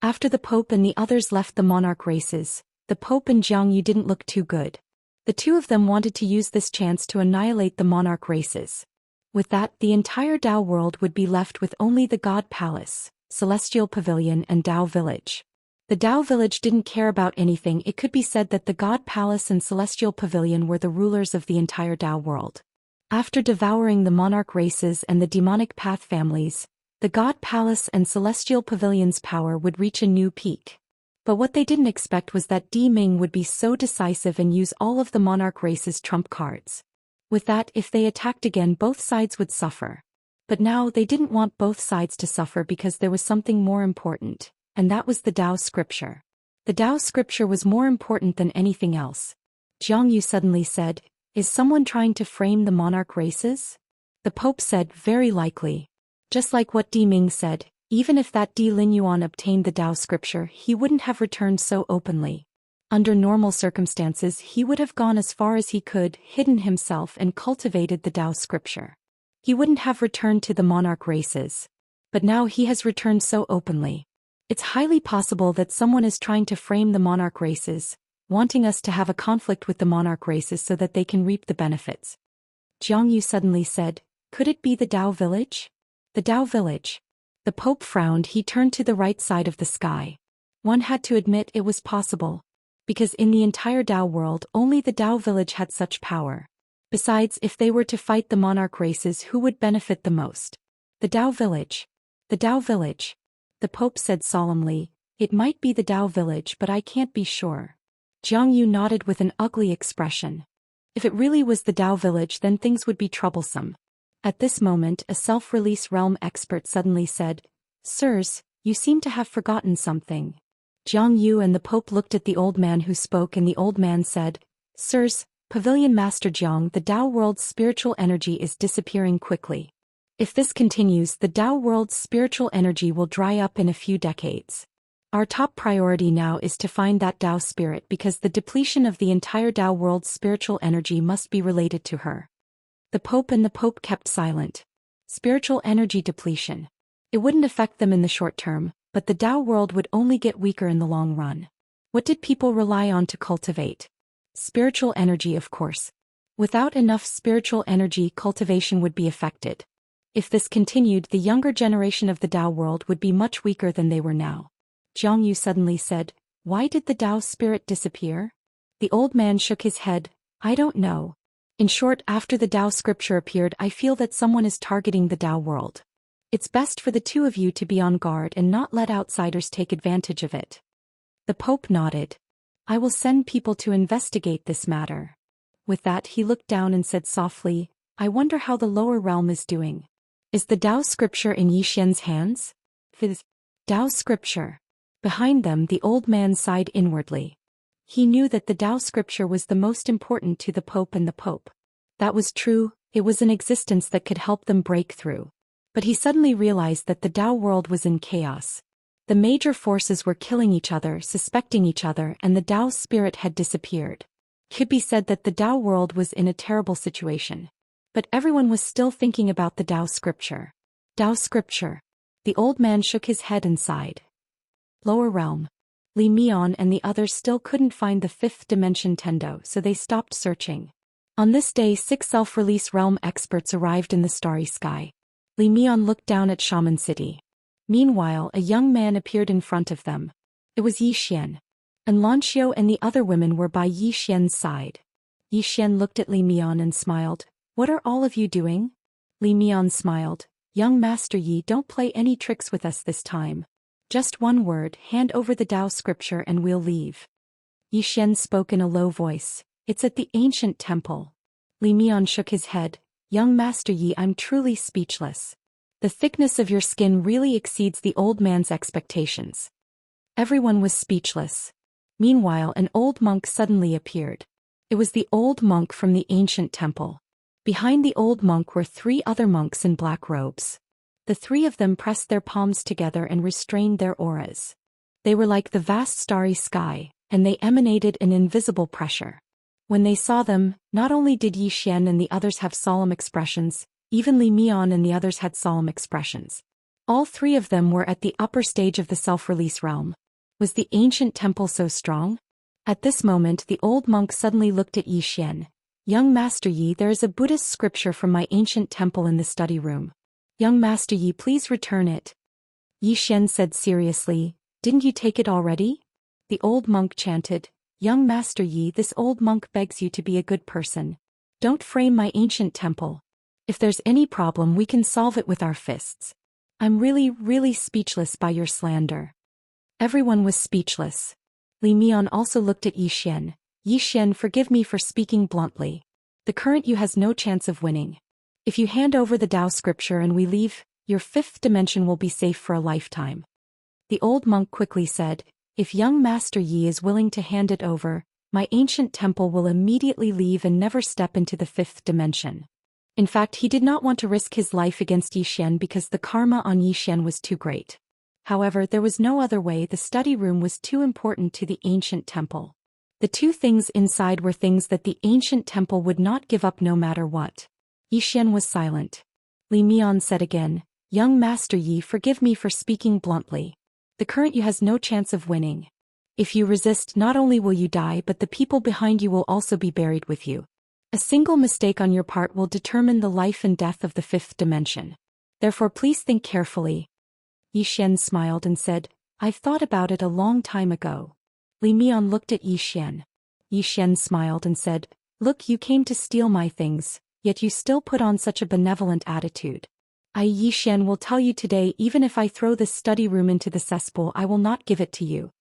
After the Pope and the others left the monarch races, the Pope and Jiang Yu didn't look too good. The two of them wanted to use this chance to annihilate the monarch races. With that, the entire Dao world would be left with only the God Palace, Celestial Pavilion and Dao Village. The Dao Village didn't care about anything. It could be said that the God Palace and Celestial Pavilion were the rulers of the entire Dao world. After devouring the monarch races and the demonic path families, the God Palace and Celestial Pavilion's power would reach a new peak. But what they didn't expect was that Di Ming would be so decisive and use all of the monarch race's trump cards. With that, if they attacked again, both sides would suffer. But now they didn't want both sides to suffer because there was something more important, and that was the Dao scripture. The Dao scripture was more important than anything else. Jiang Yu suddenly said, is someone trying to frame the monarch races? The Pope said, very likely. Just like what Di Ming said, even if that Di Linyuan obtained the Dao scripture, he wouldn't have returned so openly. Under normal circumstances, he would have gone as far as he could, hidden himself and cultivated the Dao scripture. He wouldn't have returned to the monarch races. But now he has returned so openly. It's highly possible that someone is trying to frame the monarch races, wanting us to have a conflict with the monarch races so that they can reap the benefits. Jiang Yu suddenly said, could it be the Dao village? The Dao village. The Pope frowned, he turned to the right side of the sky. One had to admit it was possible. Because in the entire Dao world, only the Dao village had such power. Besides, if they were to fight the monarch races, who would benefit the most? The Dao village. The Dao village. The Pope said solemnly, it might be the Dao village, but I can't be sure. Jiang Yu nodded with an ugly expression. If it really was the Dao village, then things would be troublesome. At this moment, a self-release realm expert suddenly said, sirs, you seem to have forgotten something. Jiang Yu and the Pope looked at the old man who spoke, and the old man said, sirs, Pavilion Master Jiang, the Dao world's spiritual energy is disappearing quickly. If this continues, the Dao world's spiritual energy will dry up in a few decades. Our top priority now is to find that Dao spirit, because the depletion of the entire Dao world's spiritual energy must be related to her. The Pope kept silent. Spiritual energy depletion. It wouldn't affect them in the short term, but the Dao world would only get weaker in the long run. What did people rely on to cultivate? Spiritual energy, of course. Without enough spiritual energy, cultivation would be affected. If this continued, the younger generation of the Dao world would be much weaker than they were now. Jiang Yu suddenly said, why did the Dao spirit disappear? The old man shook his head, I don't know. In short, after the Dao scripture appeared, I feel that someone is targeting the Dao world. It's best for the two of you to be on guard and not let outsiders take advantage of it. The Pope nodded. I will send people to investigate this matter. With that he looked down and said softly, I wonder how the lower realm is doing. Is the Dao scripture in Zhou Xian's hands? Phys. Dao scripture. Behind them the old man sighed inwardly. He knew that the Dao scripture was the most important to the Pope and the Pope. That was true, it was an existence that could help them break through. But he suddenly realized that the Dao world was in chaos. The major forces were killing each other, suspecting each other, and the Dao spirit had disappeared. Could be said that the Dao world was in a terrible situation. But everyone was still thinking about the Dao scripture. Dao scripture. The old man shook his head and sighed. Lower realm. Li Mian and the others still couldn't find the fifth dimension Tendo, so they stopped searching. On this day 6 self-release realm experts arrived in the starry sky. Li Mian looked down at Shaman City. Meanwhile a young man appeared in front of them. It was Yi Xian. And Lanxiu and the other women were by Yi Xian's side. Yi Xian looked at Li Mian and smiled. What are all of you doing? Li Mian smiled. Young Master Yi, don't play any tricks with us this time. Just one word, hand over the Dao scripture and we'll leave. Yi Xian spoke in a low voice. It's at the ancient temple. Li Mian shook his head. Young Master Yi, I'm truly speechless. The thickness of your skin really exceeds the old man's expectations. Everyone was speechless. Meanwhile an old monk suddenly appeared. It was the old monk from the ancient temple. Behind the old monk were 3 other monks in black robes. The 3 of them pressed their palms together and restrained their auras. They were like the vast starry sky, and they emanated an invisible pressure. When they saw them, not only did Yi Xian and the others have solemn expressions, even Li Mian and the others had solemn expressions. All 3 of them were at the upper stage of the self-release realm. Was the ancient temple so strong? At this moment the old monk suddenly looked at Yi Xian. Young Master Yi, there is a Buddhist scripture from my ancient temple in the study room. Young Master Yi, please return it. Yi Xian said seriously, didn't you take it already? The old monk chanted, Young Master Yi, this old monk begs you to be a good person. Don't frame my ancient temple. If there's any problem we can solve it with our fists. I'm really speechless by your slander. Everyone was speechless. Li Mian also looked at Yi Xian. Yi Xian, forgive me for speaking bluntly. The current you has no chance of winning. If you hand over the Dao scripture and we leave, your 5th dimension will be safe for a lifetime. The old monk quickly said, if young Master Yi is willing to hand it over, my ancient temple will immediately leave and never step into the 5th dimension. In fact, he did not want to risk his life against Yi Xian because the karma on Yi Xian was too great. However, there was no other way. The study room was too important to the ancient temple. The 2 things inside were things that the ancient temple would not give up no matter what. Yi Xian was silent. Li Mian said again, Young Master Yi, forgive me for speaking bluntly. The current you has no chance of winning. If you resist, not only will you die but the people behind you will also be buried with you. A single mistake on your part will determine the life and death of the 5th dimension. Therefore please think carefully. Yi Xian smiled and said, I've thought about it a long time ago. Li Mian looked at Yi Xian. Yi Xian smiled and said, Look, you came to steal my things, yet you still put on such a benevolent attitude. Yi Xian will tell you today, even if I throw this study room into the cesspool I will not give it to you.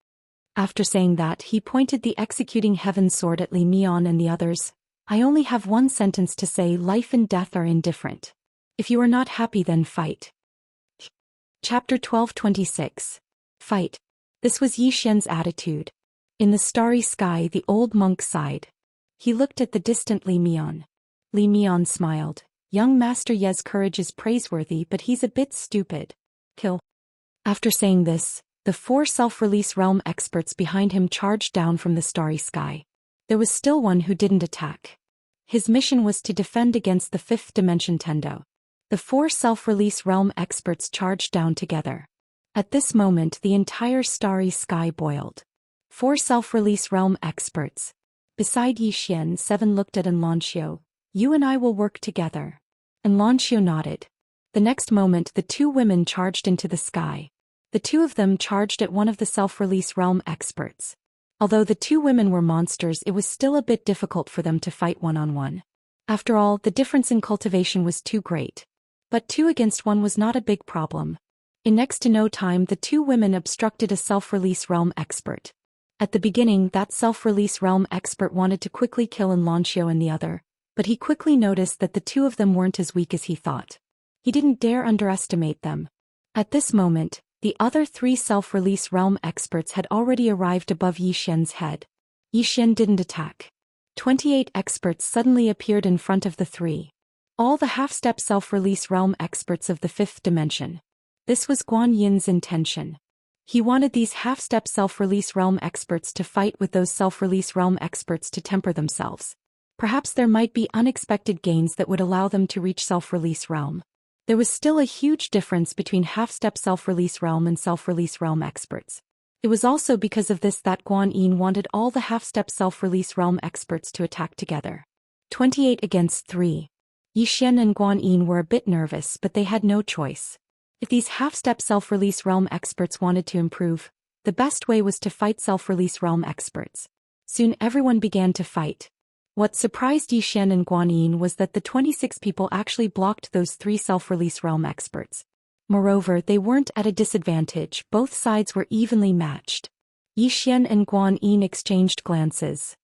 After saying that he pointed the executing heaven sword at Li Mian and the others. I only have one sentence to say, life and death are indifferent. If you are not happy then fight. Chapter 12:26. Fight. This was Yi Xian's attitude. In the starry sky the old monk sighed. He looked at the distant Li Mian. Li Mian smiled. Young Master Ye's courage is praiseworthy but he's a bit stupid. Kill. After saying this, the 4 self-release realm experts behind him charged down from the starry sky. There was still one who didn't attack. His mission was to defend against the 5th dimension Tendo. The 4 self-release realm experts charged down together. At this moment the entire starry sky boiled. 4 self-release realm experts. Beside Yi Xian, 7 looked at Lanxiu. You and I will work together. Lanxiu nodded. The next moment the 2 women charged into the sky. The 2 of them charged at one of the self-release realm experts. Although the 2 women were monsters, it was still a bit difficult for them to fight one-on-one. After all, the difference in cultivation was too great. But 2 against 1 was not a big problem. In next to no time the 2 women obstructed a self-release realm expert. At the beginning that self-release realm expert wanted to quickly kill Xianxia and the other, but he quickly noticed that the 2 of them weren't as weak as he thought. He didn't dare underestimate them. At this moment, the other 3 self-release realm experts had already arrived above Zhou Xian's head. Zhou Xian didn't attack. 28 experts suddenly appeared in front of the 3. All the half-step self-release realm experts of the 5th dimension. This was Guan Yin's intention. He wanted these half-step self-release realm experts to fight with those self-release realm experts to temper themselves. Perhaps there might be unexpected gains that would allow them to reach self-release realm. There was still a huge difference between half-step self-release realm and self-release realm experts. It was also because of this that Guan Yin wanted all the half-step self-release realm experts to attack together. 28 against 3. Zhou Xian and Guan Yin were a bit nervous, but they had no choice. If these half-step self-release realm experts wanted to improve, the best way was to fight self-release realm experts. Soon everyone began to fight. What surprised Zhou Xian and Guan Yin was that the 26 people actually blocked those 3 self-release realm experts. Moreover, they weren't at a disadvantage, both sides were evenly matched. Zhou Xian and Guan Yin exchanged glances.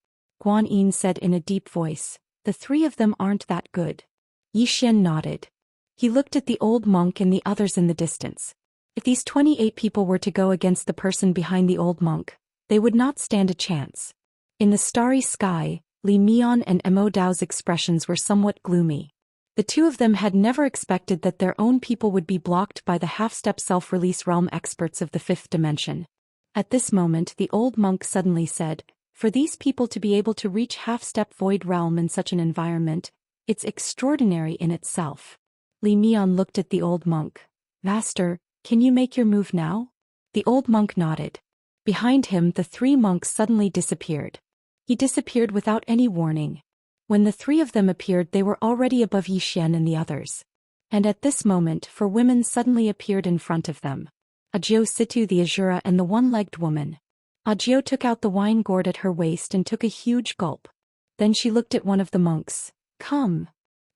Guan Yin said in a deep voice, "The 3 of them aren't that good." Zhou Xian nodded. He looked at the old monk and the others in the distance. If these 28 people were to go against the person behind the old monk, they would not stand a chance. In the starry sky, Li Mian and Mo Dao's expressions were somewhat gloomy. The 2 of them had never expected that their own people would be blocked by the half-step self-release realm experts of the 5th dimension. At this moment the old monk suddenly said, "For these people to be able to reach half-step void realm in such an environment, it's extraordinary in itself." Li Mian looked at the old monk. "Master, can you make your move now?" The old monk nodded. Behind him the 3 monks suddenly disappeared. He disappeared without any warning. When the 3 of them appeared they were already above Zhou Xian and the others. And at this moment 4 women suddenly appeared in front of them. Audiobook Situ the Azura and the one-legged woman. Audiobook took out the wine gourd at her waist and took a huge gulp. Then she looked at one of the monks. "Come."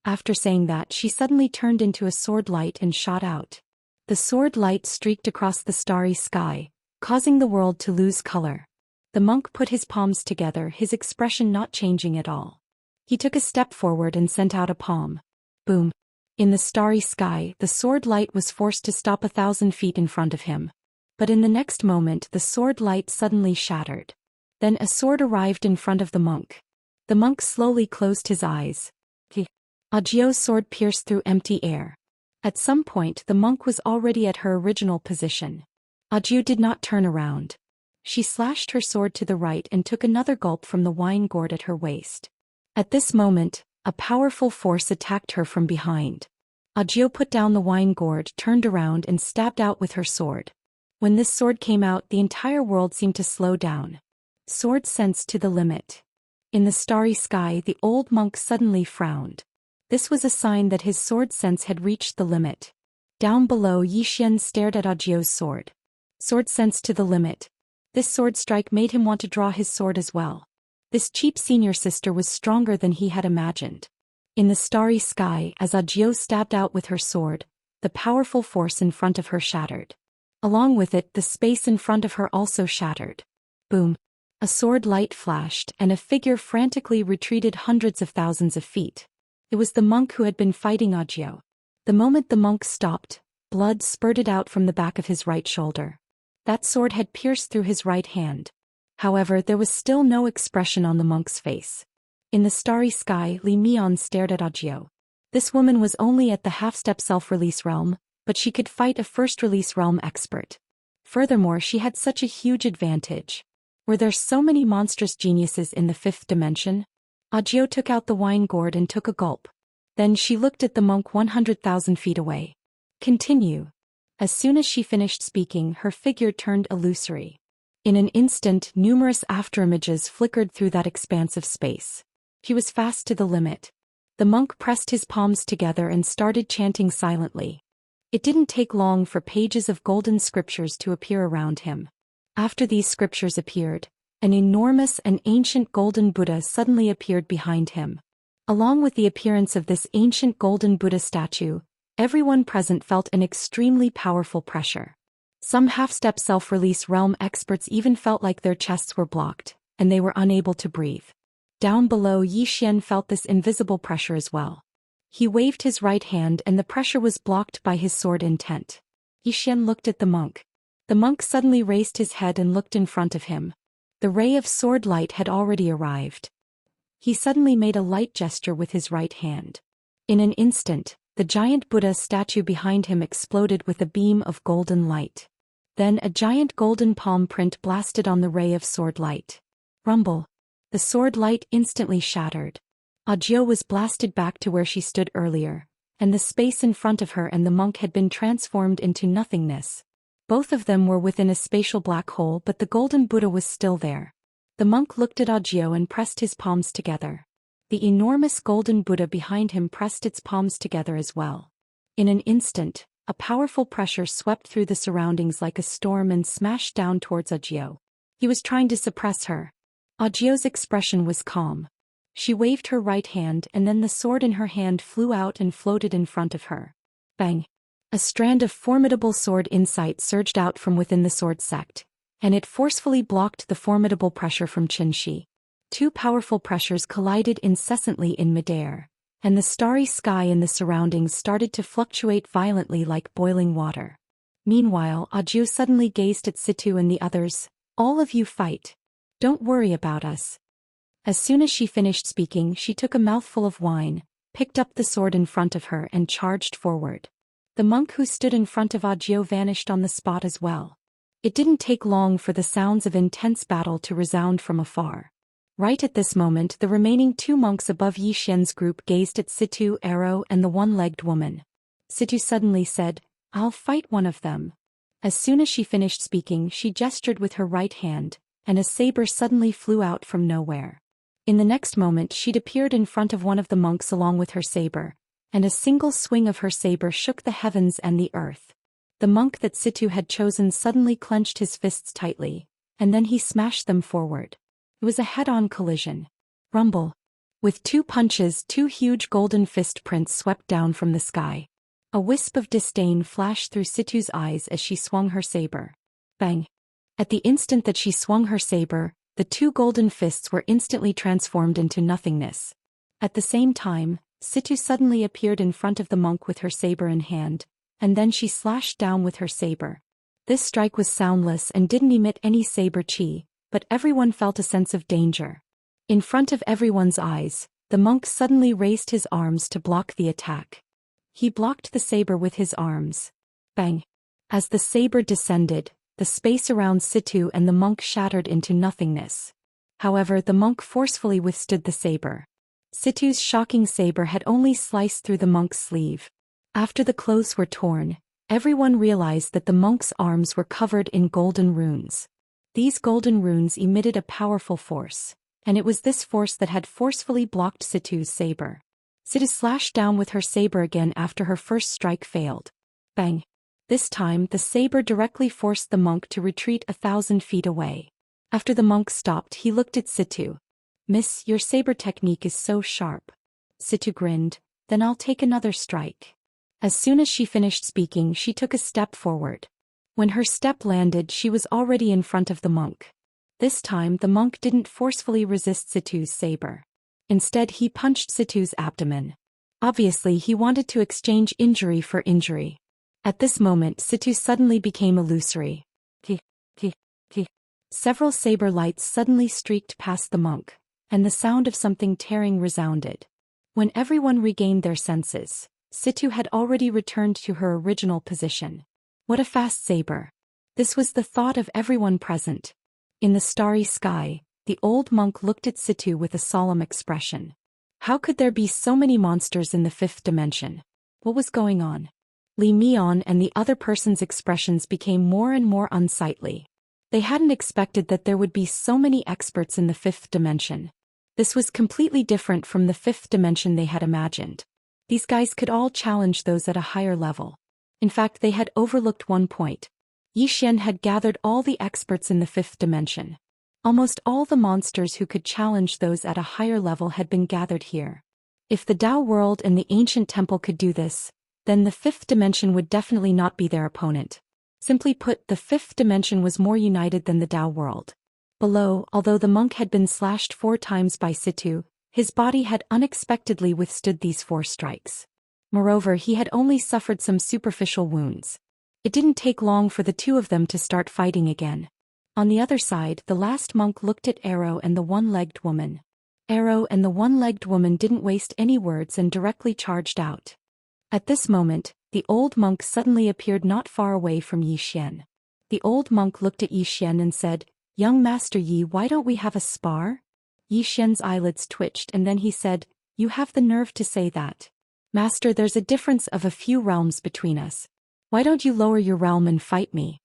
After saying that she suddenly turned into a sword light and shot out. The sword light streaked across the starry sky, causing the world to lose color. The monk put his palms together, his expression not changing at all. He took a step forward and sent out a palm. Boom. In the starry sky, the sword light was forced to stop 1,000 feet in front of him. But in the next moment the sword light suddenly shattered. Then a sword arrived in front of the monk. The monk slowly closed his eyes. Audio's sword pierced through empty air. At some point the monk was already at her original position. Audiobook did not turn around. She slashed her sword to the right and took another gulp from the wine gourd at her waist. At this moment, a powerful force attacked her from behind. Audiobook put down the wine gourd, turned around and stabbed out with her sword. When this sword came out the entire world seemed to slow down. Sword sense to the limit. In the starry sky the old monk suddenly frowned. This was a sign that his sword sense had reached the limit. Down below Zhou Xian stared at Audiobook's sword. Sword sense to the limit. This sword strike made him want to draw his sword as well. This cheap senior sister was stronger than he had imagined. In the starry sky, as Audiobook stabbed out with her sword, the powerful force in front of her shattered. Along with it, the space in front of her also shattered. Boom. A sword light flashed, and a figure frantically retreated hundreds of thousands of feet. It was the monk who had been fighting Audiobook. The moment the monk stopped, blood spurted out from the back of his right shoulder. That sword had pierced through his right hand. However, there was still no expression on the monk's face. In the starry sky, Li Mian stared at Audiobook. This woman was only at the half-step self-release realm, but she could fight a first-release realm expert. Furthermore, she had such a huge advantage. Were there so many monstrous geniuses in the 5th dimension? Audiobook took out the wine gourd and took a gulp. Then she looked at the monk 100,000 feet away. Continue. As soon as she finished speaking, her figure turned illusory. In an instant, numerous afterimages flickered through that expanse of space. He was fast to the limit. The monk pressed his palms together and started chanting silently. It didn't take long for pages of golden scriptures to appear around him. After these scriptures appeared, an enormous and ancient golden Buddha suddenly appeared behind him. Along with the appearance of this ancient golden Buddha statue, Everyone present felt an extremely powerful pressure. Some half-step self-release realm experts even felt like their chests were blocked, and they were unable to breathe. Down below, Zhou Xian felt this invisible pressure as well. He waved his right hand and the pressure was blocked by his sword intent. Zhou Xian looked at the monk. The monk suddenly raised his head and looked in front of him. The ray of sword light had already arrived. He suddenly made a light gesture with his right hand. In an instant, the giant Buddha statue behind him exploded with a beam of golden light. Then a giant golden palm print blasted on the ray of sword light. Rumble. The sword light instantly shattered. Audiobook was blasted back to where she stood earlier, and the space in front of her and the monk had been transformed into nothingness. Both of them were within a spatial black hole, but the golden Buddha was still there. The monk looked at Audiobook and pressed his palms together. The enormous golden Buddha behind him pressed its palms together as well. In an instant, a powerful pressure swept through the surroundings like a storm and smashed down towards Audiobook. He was trying to suppress her. Audio's expression was calm. She waved her right hand and then the sword in her hand flew out and floated in front of her. Bang! A strand of formidable sword insight surged out from within the sword sect, and it forcefully blocked the formidable pressure from Xianxia. Two powerful pressures collided incessantly in midair, and the starry sky in the surroundings started to fluctuate violently like boiling water. Meanwhile, Audiobook suddenly gazed at Situ and the others. All of you fight. Don't worry about us. As soon as she finished speaking, she took a mouthful of wine, picked up the sword in front of her and charged forward. The monk who stood in front of Audiobook vanished on the spot as well. It didn't take long for the sounds of intense battle to resound from afar. Right at this moment, the remaining two monks above Zhou Xian's group gazed at Situ, Arrow, and the one-legged woman. Situ suddenly said, "I'll fight one of them." As soon as she finished speaking, she gestured with her right hand, and a saber suddenly flew out from nowhere. In the next moment she'd appeared in front of one of the monks along with her saber, and a single swing of her saber shook the heavens and the earth. The monk that Situ had chosen suddenly clenched his fists tightly, and then he smashed them forward. It was a head-on collision. Rumble. With two punches, two huge golden fist prints swept down from the sky. A wisp of disdain flashed through Situ's eyes as she swung her saber. Bang. At the instant that she swung her saber, the two golden fists were instantly transformed into nothingness. At the same time, Situ suddenly appeared in front of the monk with her saber in hand, and then she slashed down with her saber. This strike was soundless and didn't emit any saber chi, but everyone felt a sense of danger. In front of everyone's eyes, the monk suddenly raised his arms to block the attack. He blocked the saber with his arms. Bang! As the saber descended, the space around Situ and the monk shattered into nothingness. However, the monk forcefully withstood the saber. Situ's shocking saber had only sliced through the monk's sleeve. After the clothes were torn, everyone realized that the monk's arms were covered in golden runes. These golden runes emitted a powerful force, and it was this force that had forcefully blocked Situ's saber. Situ slashed down with her saber again after her first strike failed. Bang! This time, the saber directly forced the monk to retreat 1,000 feet away. After the monk stopped, he looked at Situ. "Miss, your saber technique is so sharp." Situ grinned. "Then I'll take another strike." As soon as she finished speaking, she took a step forward. When her step landed, she was already in front of the monk. This time, the monk didn't forcefully resist Situ's saber. Instead, he punched Situ's abdomen. Obviously, he wanted to exchange injury for injury. At this moment, Situ suddenly became illusory. Several saber lights suddenly streaked past the monk, and the sound of something tearing resounded. When everyone regained their senses, Situ had already returned to her original position. What a fast saber! This was the thought of everyone present. In the starry sky, the old monk looked at Situ with a solemn expression. How could there be so many monsters in the fifth dimension? What was going on? Li Mian and the other person's expressions became more and more unsightly. They hadn't expected that there would be so many experts in the fifth dimension. This was completely different from the fifth dimension they had imagined. These guys could all challenge those at a higher level. In fact, they had overlooked one point. Zhou Xian had gathered all the experts in the fifth dimension. Almost all the monsters who could challenge those at a higher level had been gathered here. If the Dao world and the ancient temple could do this, then the fifth dimension would definitely not be their opponent. Simply put, the fifth dimension was more united than the Dao world. Below, although the monk had been slashed 4 times by Situ, his body had unexpectedly withstood these 4 strikes. Moreover, he had only suffered some superficial wounds. It didn't take long for the 2 of them to start fighting again. On the other side, the last monk looked at Arrow and the one-legged woman. Arrow and the one-legged woman didn't waste any words and directly charged out. At this moment, the old monk suddenly appeared not far away from Yi Xian. The old monk looked at Yi Xian and said, "Young Master Yi, why don't we have a spar?" Yi Xian's eyelids twitched and then he said, "You have the nerve to say that. Master, there's a difference of a few realms between us. Why don't you lower your realm and fight me?"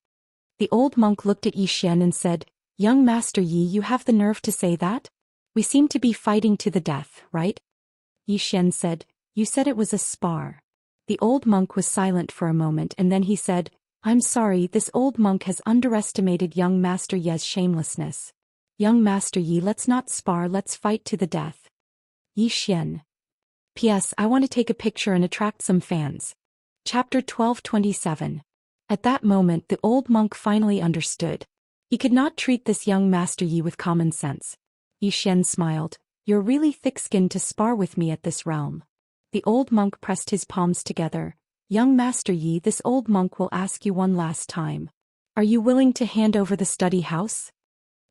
The old monk looked at Yi Xian and said, "Young Master Yi, you have the nerve to say that? We seem to be fighting to the death, right?" Yi Xian said, "You said it was a spar." The old monk was silent for a moment and then he said, "I'm sorry, this old monk has underestimated young Master Yi's shamelessness. Young Master Yi, let's not spar, let's fight to the death." Yi Xian. P.S. I want to take a picture and attract some fans. Chapter 12:27. At that moment the old monk finally understood. He could not treat this young Master Yi with common sense. Yi Xian smiled, "You're really thick-skinned to spar with me at this realm." The old monk pressed his palms together. "Young Master Yi, this old monk will ask you one last time. Are you willing to hand over the study house?"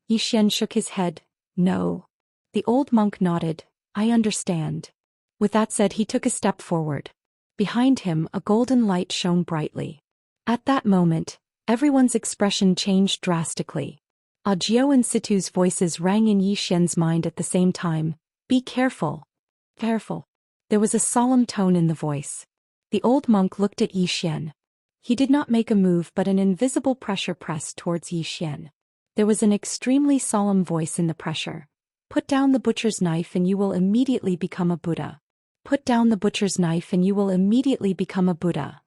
Yi Xian shook his head. "No." The old monk nodded. "I understand." With that said, he took a step forward. Behind him, a golden light shone brightly. At that moment, everyone's expression changed drastically. Jiao and Situ's voices rang in Yi Xian's mind at the same time. "Be careful. Careful." There was a solemn tone in the voice. The old monk looked at Yi Xian. He did not make a move, but an invisible pressure pressed towards Yi Xian. There was an extremely solemn voice in the pressure. "Put down the butcher's knife and you will immediately become a Buddha. Put down the butcher's knife and you will immediately become a Buddha."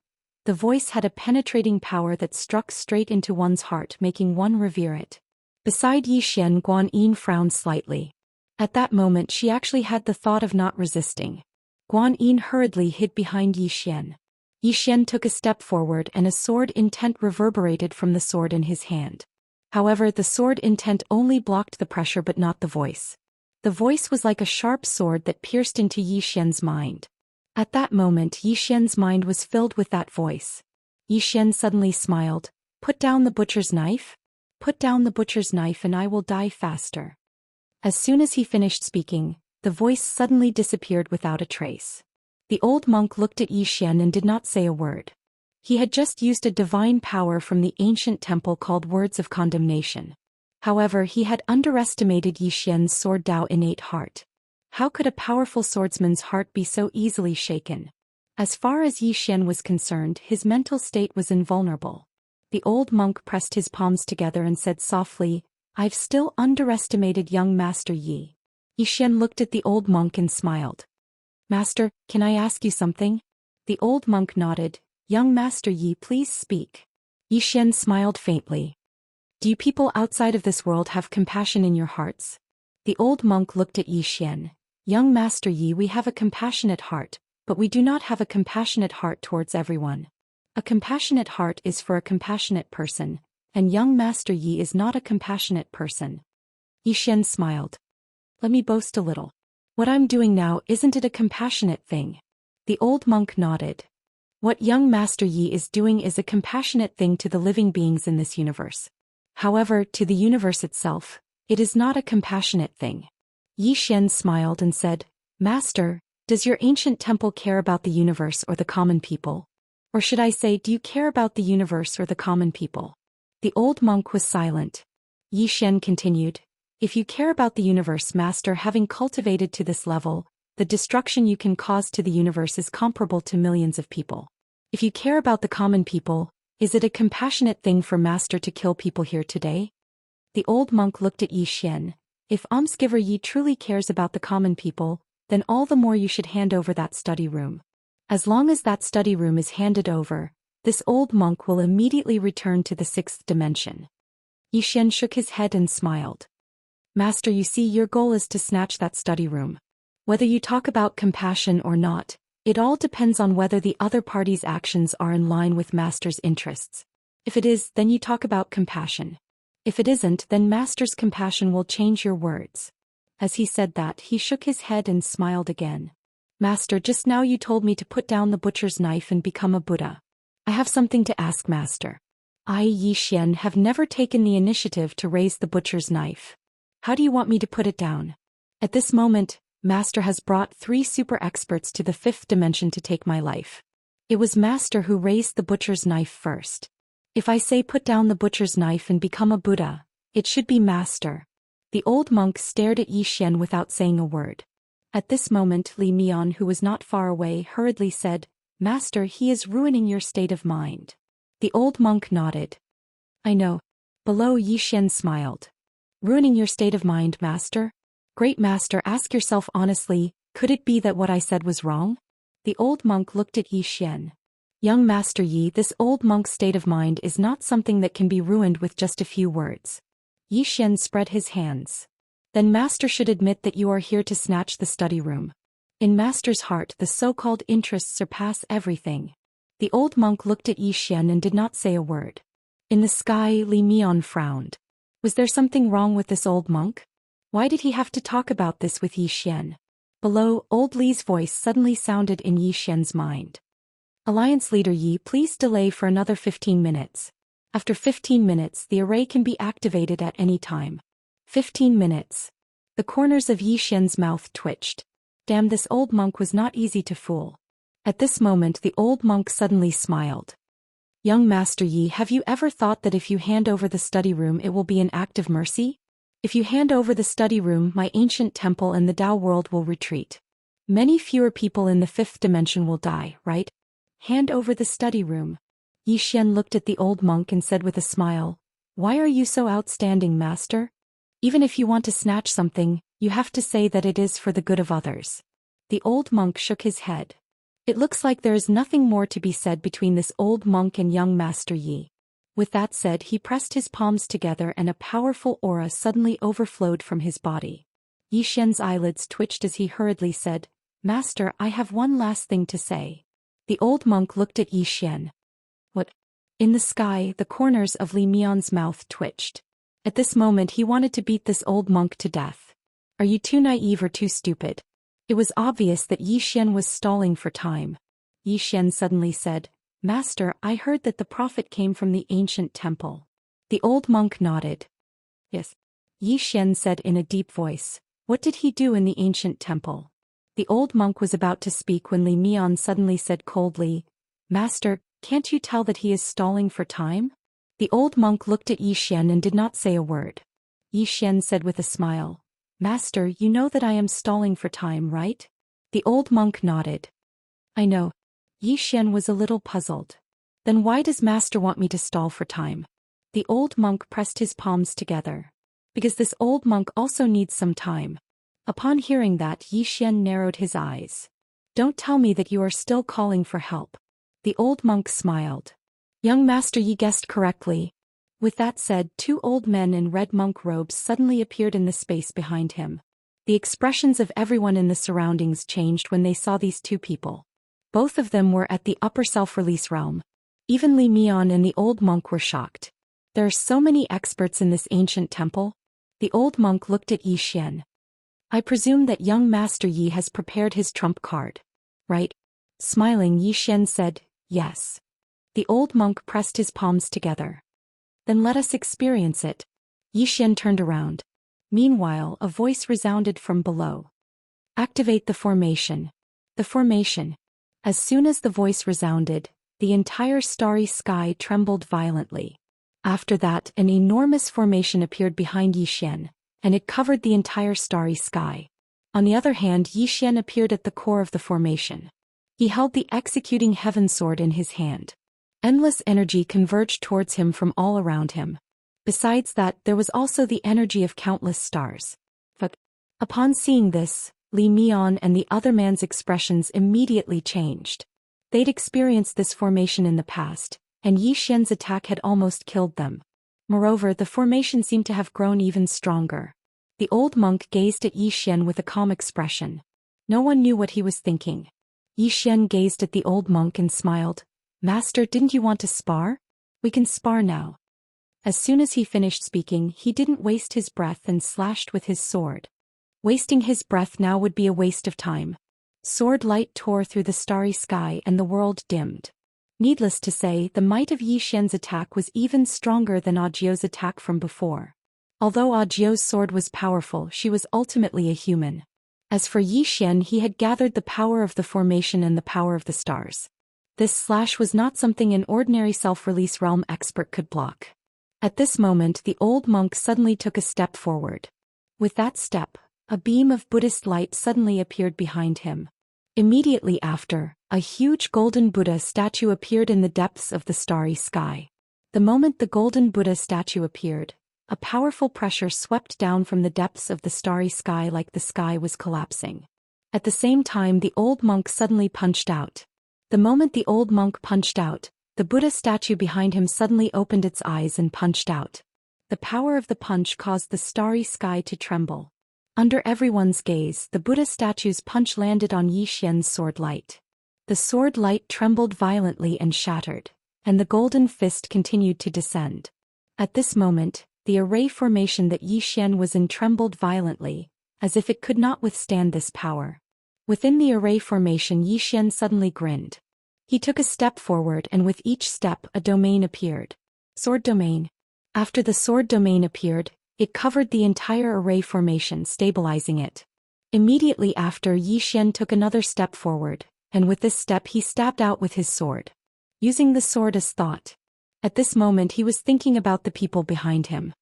The voice had a penetrating power that struck straight into one's heart, making one revere it. Beside Yi Xian, Guan Yin frowned slightly. At that moment she actually had the thought of not resisting. Guan Yin hurriedly hid behind Yi Xian. Yi Xian took a step forward and a sword intent reverberated from the sword in his hand. However, the sword intent only blocked the pressure but not the voice. The voice was like a sharp sword that pierced into Yi Xian's mind. At that moment Yi Xian's mind was filled with that voice. Yi Xian suddenly smiled. "Put down the butcher's knife? Put down the butcher's knife and I will die faster." As soon as he finished speaking, the voice suddenly disappeared without a trace. The old monk looked at Yi Xian and did not say a word. He had just used a divine power from the ancient temple called Words of Condemnation. However, he had underestimated Yi Xian's sword Dao innate heart. How could a powerful swordsman's heart be so easily shaken? As far as Yi Xian was concerned, his mental state was invulnerable. The old monk pressed his palms together and said softly, "I've still underestimated young Master Yi." Yi Xian looked at the old monk and smiled. "Master, can I ask you something?" The old monk nodded. "Young Master Yi, please speak." Yi Xian smiled faintly. "Do you people outside of this world have compassion in your hearts?" The old monk looked at Yi Xian. "Young Master Yi, we have a compassionate heart, but we do not have a compassionate heart towards everyone. A compassionate heart is for a compassionate person, and young Master Yi is not a compassionate person." Yi Xian smiled. "Let me boast a little. What I'm doing now, isn't it a compassionate thing?" The old monk nodded. "What young Master Yi is doing is a compassionate thing to the living beings in this universe. However, to the universe itself, it is not a compassionate thing." Yi Xian smiled and said, "Master, does your ancient temple care about the universe or the common people? Or should I say, do you care about the universe or the common people?" The old monk was silent. Yi Xian continued, "If you care about the universe, Master, having cultivated to this level, the destruction you can cause to the universe is comparable to millions of people. If you care about the common people, is it a compassionate thing for Master to kill people here today?" The old monk looked at Yi Xian. "If almsgiver Yi truly cares about the common people, then all the more you should hand over that study room. As long as that study room is handed over, this old monk will immediately return to the 6th dimension." Yi Xian shook his head and smiled. "Master, you see, your goal is to snatch that study room. Whether you talk about compassion or not, It all depends on whether the other party's actions are in line with Master's interests. If it is, then you talk about compassion. If it isn't, then Master's compassion will change your words. As he said that, he shook his head and smiled again. Master, just now you told me to put down the butcher's knife and become a Buddha. I have something to ask Master. I, Yi Xian, have never taken the initiative to raise the butcher's knife. How do you want me to put it down? At this moment, Master has brought 3 super experts to the 5th dimension to take my life. It was Master who raised the butcher's knife first. If I say put down the butcher's knife and become a Buddha, it should be Master. The old monk stared at Yi Xian without saying a word. At this moment, Li Mian, who was not far away, hurriedly said, Master, he is ruining your state of mind. The old monk nodded. I know. Below, Yi Xian smiled. Ruining your state of mind, Master? Great Master, ask yourself honestly, could it be that what I said was wrong? The old monk looked at Yi Xian. Young Master Yi, this old monk's state of mind is not something that can be ruined with just a few words. Yi Xian spread his hands. Then Master should admit that you are here to snatch the study room. In Master's heart, the so-called interests surpass everything. The old monk looked at Yi Xian and did not say a word. In the sky, Li Mian frowned. Was there something wrong with this old monk? Why did he have to talk about this with Yi Xian? Below, old Li's voice suddenly sounded in Yi Xian's mind. Alliance Leader Yi, please delay for another 15 minutes. After 15 minutes, the array can be activated at any time. 15 minutes. The corners of Yi Xian's mouth twitched. Damn, this old monk was not easy to fool. At this moment, the old monk suddenly smiled. Young Master Yi, have you ever thought that if you hand over the study room, it will be an act of mercy? If you hand over the study room, my ancient temple and the Tao world will retreat. Many fewer people in the 5th dimension will die, right? Hand over the study room. Yi Xian looked at the old monk and said with a smile, Why are you so outstanding, Master? Even if you want to snatch something, you have to say that it is for the good of others. The old monk shook his head. It looks like there is nothing more to be said between this old monk and young Master Yi. With that said, he pressed his palms together and a powerful aura suddenly overflowed from his body. Yi Xian's eyelids twitched as he hurriedly said, Master, I have one last thing to say. The old monk looked at Yi Xian. What? In the sky, the corners of Li Mian's mouth twitched. At this moment he wanted to beat this old monk to death. Are you too naive or too stupid? It was obvious that Yi Xian was stalling for time. Yi Xian suddenly said, Master, I heard that the prophet came from the ancient temple. The old monk nodded. Yes. Yi Xian said in a deep voice, What did he do in the ancient temple? The old monk was about to speak when Li Mian suddenly said coldly, Master, can't you tell that he is stalling for time? The old monk looked at Yi Xian and did not say a word. Yi Xian said with a smile, Master, you know that I am stalling for time, right? The old monk nodded. I know. Yi Xian was a little puzzled. Then why does Master want me to stall for time? The old monk pressed his palms together. Because this old monk also needs some time. Upon hearing that, Yi Xian narrowed his eyes. Don't tell me that you are still calling for help. The old monk smiled. Young Master Yi guessed correctly. With that said, 2 old men in red monk robes suddenly appeared in the space behind him. The expressions of everyone in the surroundings changed when they saw these 2 people. Both of them were at the upper self-release realm. Even Li Mian and the old monk were shocked. There are so many experts in this ancient temple. The old monk looked at Yi Xian. I presume that young Master Yi has prepared his trump card. Right? Smiling, Yi Xian said, Yes. The old monk pressed his palms together. Then let us experience it. Yi Xian turned around. Meanwhile, a voice resounded from below. Activate the formation. The formation. As soon as the voice resounded, the entire starry sky trembled violently. After that, an enormous formation appeared behind Yi Xian, and it covered the entire starry sky. On the other hand, Yi Xian appeared at the core of the formation. He held the executing heaven sword in his hand. Endless energy converged towards him from all around him. Besides that, there was also the energy of countless stars. But upon seeing this, Li Mian and the other man's expressions immediately changed. They'd experienced this formation in the past, and Yi Xian's attack had almost killed them. Moreover, the formation seemed to have grown even stronger. The old monk gazed at Yi Xian with a calm expression. No one knew what he was thinking. Xian gazed at the old monk and smiled. Master, didn't you want to spar? We can spar now. As soon as he finished speaking, he didn't waste his breath and slashed with his sword. Wasting his breath now would be a waste of time. Sword light tore through the starry sky and the world dimmed. Needless to say, the might of Xian's attack was even stronger than Audio's attack from before. Although Audio's sword was powerful, she was ultimately a human. As for Xian, he had gathered the power of the formation and the power of the stars. This slash was not something an ordinary self-release realm expert could block. At this moment, the old monk suddenly took a step forward. With that step, a beam of Buddhist light suddenly appeared behind him. Immediately after, a huge golden Buddha statue appeared in the depths of the starry sky. The moment the golden Buddha statue appeared, a powerful pressure swept down from the depths of the starry sky like the sky was collapsing. At the same time, the old monk suddenly punched out. The moment the old monk punched out, the Buddha statue behind him suddenly opened its eyes and punched out. The power of the punch caused the starry sky to tremble. Under everyone's gaze, the Buddha statue's punch landed on Xian's sword light. The sword light trembled violently and shattered, and the golden fist continued to descend. At this moment, the array formation that Xian was in trembled violently, as if it could not withstand this power. Within the array formation, Xian suddenly grinned. He took a step forward, and with each step a domain appeared. Sword domain. After the sword domain appeared, it covered the entire array formation, stabilizing it. Immediately after, Xian took another step forward, and with this step he stabbed out with his sword. Using the sword as thought. At this moment he was thinking about the people behind him.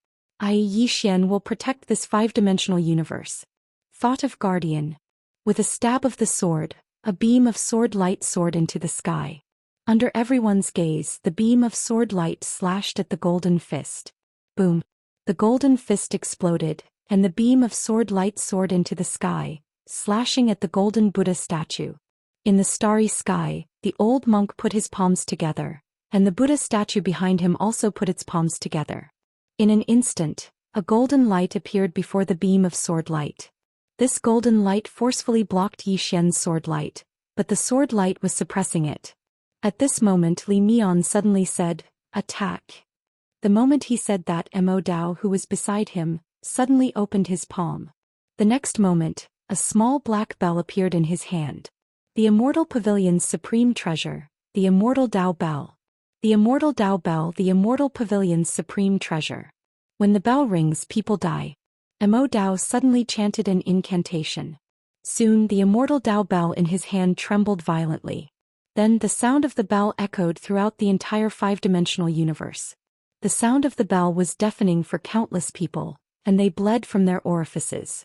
Xian will protect this five-dimensional universe. Thought of guardian. With a stab of the sword, a beam of sword light soared into the sky. Under everyone's gaze, the beam of sword light slashed at the golden fist. Boom! The golden fist exploded, and the beam of sword light soared into the sky, slashing at the golden Buddha statue. In the starry sky, the old monk put his palms together, and the Buddha statue behind him also put its palms together. In an instant, a golden light appeared before the beam of sword light. This golden light forcefully blocked Xian's sword light, but the sword light was suppressing it. At this moment, Li Mian suddenly said, "Attack." The moment he said that, Mo Dao, who was beside him, suddenly opened his palm. The next moment, a small black bell appeared in his hand. The Immortal Pavilion's supreme treasure, the Immortal Dao Bell. The Immortal Dao Bell, the Immortal Pavilion's supreme treasure. When the bell rings, people die. Mo Dao suddenly chanted an incantation. Soon the Immortal Dao Bell in his hand trembled violently. Then the sound of the bell echoed throughout the entire five-dimensional universe. The sound of the bell was deafening for countless people, and they bled from their orifices.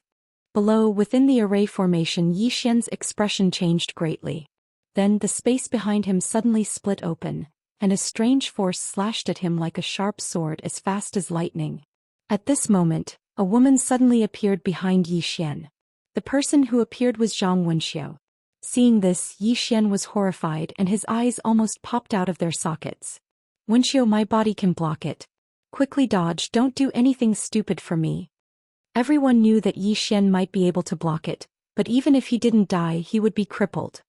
Below, within the array formation, Xian's expression changed greatly. Then the space behind him suddenly split open, and a strange force slashed at him like a sharp sword as fast as lightning. At this moment, a woman suddenly appeared behind Xian. The person who appeared was Zhang Wenxiu. Seeing this, Xian was horrified and his eyes almost popped out of their sockets. "Wenxiu, my body can block it. Quickly dodge, don't do anything stupid for me." Everyone knew that Xian might be able to block it, but even if he didn't die, he would be crippled.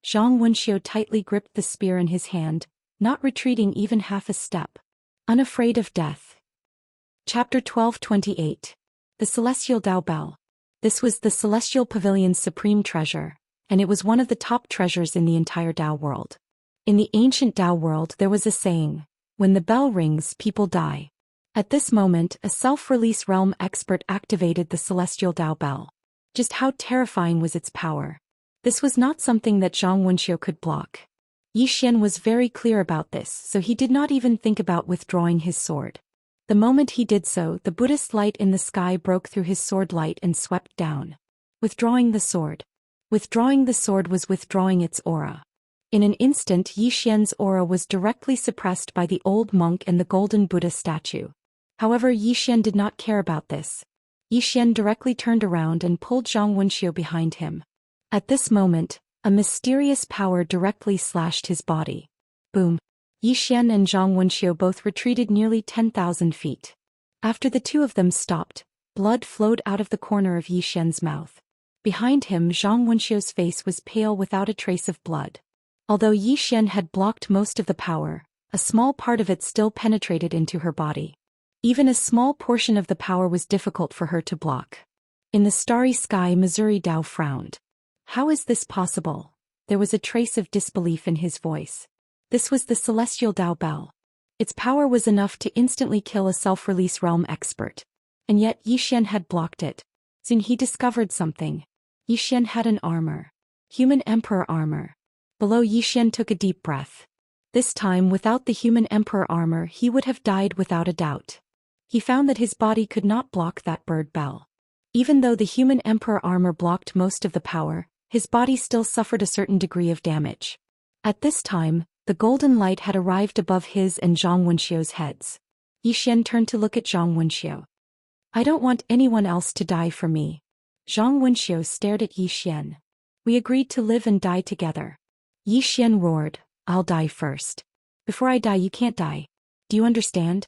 Zhang Wenxiu tightly gripped the spear in his hand, not retreating even half a step. Unafraid of death. Chapter 12:28. The Celestial Dao Bell. This was the Celestial Pavilion's supreme treasure, and it was one of the top treasures in the entire Dao world. In the ancient Dao world there was a saying, "When the bell rings, people die." At this moment, a self-release realm expert activated the Celestial Dao Bell. Just how terrifying was its power? This was not something that Zhang Wenxiu could block. Xian was very clear about this, so he did not even think about withdrawing his sword. The moment he did so, the Buddhist light in the sky broke through his sword light and swept down. Withdrawing the sword. Withdrawing the sword was withdrawing its aura. In an instant, Xian's aura was directly suppressed by the old monk and the golden Buddha statue. However, Xian did not care about this. Xian directly turned around and pulled Zhang Wenxiu behind him. At this moment, a mysterious power directly slashed his body. Boom! Xian and Zhang Wenxiu both retreated nearly 10,000 feet. After the two of them stopped, blood flowed out of the corner of Xian's mouth. Behind him, Zhang Wenxiu's face was pale without a trace of blood. Although Yi Xian had blocked most of the power, a small part of it still penetrated into her body. Even a small portion of the power was difficult for her to block. In the starry sky, Missouri Dao frowned. How is this possible? There was a trace of disbelief in his voice. This was the celestial Dao Bell. Its power was enough to instantly kill a self-release realm expert. And yet Yi Xian had blocked it. Soon he discovered something. Yi Xian had an armor. Human Emperor armor. Below, Yi Xian took a deep breath. This time, without the Human Emperor armor, he would have died without a doubt. He found that his body could not block that bird bell. Even though the Human Emperor armor blocked most of the power, his body still suffered a certain degree of damage. At this time, the golden light had arrived above his and Zhang Wenxiu's heads. Yi Xian turned to look at Zhang Wenxiu. I don't want anyone else to die for me. Zhang Wenxiu stared at Yi Xian. We agreed to live and die together. Yi Xian roared, I'll die first. Before I die, you can't die. Do you understand?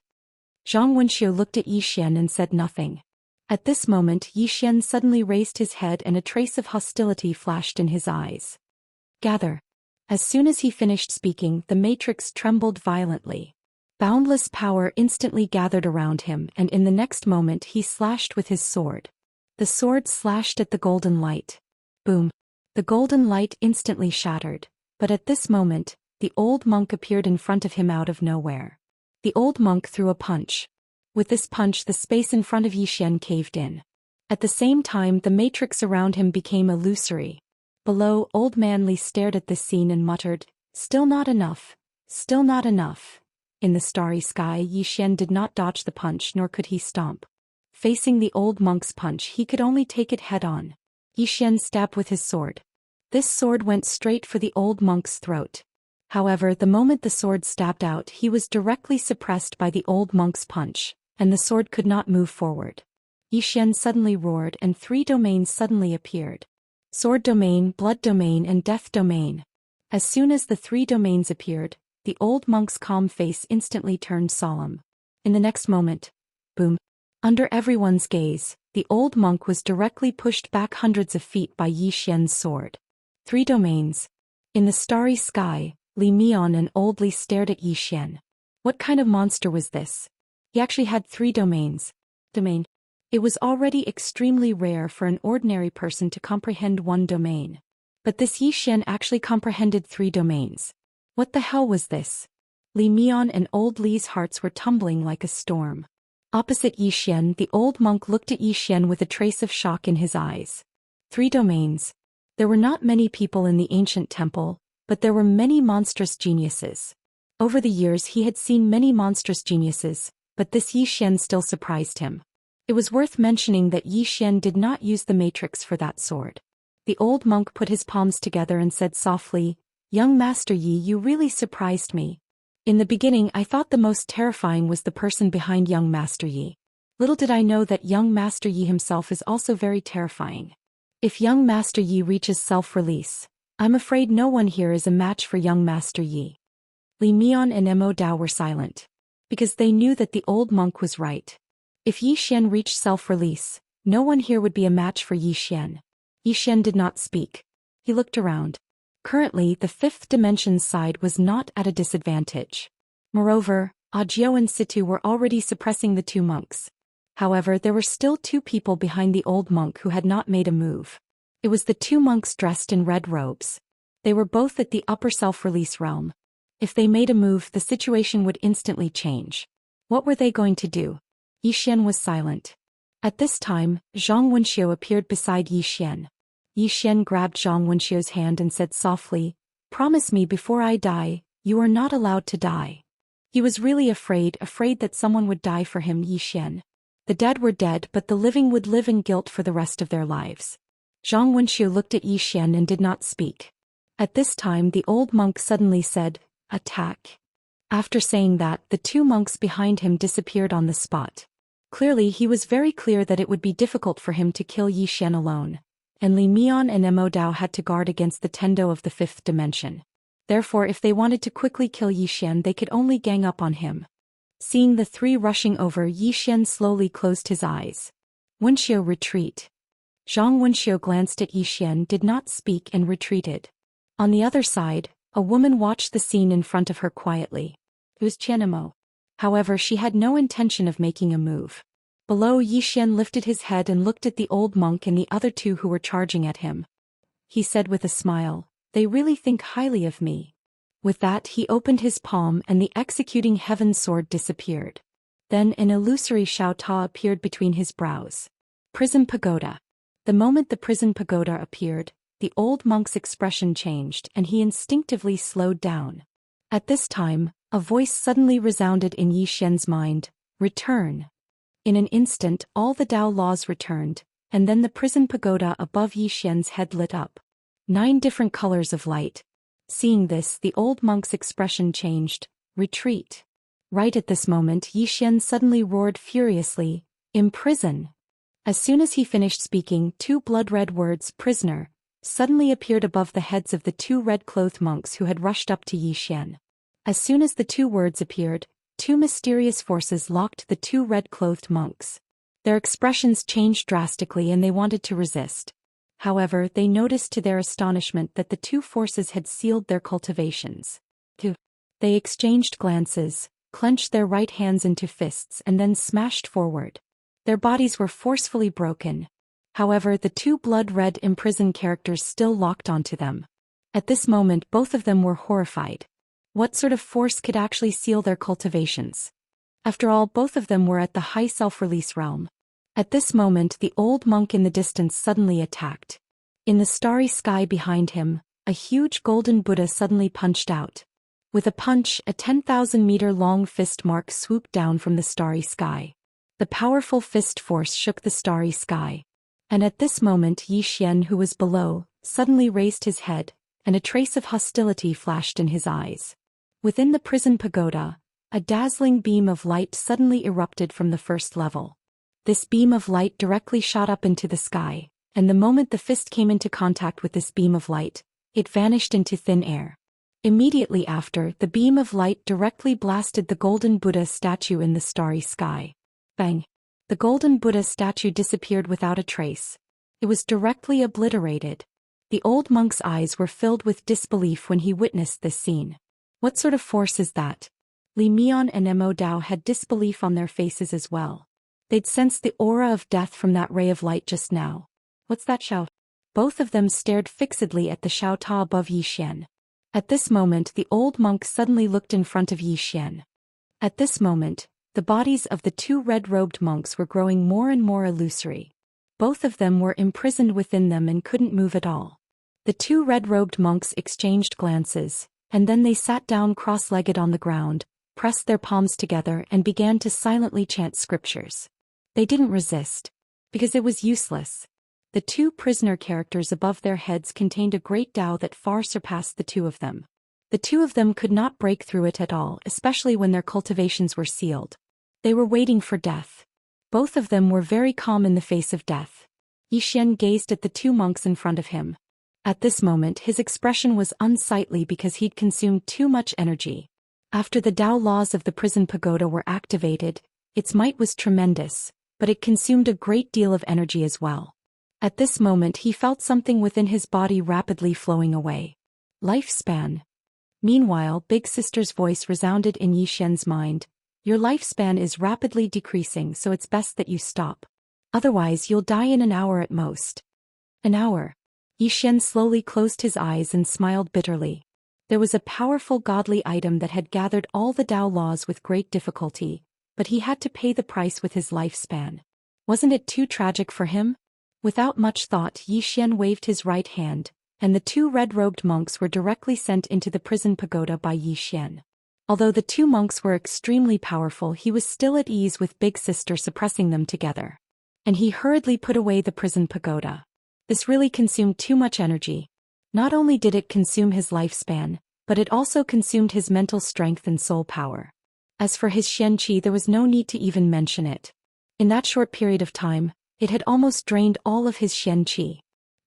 Zhang Wenxiu looked at Yi Xian and said nothing. At this moment, Yi Xian suddenly raised his head and a trace of hostility flashed in his eyes. Gather. As soon as he finished speaking, the matrix trembled violently. Boundless power instantly gathered around him, and in the next moment he slashed with his sword. The sword slashed at the golden light. Boom. The golden light instantly shattered, but at this moment, the old monk appeared in front of him out of nowhere. The old monk threw a punch. With this punch, the space in front of Yi Xian caved in. At the same time, the matrix around him became illusory. Below, Old Man Li stared at this scene and muttered, Still not enough. Still not enough. In the starry sky, Yi Xian did not dodge the punch, nor could he stomp. Facing the old monk's punch, he could only take it head-on. Yi Xian stabbed with his sword. This sword went straight for the old monk's throat. However, the moment the sword stabbed out, he was directly suppressed by the old monk's punch, and the sword could not move forward. Yi Xian suddenly roared, and 3 domains suddenly appeared. Sword domain, blood domain, and death domain. As soon as the 3 domains appeared, the old monk's calm face instantly turned solemn. In the next moment, boom. Under everyone's gaze, the old monk was directly pushed back hundreds of feet by Yi Xian's sword. 3 domains. In the starry sky, Li Mian and Old Li stared at Yi Xian. What kind of monster was this? He actually had 3 domains. Domain. It was already extremely rare for an ordinary person to comprehend 1 domain. But this Yi Xian actually comprehended 3 domains. What the hell was this? Li Mian and Old Li's hearts were tumbling like a storm. Opposite Yi Xian, the old monk looked at Yi Xian with a trace of shock in his eyes. 3 domains. There were not many people in the ancient temple, but there were many monstrous geniuses. Over the years he had seen many monstrous geniuses, but this Yi Xian still surprised him. It was worth mentioning that Yi Xian did not use the matrix for that sword. The old monk put his palms together and said softly, Young Master Yi, you really surprised me. In the beginning I thought the most terrifying was the person behind young Master Yi. Little did I know that young Master Yi himself is also very terrifying. If young Master Yi reaches self-release, I'm afraid no one here is a match for young Master Yi. Li Mian and Mo Dao were silent. Because they knew that the old monk was right. If Yi Xian reached self-release, no one here would be a match for Yi Xian. Yi Xian did not speak. He looked around. Currently, the 5th dimension's side was not at a disadvantage. Moreover, Ajiao and Situ were already suppressing the 2 monks. However, there were still 2 people behind the old monk who had not made a move. It was the 2 monks dressed in red robes. They were both at the upper self-release realm. If they made a move, the situation would instantly change. What were they going to do? Yi Xian was silent. At this time, Zhang Wenxiu appeared beside Yi Xian. Yi Xian grabbed Zhang Wenxiu's hand and said softly, Promise me before I die, you are not allowed to die. He was really afraid that someone would die for him, Yi Xian. The dead were dead, but the living would live in guilt for the rest of their lives. Zhang Wenxiu looked at Yi Xian and did not speak. At this time the old monk suddenly said, Attack. After saying that, the 2 monks behind him disappeared on the spot. Clearly he was very clear that it would be difficult for him to kill Yi Xian alone, and Li Mian and Mo Dao had to guard against the Tendo of the 5th dimension. Therefore if they wanted to quickly kill Yi Xian they could only gang up on him. Seeing the 3 rushing over, Yi Xian slowly closed his eyes. Wenxiu, retreat. Zhang Wenxiu glanced at Yi Xian, did not speak and retreated. On the other side, a woman watched the scene in front of her quietly. It was Qianmo. However, she had no intention of making a move. Below, Yi Xian lifted his head and looked at the old monk and the other two who were charging at him. He said with a smile, "They really think highly of me." With that, he opened his palm and the executing heaven sword disappeared. Then an illusory Xiao Ta appeared between his brows. Prison Pagoda. The moment the prison pagoda appeared, the old monk's expression changed and he instinctively slowed down. At this time, a voice suddenly resounded in Yi Xian's mind, "Return." In an instant, all the Dao laws returned, and then the prison pagoda above Yi Xian's head lit up. 9 different colors of light. Seeing this, the old monk's expression changed, "Retreat." Right at this moment, Yi Xian suddenly roared furiously, "Imprison." As soon as he finished speaking, 2 blood-red words, "prisoner," suddenly appeared above the heads of the 2 red-clothed monks who had rushed up to Yi Xian. As soon as the 2 words appeared, 2 mysterious forces locked the 2 red-clothed monks. Their expressions changed drastically and they wanted to resist. However, they noticed to their astonishment that the 2 forces had sealed their cultivations. They exchanged glances, clenched their right hands into fists and then smashed forward. Their bodies were forcefully broken. However, the 2 blood-red imprisoned characters still locked onto them. At this moment, both of them were horrified. What sort of force could actually seal their cultivations? After all, both of them were at the high self-release realm. At this moment, the old monk in the distance suddenly attacked. In the starry sky behind him, a huge golden Buddha suddenly punched out. With a punch, a 10,000-meter-long fist mark swooped down from the starry sky. The powerful fist force shook the starry sky. And at this moment, Yi Xian, who was below, suddenly raised his head, and a trace of hostility flashed in his eyes. Within the prison pagoda, a dazzling beam of light suddenly erupted from the first level. This beam of light directly shot up into the sky, and the moment the fist came into contact with this beam of light, it vanished into thin air. Immediately after, the beam of light directly blasted the golden Buddha statue in the starry sky. Bang! The golden Buddha statue disappeared without a trace. It was directly obliterated. The old monk's eyes were filled with disbelief when he witnessed this scene. What sort of force is that? Li Mian and Mo Dao had disbelief on their faces as well. They'd sensed the aura of death from that ray of light just now. What's that, Xiao? Both of them stared fixedly at the Xiao Ta above Yi Xian. At this moment, the old monk suddenly looked in front of Yi Xian. At this moment, the bodies of the 2 red-robed monks were growing more and more illusory. Both of them were imprisoned within them and couldn't move at all. The 2 red-robed monks exchanged glances, and then they sat down cross-legged on the ground, pressed their palms together and began to silently chant scriptures. They didn't resist. Because it was useless. The 2 prisoner characters above their heads contained a great Tao that far surpassed the 2 of them. The 2 of them could not break through it at all, especially when their cultivations were sealed. They were waiting for death. Both of them were very calm in the face of death. Yi Xian gazed at the 2 monks in front of him. At this moment, his expression was unsightly because he'd consumed too much energy. After the Tao laws of the prison pagoda were activated, its might was tremendous, but it consumed a great deal of energy as well. At this moment, he felt something within his body rapidly flowing away. Lifespan. Meanwhile, Big Sister's voice resounded in Yi Xian's mind. Your lifespan is rapidly decreasing, so it's best that you stop. Otherwise, you'll die in an hour at most. An hour. Yi Xian slowly closed his eyes and smiled bitterly. There was a powerful godly item that had gathered all the Tao laws with great difficulty, but he had to pay the price with his lifespan. Wasn't it too tragic for him? Without much thought, Yi Xian waved his right hand, and the 2 red-robed monks were directly sent into the prison pagoda by Yi Xian. Although the 2 monks were extremely powerful, he was still at ease with Big Sister suppressing them together. And he hurriedly put away the prison pagoda. This really consumed too much energy. Not only did it consume his lifespan, but it also consumed his mental strength and soul power. As for his Xianqi, there was no need to even mention it. In that short period of time, it had almost drained all of his Xianqi.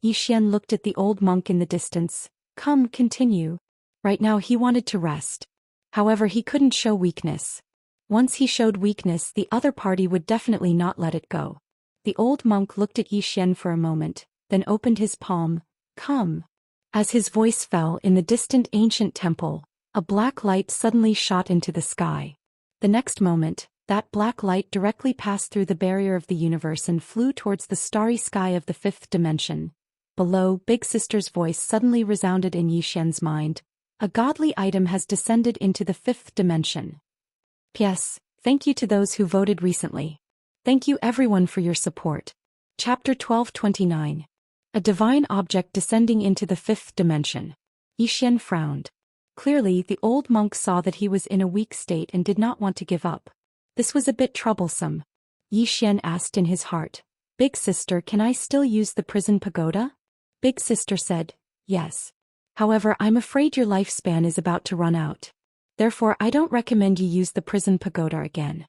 Yi Xian looked at the old monk in the distance. Come, continue. Right now he wanted to rest. However, he couldn't show weakness. Once he showed weakness, the other party would definitely not let it go. The old monk looked at Yi Xian for a moment, then opened his palm. Come. As his voice fell in the distant ancient temple, a black light suddenly shot into the sky. The next moment, that black light directly passed through the barrier of the universe and flew towards the starry sky of the fifth dimension. Below, Big Sister's voice suddenly resounded in Yi Xian's mind. A godly item has descended into the fifth dimension. P.S. Thank you to those who voted recently. Thank you everyone for your support. Chapter 1229. A divine object descending into the fifth dimension. Yi Xian frowned. Clearly, the old monk saw that he was in a weak state and did not want to give up. This was a bit troublesome. Yi Xian asked in his heart, Big Sister, can I still use the prison pagoda? Big Sister said, yes. However, I'm afraid your lifespan is about to run out. Therefore, I don't recommend you use the prison pagoda again.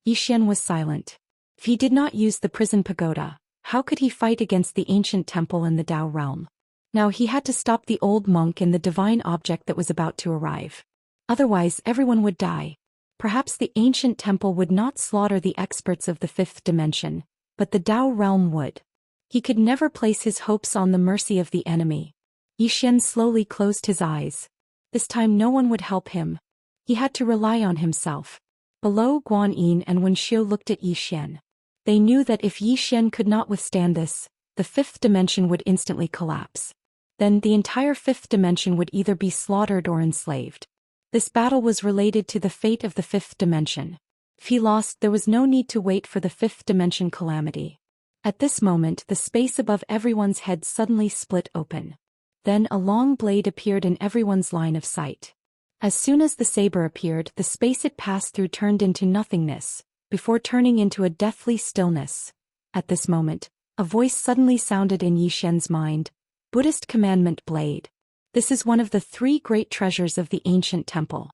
Yi Xian was silent. If he did not use the prison pagoda, how could he fight against the ancient temple in the Dao realm? Now he had to stop the old monk and the divine object that was about to arrive. Otherwise, everyone would die. Perhaps the ancient temple would not slaughter the experts of the fifth dimension, but the Dao realm would. He could never place his hopes on the mercy of the enemy. Yi Xian slowly closed his eyes. This time no one would help him. He had to rely on himself. Below, Guan Yin and Wen Xiu looked at Yi Xian. They knew that if Yi Xian could not withstand this, the fifth dimension would instantly collapse. Then the entire fifth dimension would either be slaughtered or enslaved. This battle was related to the fate of the fifth dimension. If he lost, there was no need to wait for the fifth dimension calamity. At this moment, the space above everyone's head suddenly split open. Then a long blade appeared in everyone's line of sight. As soon as the saber appeared, the space it passed through turned into nothingness, before turning into a deathly stillness. At this moment, a voice suddenly sounded in Yi Xian's mind. Buddhist commandment blade. This is one of the 3 great treasures of the ancient temple.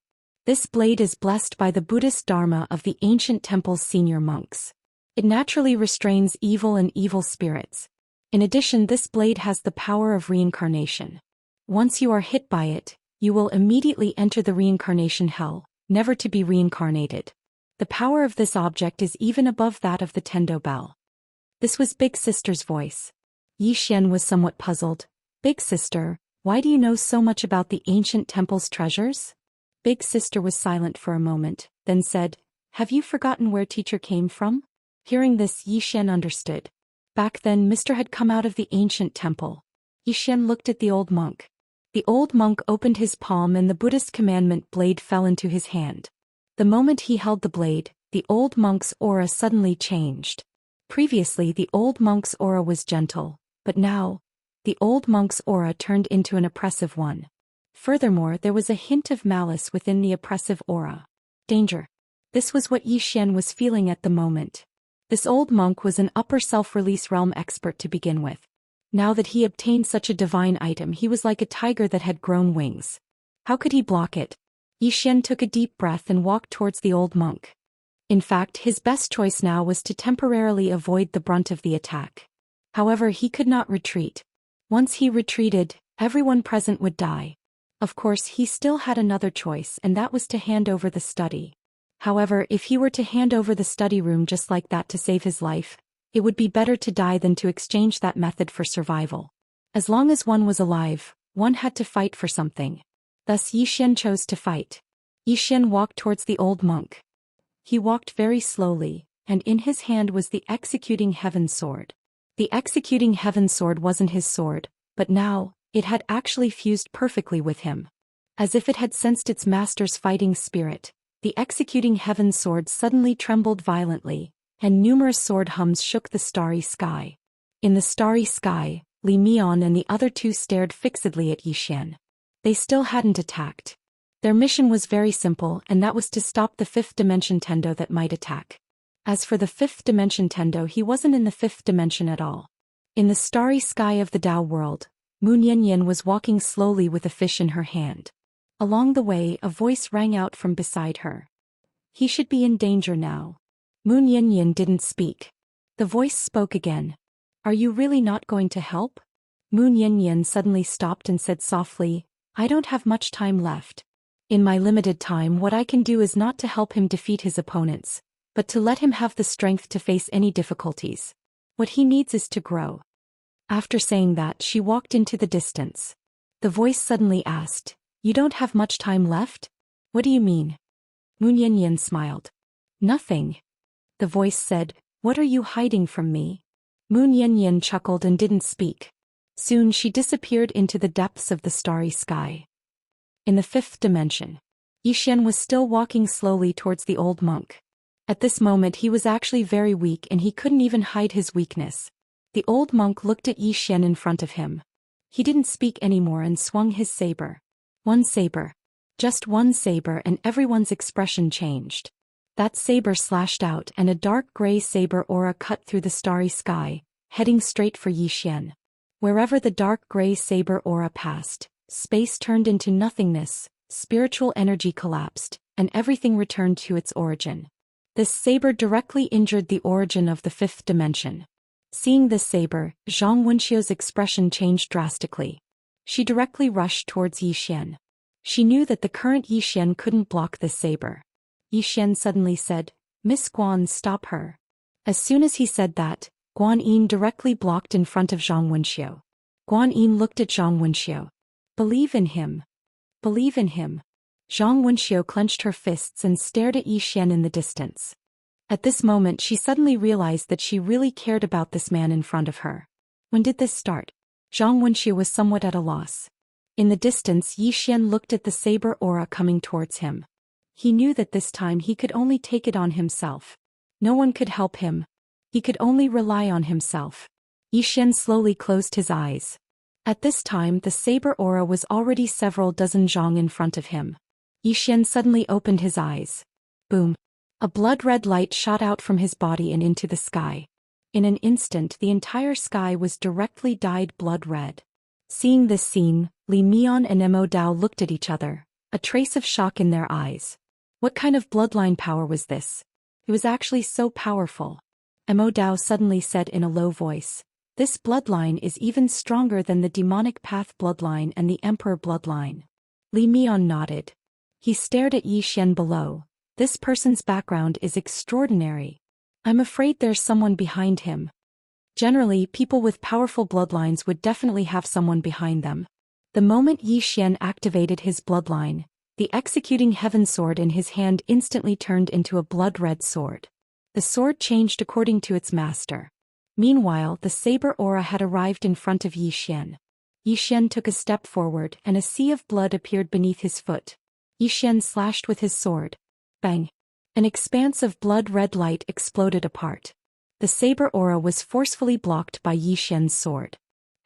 This blade is blessed by the Buddhist Dharma of the ancient temple's senior monks. It naturally restrains evil and evil spirits. In addition, this blade has the power of reincarnation. Once you are hit by it, you will immediately enter the reincarnation hell, never to be reincarnated. The power of this object is even above that of the Tendo bell. This was Big Sister's voice. Yi Xian was somewhat puzzled. Big Sister, why do you know so much about the ancient temple's treasures? Big Sister was silent for a moment, then said, Have you forgotten where teacher came from? Hearing this, Yi Xian understood. Back then, Mr. had come out of the ancient temple. Yi Xian looked at the old monk. The old monk opened his palm and the Buddhist commandment blade fell into his hand. The moment he held the blade, the old monk's aura suddenly changed. Previously, the old monk's aura was gentle, but now, the old monk's aura turned into an oppressive one. Furthermore, there was a hint of malice within the oppressive aura. Danger. This was what Yi Xian was feeling at the moment. This old monk was an upper self-release realm expert to begin with. Now that he obtained such a divine item, he was like a tiger that had grown wings. How could he block it? Yi Xian took a deep breath and walked towards the old monk. In fact, his best choice now was to temporarily avoid the brunt of the attack. However, he could not retreat. Once he retreated, everyone present would die. Of course, he still had another choice, and that was to hand over the study. However, if he were to hand over the study room just like that to save his life, it would be better to die than to exchange that method for survival. As long as one was alive, one had to fight for something. Thus Yi Xian chose to fight. Yi Xian walked towards the old monk. He walked very slowly, and in his hand was the Executing Heaven sword. The Executing Heaven sword wasn't his sword, but now, it had actually fused perfectly with him. As if it had sensed its master's fighting spirit, the Executing Heaven sword suddenly trembled violently, and numerous sword hums shook the starry sky. In the starry sky, Li Mian and the other 2 stared fixedly at Yi Xian. They still hadn't attacked. Their mission was very simple, and that was to stop the 5th dimension Tendo that might attack. As for the 5th dimension Tendo, he wasn't in the 5th dimension at all. In the starry sky of the Dao world, Moon Yin was walking slowly with a fish in her hand. Along the way, a voice rang out from beside her. He should be in danger now. Moon Yin didn't speak. The voice spoke again. Are you really not going to help? Moon Yin suddenly stopped and said softly, I don't have much time left. In my limited time, what I can do is not to help him defeat his opponents, but to let him have the strength to face any difficulties. What he needs is to grow. After saying that, she walked into the distance. The voice suddenly asked, "You don't have much time left?" "What do you mean?" Moon Yanyan smiled. "Nothing." The voice said, "What are you hiding from me?" Moon Yanyan chuckled and didn't speak. Soon she disappeared into the depths of the starry sky. In the fifth dimension, Xian was still walking slowly towards the old monk. At this moment he was actually very weak and he couldn't even hide his weakness. The old monk looked at Xian in front of him. He didn't speak anymore and swung his saber. One saber. Just one saber, and everyone's expression changed. That saber slashed out and a dark gray saber aura cut through the starry sky, heading straight for Xian. Wherever the dark gray saber aura passed, space turned into nothingness, spiritual energy collapsed, and everything returned to its origin. This saber directly injured the origin of the fifth dimension. Seeing this saber, Zhang Wenxiu's expression changed drastically. She directly rushed towards Xian. She knew that the current Xian couldn't block this saber. Xian suddenly said, "Miss Guan, stop her." As soon as he said that, Guan Yin directly blocked in front of Zhang Wenxiu. Guan Yin looked at Zhang Wenxiu. "Believe in him. Believe in him." Zhang Wenxiu clenched her fists and stared at Xian in the distance. At this moment she suddenly realized that she really cared about this man in front of her. When did this start? Zhang Wenxiu was somewhat at a loss. In the distance Xian looked at the saber aura coming towards him. He knew that this time he could only take it on himself. No one could help him. He could only rely on himself. Xian slowly closed his eyes. At this time the saber aura was already several dozen zhang in front of him. Xian suddenly opened his eyes. Boom. A blood-red light shot out from his body and into the sky. In an instant the entire sky was directly dyed blood-red. Seeing this scene, Li Mian and Mo Dao looked at each other, a trace of shock in their eyes. What kind of bloodline power was this? It was actually so powerful. Mo Dao suddenly said in a low voice, "This bloodline is even stronger than the demonic path bloodline and the emperor bloodline." Li Mian nodded. He stared at Xian below. "This person's background is extraordinary. I'm afraid there's someone behind him." Generally, people with powerful bloodlines would definitely have someone behind them. The moment Xian activated his bloodline, the executing heaven sword in his hand instantly turned into a blood-red sword. The sword changed according to its master. Meanwhile, the saber aura had arrived in front of Xian. Xian took a step forward and a sea of blood appeared beneath his foot. Xian slashed with his sword. Bang! An expanse of blood-red light exploded apart. The saber aura was forcefully blocked by Xian's sword.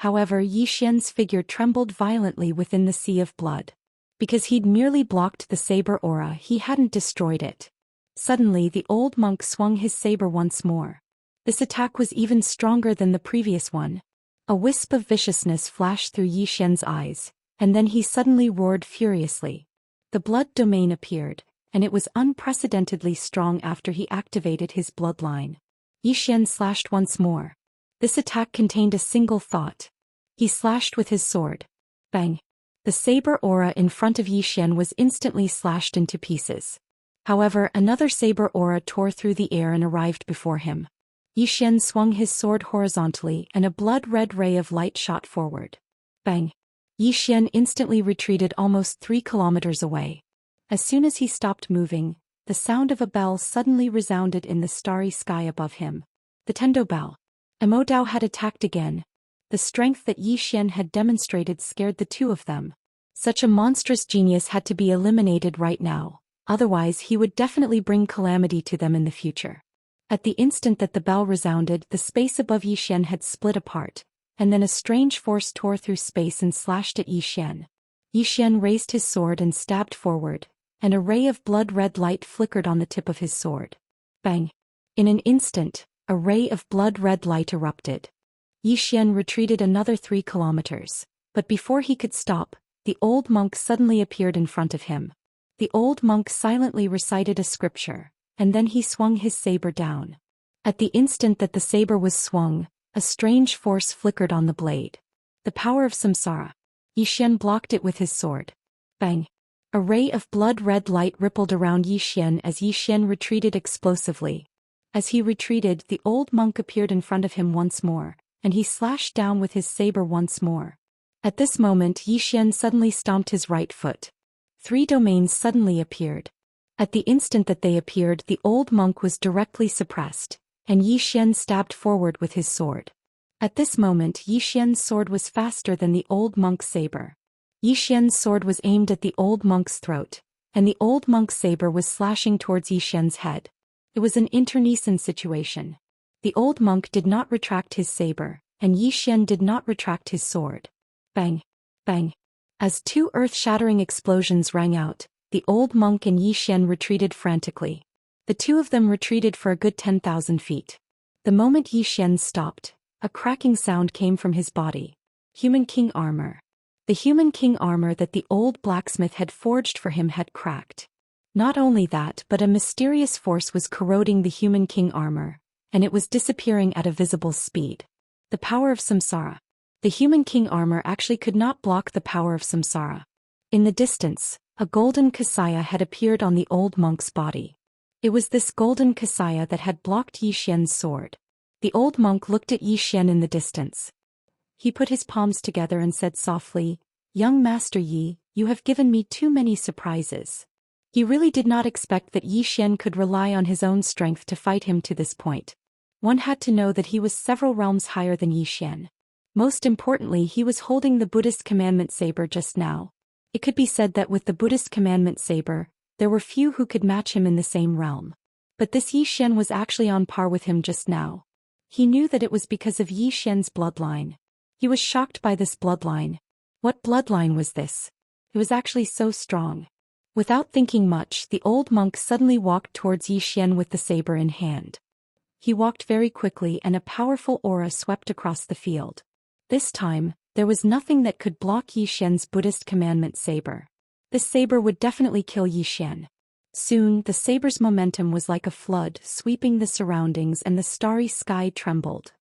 However, Xian's figure trembled violently within the sea of blood. Because he'd merely blocked the saber aura, he hadn't destroyed it. Suddenly the old monk swung his saber once more. This attack was even stronger than the previous one. A wisp of viciousness flashed through Xian's eyes, and then he suddenly roared furiously. The blood domain appeared, and it was unprecedentedly strong after he activated his bloodline. Xian slashed once more. This attack contained a single thought. He slashed with his sword. Bang! The saber aura in front of Xian was instantly slashed into pieces. However, another saber aura tore through the air and arrived before him. Xian swung his sword horizontally and a blood-red ray of light shot forward. Bang! Xian instantly retreated almost 3 kilometers away. As soon as he stopped moving, the sound of a bell suddenly resounded in the starry sky above him. The Tendo bell. Mo Dao had attacked again. The strength that Xian had demonstrated scared the two of them. Such a monstrous genius had to be eliminated right now, otherwise he would definitely bring calamity to them in the future. At the instant that the bell resounded, the space above Xian had split apart, and then a strange force tore through space and slashed at Xian. Xian raised his sword and stabbed forward, and a ray of blood-red light flickered on the tip of his sword. Bang! In an instant, a ray of blood-red light erupted. Xian retreated another 3 kilometers, but before he could stop, the old monk suddenly appeared in front of him. The old monk silently recited a scripture, and then he swung his saber down. At the instant that the saber was swung, a strange force flickered on the blade. The power of samsara. Xian blocked it with his sword. Bang! A ray of blood-red light rippled around Xian as Xian retreated explosively. As he retreated, the old monk appeared in front of him once more, and he slashed down with his saber once more. At this moment Yi Xian suddenly stomped his right foot. 3 domains suddenly appeared. At the instant that they appeared, the old monk was directly suppressed, and Yi Xian stabbed forward with his sword. At this moment Yi Xian's sword was faster than the old monk's saber. Yi Xian's sword was aimed at the old monk's throat, and the old monk's saber was slashing towards Yi Xian's head. It was an internecine situation. The old monk did not retract his saber, and Yi Xian did not retract his sword. Bang! Bang! As 2 earth-shattering explosions rang out, the old monk and Yi Xian retreated frantically. The 2 of them retreated for a good 10,000 feet. The moment Yi Xian stopped, a cracking sound came from his body. Human king armor. The human king armor that the old blacksmith had forged for him had cracked. Not only that, but a mysterious force was corroding the human king armor, and it was disappearing at a visible speed. The power of samsara. The human king armor actually could not block the power of samsara. In the distance, a golden kasaya had appeared on the old monk's body. It was this golden kasaya that had blocked Yi Xian's sword. The old monk looked at Yi Xian in the distance. He put his palms together and said softly, "Young Master Yi, you have given me too many surprises." He really did not expect that Yi Xian could rely on his own strength to fight him to this point. One had to know that he was several realms higher than Yi Xian. Most importantly, he was holding the Buddhist commandment saber just now. It could be said that with the Buddhist commandment saber, there were few who could match him in the same realm. But this Yi Xian was actually on par with him just now. He knew that it was because of Yi Xian's bloodline. He was shocked by this bloodline. What bloodline was this? It was actually so strong. Without thinking much, the old monk suddenly walked towards Yi Xian with the saber in hand. He walked very quickly and a powerful aura swept across the field. This time, there was nothing that could block Yi Xian's Buddhist commandment saber. This saber would definitely kill Yi Xian. Soon, the saber's momentum was like a flood, sweeping the surroundings and the starry sky trembled.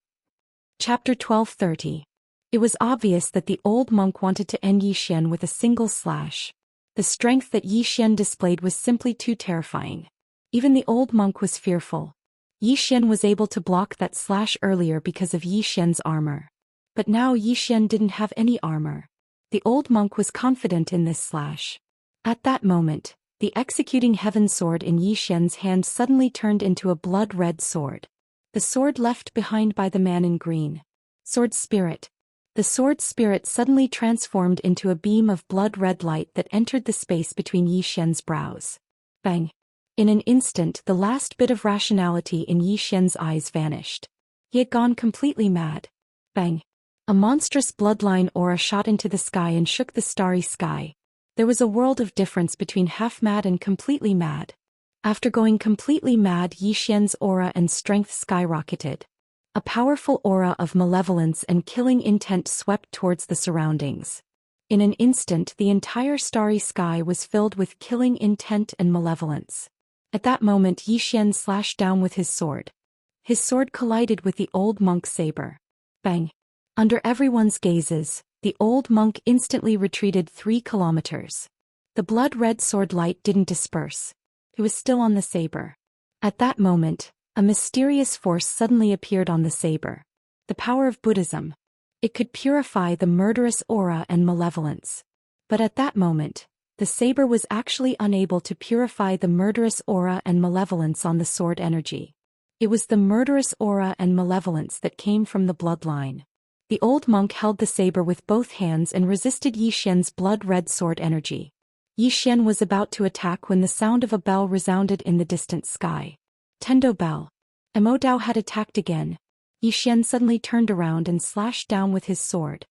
Chapter 12:30. It was obvious that the old monk wanted to end Yi Xian with a single slash. The strength that Yi Xian displayed was simply too terrifying. Even the old monk was fearful. Yi Xian was able to block that slash earlier because of Yi Xian's armor. But now Yi Xian didn't have any armor. The old monk was confident in this slash. At that moment, the executing heaven sword in Yi Xian's hand suddenly turned into a blood-red sword. The sword left behind by the man in green. Sword spirit. The sword spirit suddenly transformed into a beam of blood-red light that entered the space between Yi Xian's brows. Bang! In an instant, the last bit of rationality in Yi Xian's eyes vanished. He had gone completely mad. Bang! A monstrous bloodline aura shot into the sky and shook the starry sky. There was a world of difference between half-mad and completely mad. After going completely mad, Yi Xian's aura and strength skyrocketed. A powerful aura of malevolence and killing intent swept towards the surroundings. In an instant, the entire starry sky was filled with killing intent and malevolence. At that moment, Yi Xian slashed down with his sword. His sword collided with the old monk's saber. Bang! Under everyone's gazes, the old monk instantly retreated 3 kilometers. The blood-red sword light didn't disperse. It was still on the saber. At that moment, a mysterious force suddenly appeared on the saber. The power of Buddhism. It could purify the murderous aura and malevolence. But at that moment, the saber was actually unable to purify the murderous aura and malevolence on the sword energy. It was the murderous aura and malevolence that came from the bloodline. The old monk held the saber with both hands and resisted Yi Xian's blood-red sword energy. Yi Xian was about to attack when the sound of a bell resounded in the distant sky. Tendo bell. Immortal had attacked again. Yi Xian suddenly turned around and slashed down with his sword.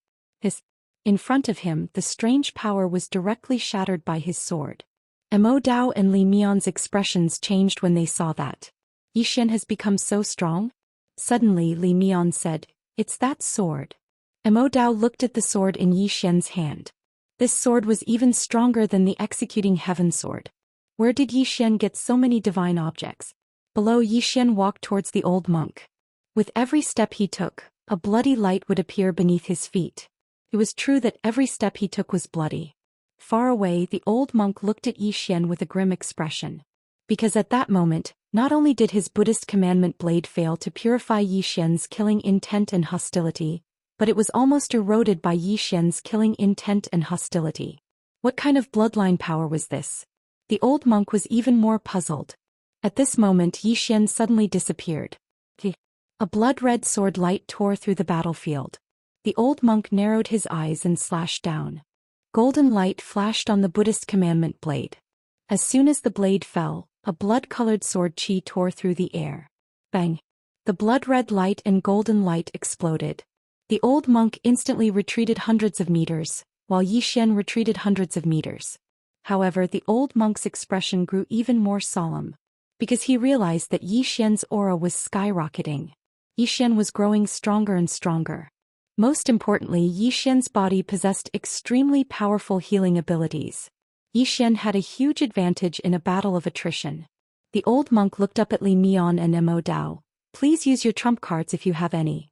In front of him, the strange power was directly shattered by his sword. Immortal and Li Mian's expressions changed when they saw that. Yi Xian has become so strong? Suddenly Li Mian said, "It's that sword." Immortal looked at the sword in Yi Xian's hand. This sword was even stronger than the executing heaven sword. Where did Yi Xian get so many divine objects? Below, Yi Xian walked towards the old monk. With every step he took, a bloody light would appear beneath his feet. It was true that every step he took was bloody. Far away, the old monk looked at Yi Xian with a grim expression. Because at that moment, Not only did his Buddhist commandment blade fail to purify Yi Xian's killing intent and hostility, but it was almost eroded by Yi Xian's killing intent and hostility. What kind of bloodline power was this? The old monk was even more puzzled. At this moment Yi Xian suddenly disappeared. A blood-red sword light tore through the battlefield. The old monk narrowed his eyes and slashed down. Golden light flashed on the Buddhist commandment blade. As soon as the blade fell, a blood-colored sword chi tore through the air. Bang! The blood-red light and golden light exploded. The old monk instantly retreated hundreds of meters, while Yi Xian retreated hundreds of meters. However, the old monk's expression grew even more solemn, because he realized that Yi Xian's aura was skyrocketing. Yi Xian was growing stronger and stronger. Most importantly, Yi Xian's body possessed extremely powerful healing abilities. Yi Xian had a huge advantage in a battle of attrition. The old monk looked up at Li Mian and Mo Dao. Please use your trump cards if you have any.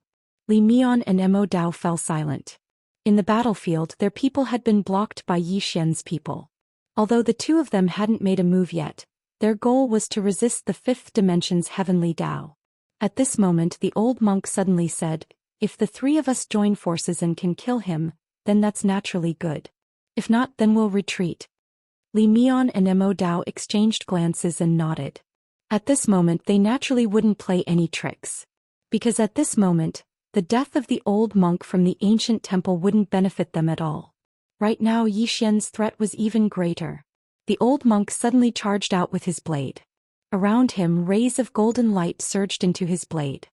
Li Mian and Mo Dao fell silent. In the battlefield, their people had been blocked by Yi Xian's people. Although the two of them hadn't made a move yet, their goal was to resist the fifth dimension's heavenly Dao. At this moment the old monk suddenly said, "If the three of us join forces and can kill him, then that's naturally good. If not, then we'll retreat." Li Mian and Mo Dao exchanged glances and nodded. At this moment they naturally wouldn't play any tricks. Because at this moment, the death of the old monk from the ancient temple wouldn't benefit them at all. Right now Yi Xian's threat was even greater. The old monk suddenly charged out with his blade. Around him rays of golden light surged into his blade.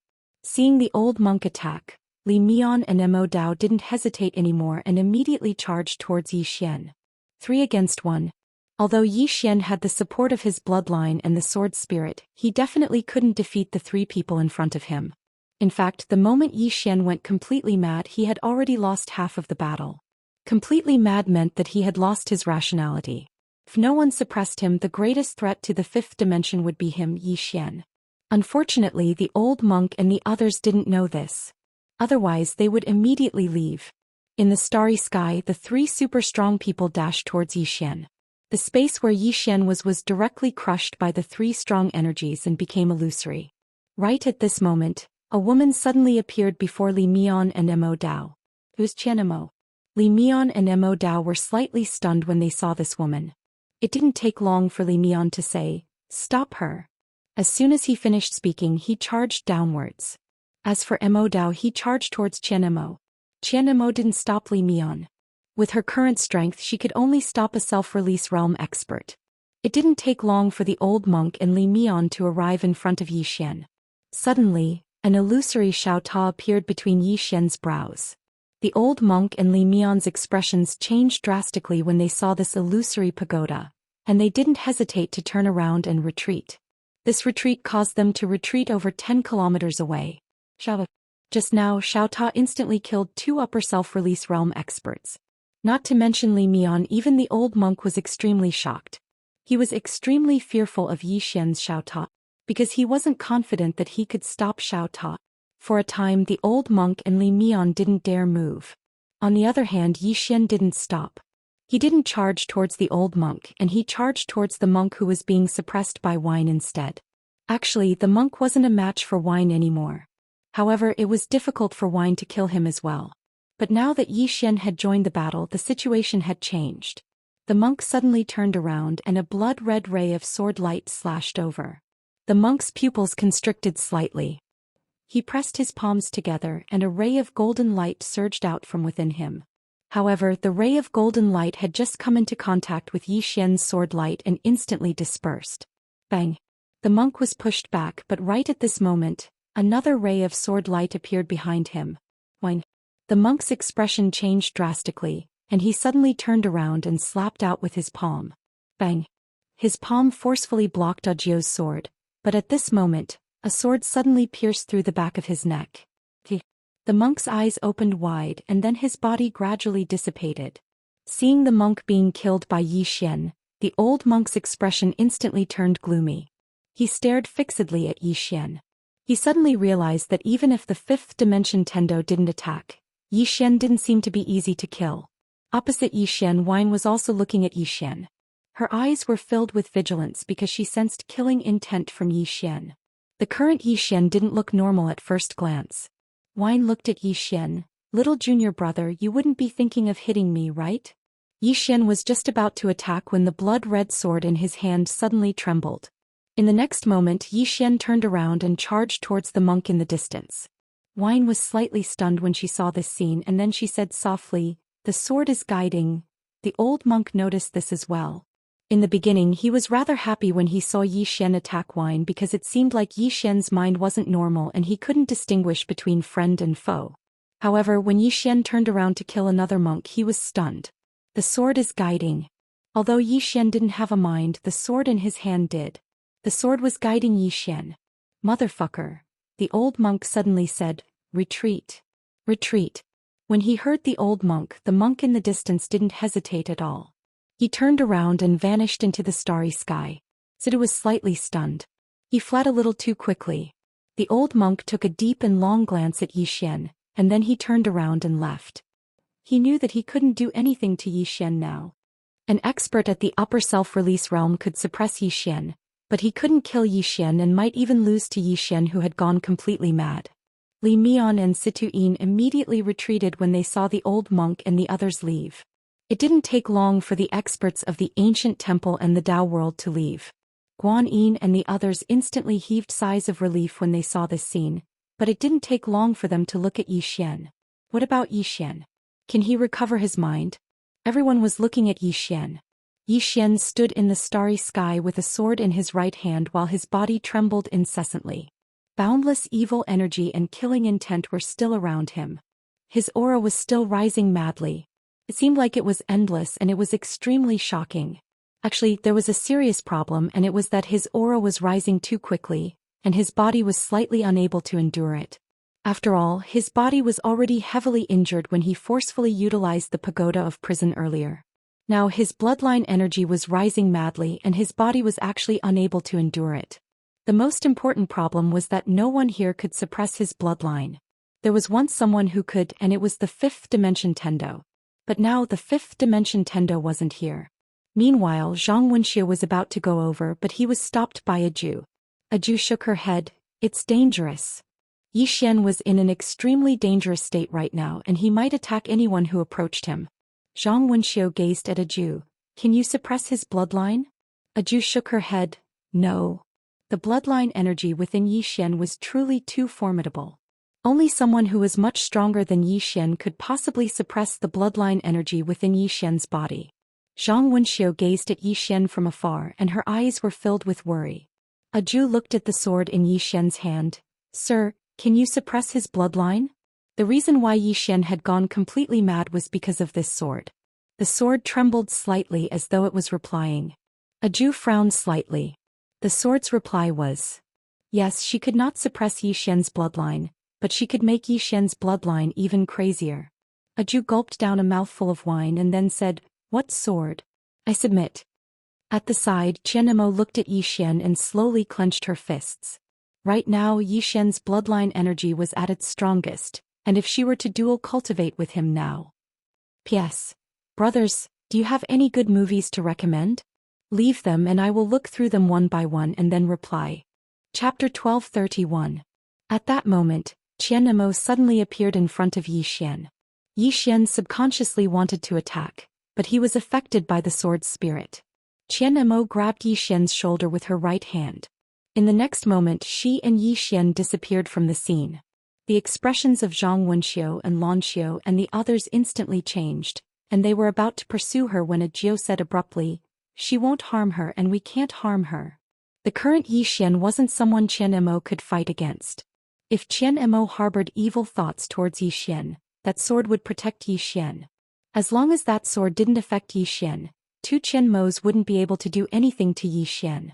Seeing the old monk attack, Li Mian and Mo Dao didn't hesitate anymore and immediately charged towards Yi Xian. 3 against 1. Although Yi Xian had the support of his bloodline and the sword spirit, he definitely couldn't defeat the 3 people in front of him. In fact, the moment Yi Xian went completely mad, he had already lost half of the battle. Completely mad meant that he had lost his rationality. If no one suppressed him, the greatest threat to the fifth dimension would be him, Yi Xian. Unfortunately, the old monk and the others didn't know this. Otherwise, they would immediately leave. In the starry sky, the 3 super strong people dashed towards Yi Xian. The space where Yi Xian was directly crushed by the 3 strong energies and became illusory. Right at this moment, a woman suddenly appeared before Li Mian and Mo Dao. Who's Qianmo? Li Mian and Mo Dao were slightly stunned when they saw this woman. It didn't take long for Li Mian to say, "Stop her." As soon as he finished speaking, he charged downwards. As for Mo Dao, he charged towards Qianmo. Qianmo didn't stop Li Mian. With her current strength, she could only stop a self-release realm expert. It didn't take long for the old monk and Li Mian to arrive in front of Yi Xian. Suddenly, an illusory Xiaota appeared between Yi Xian's brows. The old monk and Li Mian's expressions changed drastically when they saw this illusory pagoda, and they didn't hesitate to turn around and retreat. This retreat caused them to retreat over 10 kilometers away. Just now, Xiaota instantly killed 2 upper self-release realm experts. Not to mention Li Mian, even the old monk was extremely shocked. He was extremely fearful of Yi Xian's Xiaota, because he wasn't confident that he could stop Xiaota. For a time the old monk and Li Mian didn't dare move. On the other hand, Yi Xian didn't stop. He didn't charge towards the old monk, and he charged towards the monk who was being suppressed by wine instead. Actually, the monk wasn't a match for wine anymore. However, it was difficult for wine to kill him as well. But now that Yi Xian had joined the battle, the situation had changed. The monk suddenly turned around and a blood-red ray of sword light slashed over. The monk's pupils constricted slightly. He pressed his palms together and a ray of golden light surged out from within him. However, the ray of golden light had just come into contact with Yi Xian's sword light and instantly dispersed. Bang! The monk was pushed back, but right at this moment, another ray of sword light appeared behind him. Whine! The monk's expression changed drastically, and he suddenly turned around and slapped out with his palm. Bang! His palm forcefully blocked Ajio's sword, but at this moment, a sword suddenly pierced through the back of his neck. The monk's eyes opened wide and then his body gradually dissipated. Seeing the monk being killed by Yi Xian, the old monk's expression instantly turned gloomy. He stared fixedly at Yi Xian. He suddenly realized that even if the fifth dimension Tendo didn't attack, Yi Xian didn't seem to be easy to kill. Opposite Yi Xian, Wine was also looking at Yi Xian. Her eyes were filled with vigilance because she sensed killing intent from Yi Xian. The current Yi Xian didn't look normal at first glance. Wine looked at Yi Xian. "Little junior brother, you wouldn't be thinking of hitting me, right?" Yi Xian was just about to attack when the blood-red sword in his hand suddenly trembled. In the next moment, Yi Xian turned around and charged towards the monk in the distance. Wine was slightly stunned when she saw this scene, and then she said softly, "The sword is guiding." The old monk noticed this as well. In the beginning, he was rather happy when he saw Yi Xian attack Wine because it seemed like Yi Xian's mind wasn't normal and he couldn't distinguish between friend and foe. However, when Yi Xian turned around to kill another monk, he was stunned. The sword is guiding. Although Yi Xian didn't have a mind, the sword in his hand did. The sword was guiding Yi Xian. "Motherfucker," the old monk suddenly said, "Retreat. Retreat." When he heard the old monk, the monk in the distance didn't hesitate at all. He turned around and vanished into the starry sky. Zhou was slightly stunned. He fled a little too quickly. The old monk took a deep and long glance at Yi Xian, and then he turned around and left. He knew that he couldn't do anything to Yi Xian now. An expert at the upper self-release realm could suppress Yi Xian, but he couldn't kill Yi Xian and might even lose to Yi Xian, who had gone completely mad. Li Mian and Situin immediately retreated when they saw the old monk and the others leave. It didn't take long for the experts of the ancient temple and the Dao world to leave. Guan Yin and the others instantly heaved sighs of relief when they saw this scene, but it didn't take long for them to look at Yi Xian. What about Yi Xian? Can he recover his mind? Everyone was looking at Yi Xian. Yi Xian stood in the starry sky with a sword in his right hand while his body trembled incessantly. Boundless evil energy and killing intent were still around him. His aura was still rising madly. It seemed like it was endless, and it was extremely shocking. Actually, there was a serious problem, and it was that his aura was rising too quickly, and his body was slightly unable to endure it. After all, his body was already heavily injured when he forcefully utilized the pagoda of prison earlier. Now his bloodline energy was rising madly and his body was actually unable to endure it. The most important problem was that no one here could suppress his bloodline. There was once someone who could, and it was the fifth dimension Tendo. But now the fifth dimension Tendo wasn't here. Meanwhile, Zhang Wenxia was about to go over, but he was stopped by a Jew. A Jew shook her head. "It's dangerous." Yi Xian was in an extremely dangerous state right now, and he might attack anyone who approached him. Zhang Wenxiu gazed at a Jew. "Can you suppress his bloodline?" A Jew shook her head. "No." The bloodline energy within Yi Xian was truly too formidable. Only someone who was much stronger than Yi Xian could possibly suppress the bloodline energy within Yi Xian's body. Zhang Wenxiu gazed at Yi Xian from afar, and her eyes were filled with worry. A Jew looked at the sword in Yi Xian's hand. "Sir, can you suppress his bloodline?" The reason why Yi Xian had gone completely mad was because of this sword. The sword trembled slightly as though it was replying. A Jew frowned slightly. The sword's reply was, yes, she could not suppress Yi Xian's bloodline, but she could make Yi Xian's bloodline even crazier. A Jew gulped down a mouthful of wine and then said, "What sword? I submit." At the side, Qianemo looked at Yi Xian and slowly clenched her fists. Right now, Yi Xian's bloodline energy was at its strongest, and if she were to duel Cultivate with him now. P.S. Brothers, do you have any good movies to recommend? Leave them and I will look through them one by one and then reply. Chapter 1231. At that moment, Qianemo suddenly appeared in front of Yi Xian. Yi Xian subconsciously wanted to attack, but he was affected by the sword's spirit. Qianemo grabbed Yi Xian's shoulder with her right hand. In the next moment, she and Yi Xian disappeared from the scene. The expressions of Zhang Wenxiu and Lan Xiu and the others instantly changed, and they were about to pursue her when a Jiu said abruptly, "She won't harm her and we can't harm her." The current Yi Xian wasn't someone Qianemo could fight against. If Qianemo harbored evil thoughts towards Yi Xian, that sword would protect Yi Xian. As long as that sword didn't affect Yi Xian, two Qianmos wouldn't be able to do anything to Yi Xian.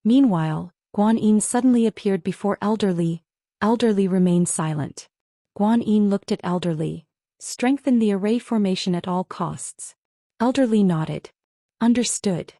Meanwhile, Guan Yin suddenly appeared before Elderly. Elderly remained silent. Guan Yin looked at Elderly. "Strengthen the array formation at all costs." Elderly nodded. "Understood."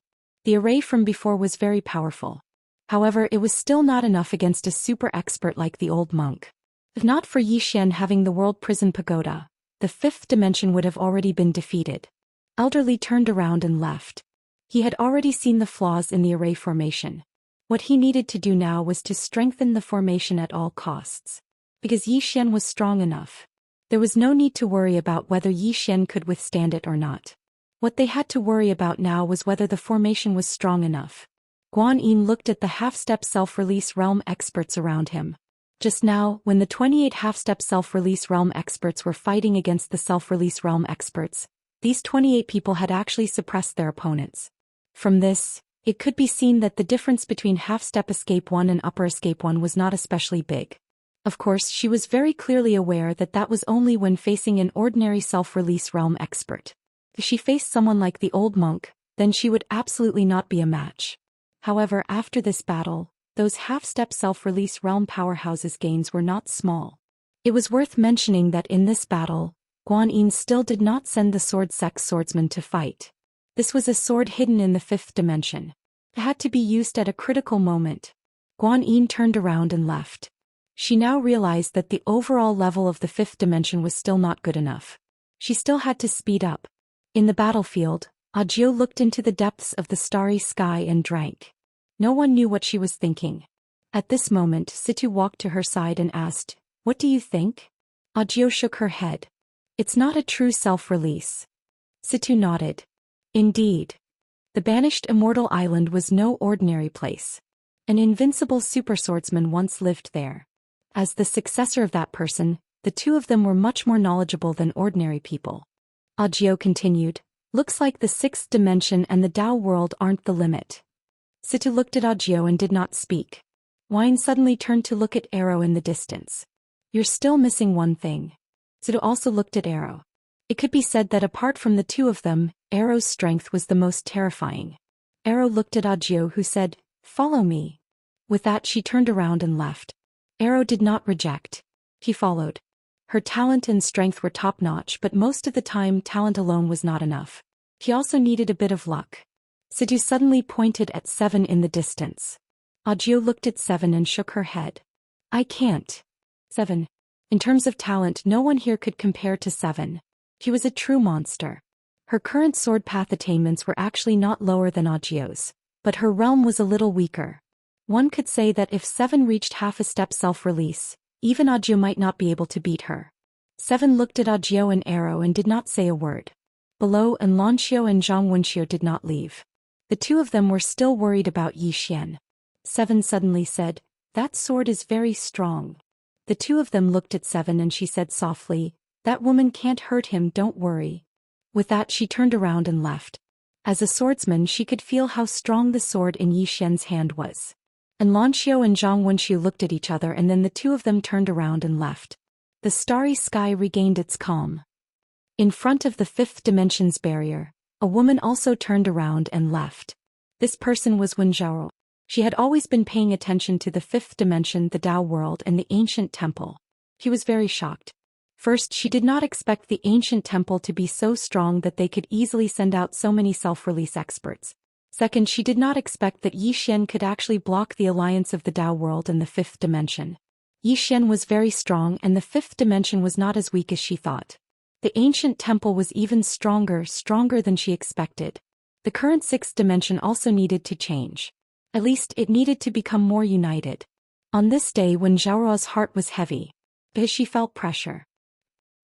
The array from before was very powerful. However, it was still not enough against a super expert like the old monk. If not for Yi Xian having the world prison pagoda, the fifth dimension would have already been defeated. Elderly turned around and left. He had already seen the flaws in the array formation. What he needed to do now was to strengthen the formation at all costs. Because Yi Xian was strong enough. There was no need to worry about whether Yi Xian could withstand it or not. What they had to worry about now was whether the formation was strong enough. Guan Yin looked at the half-step self-release realm experts around him. Just now, when the 28 half-step self-release realm experts were fighting against the self-release realm experts, these 28 people had actually suppressed their opponents. From this, it could be seen that the difference between half-step escape 1 and upper escape 1 was not especially big. Of course, she was very clearly aware that that was only when facing an ordinary self-release realm expert. If she faced someone like the old monk, then she would absolutely not be a match. However, after this battle, those half-step self-release realm powerhouses' gains were not small. It was worth mentioning that in this battle, Guan Yin still did not send the sword-sex swordsman to fight. This was a sword hidden in the 5th dimension. It had to be used at a critical moment. Guan Yin turned around and left. She now realized that the overall level of the 5th dimension was still not good enough. She still had to speed up. In the battlefield, Audiobook looked into the depths of the starry sky and drank. No one knew what she was thinking. At this moment, Situ walked to her side and asked, "What do you think?" Audiobook shook her head. "It's not a true self-release." Situ nodded. Indeed. The banished Immortal Island was no ordinary place. An invincible super swordsman once lived there. As the successor of that person, the two of them were much more knowledgeable than ordinary people. Audiobook continued, "Looks like the 6th dimension and the Dao world aren't the limit." Situ looked at Audiobook and did not speak. Wine suddenly turned to look at Arrow in the distance. "You're still missing one thing." Situ also looked at Arrow. It could be said that apart from the two of them, Arrow's strength was the most terrifying. Arrow looked at Audiobook, who said, "Follow me." With that, she turned around and left. Arrow did not reject. He followed. Her talent and strength were top-notch, but most of the time talent alone was not enough. He also needed a bit of luck. Situ suddenly pointed at 7 in the distance. Audiobook looked at 7 and shook her head. "I can't." 7. In terms of talent, no one here could compare to 7. He was a true monster. Her current sword path attainments were actually not lower than Audiobook's, but her realm was a little weaker. One could say that if 7 reached half a step self-release, even Audiobook might not be able to beat her. 7 looked at Audiobook and Arrow and did not say a word. Below, and Lanxiao and Zhang Wenxiao did not leave. The two of them were still worried about Yi Xian. 7 suddenly said, "That sword is very strong." The two of them looked at 7 and she said softly, "That woman can't hurt him, don't worry." With that, she turned around and left. As a swordsman, she could feel how strong the sword in Yi Xian's hand was. And Lanxiao and Zhang Wenxiao looked at each other and then the two of them turned around and left. The starry sky regained its calm. In front of the 5th dimension's barrier, a woman also turned around and left. This person was Wenxiao. She had always been paying attention to the 5th dimension, the Dao world, and the ancient temple. He was very shocked. First, she did not expect the ancient temple to be so strong that they could easily send out so many self-release experts. Second, she did not expect that Yi Xian could actually block the alliance of the Dao world and the 5th dimension. Yi Xian was very strong and the 5th dimension was not as weak as she thought. The ancient temple was even stronger than she expected. The current 6th dimension also needed to change. At least it needed to become more united. On this day when Zhao's heart was heavy, because she felt pressure.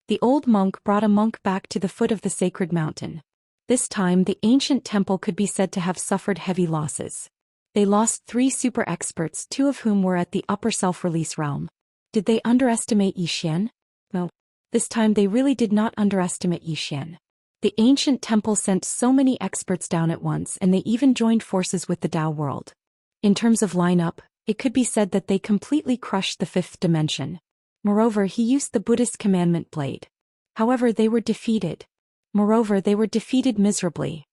The old monk brought a monk back to the foot of the sacred mountain. This time the ancient temple could be said to have suffered heavy losses. They lost 3 super experts, 2 of whom were at the upper self-release realm. Did they underestimate Yi Xian? No. This time they really did not underestimate Yi Xian. The ancient temple sent so many experts down at once and they even joined forces with the Dao world. In terms of lineup, it could be said that they completely crushed the 5th dimension. Moreover, he used the Buddhist commandment blade. However, they were defeated. Miserably.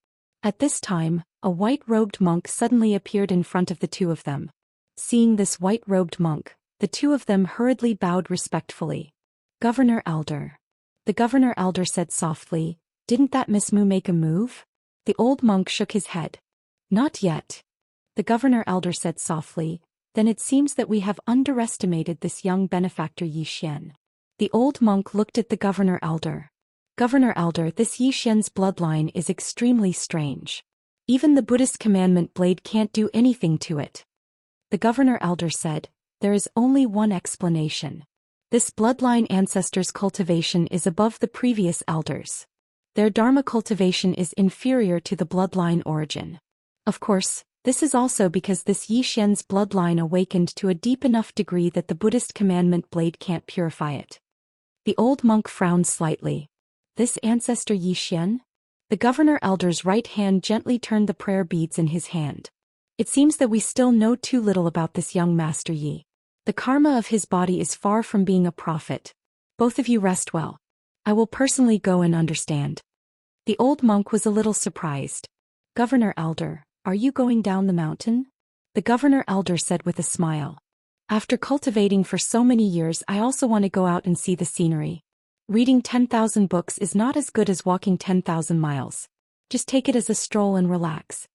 At this time, a white-robed monk suddenly appeared in front of the two of them. Seeing this white-robed monk, the two of them hurriedly bowed respectfully. "Governor Elder." The Governor Elder said softly, "Didn't that Miss Mu make a move?" The old monk shook his head. "Not yet." The Governor Elder said softly, "Then it seems that we have underestimated this young benefactor Yi Xian." The old monk looked at the Governor Elder. "Governor Elder, this Yi Xian's bloodline is extremely strange. Even the Buddhist commandment blade can't do anything to it. The governor elder said, there is only one explanation. This bloodline ancestor's cultivation is above the previous elders. Their dharma cultivation is inferior to the bloodline origin. Of course, this is also because this Xian's bloodline awakened to a deep enough degree that the Buddhist commandment blade can't purify it. The old monk frowned slightly. This ancestor Xian? The governor elder's right hand gently turned the prayer beads in his hand. It seems that we still know too little about this young Master Yi. The karma of his body is far from being a prophet. Both of you rest well. I will personally go and understand. The old monk was a little surprised. Governor elder, are you going down the mountain? The governor elder said with a smile. After cultivating for so many years, I also want to go out and see the scenery. Reading 10,000 books is not as good as walking 10,000 miles. Just take it as a stroll and relax.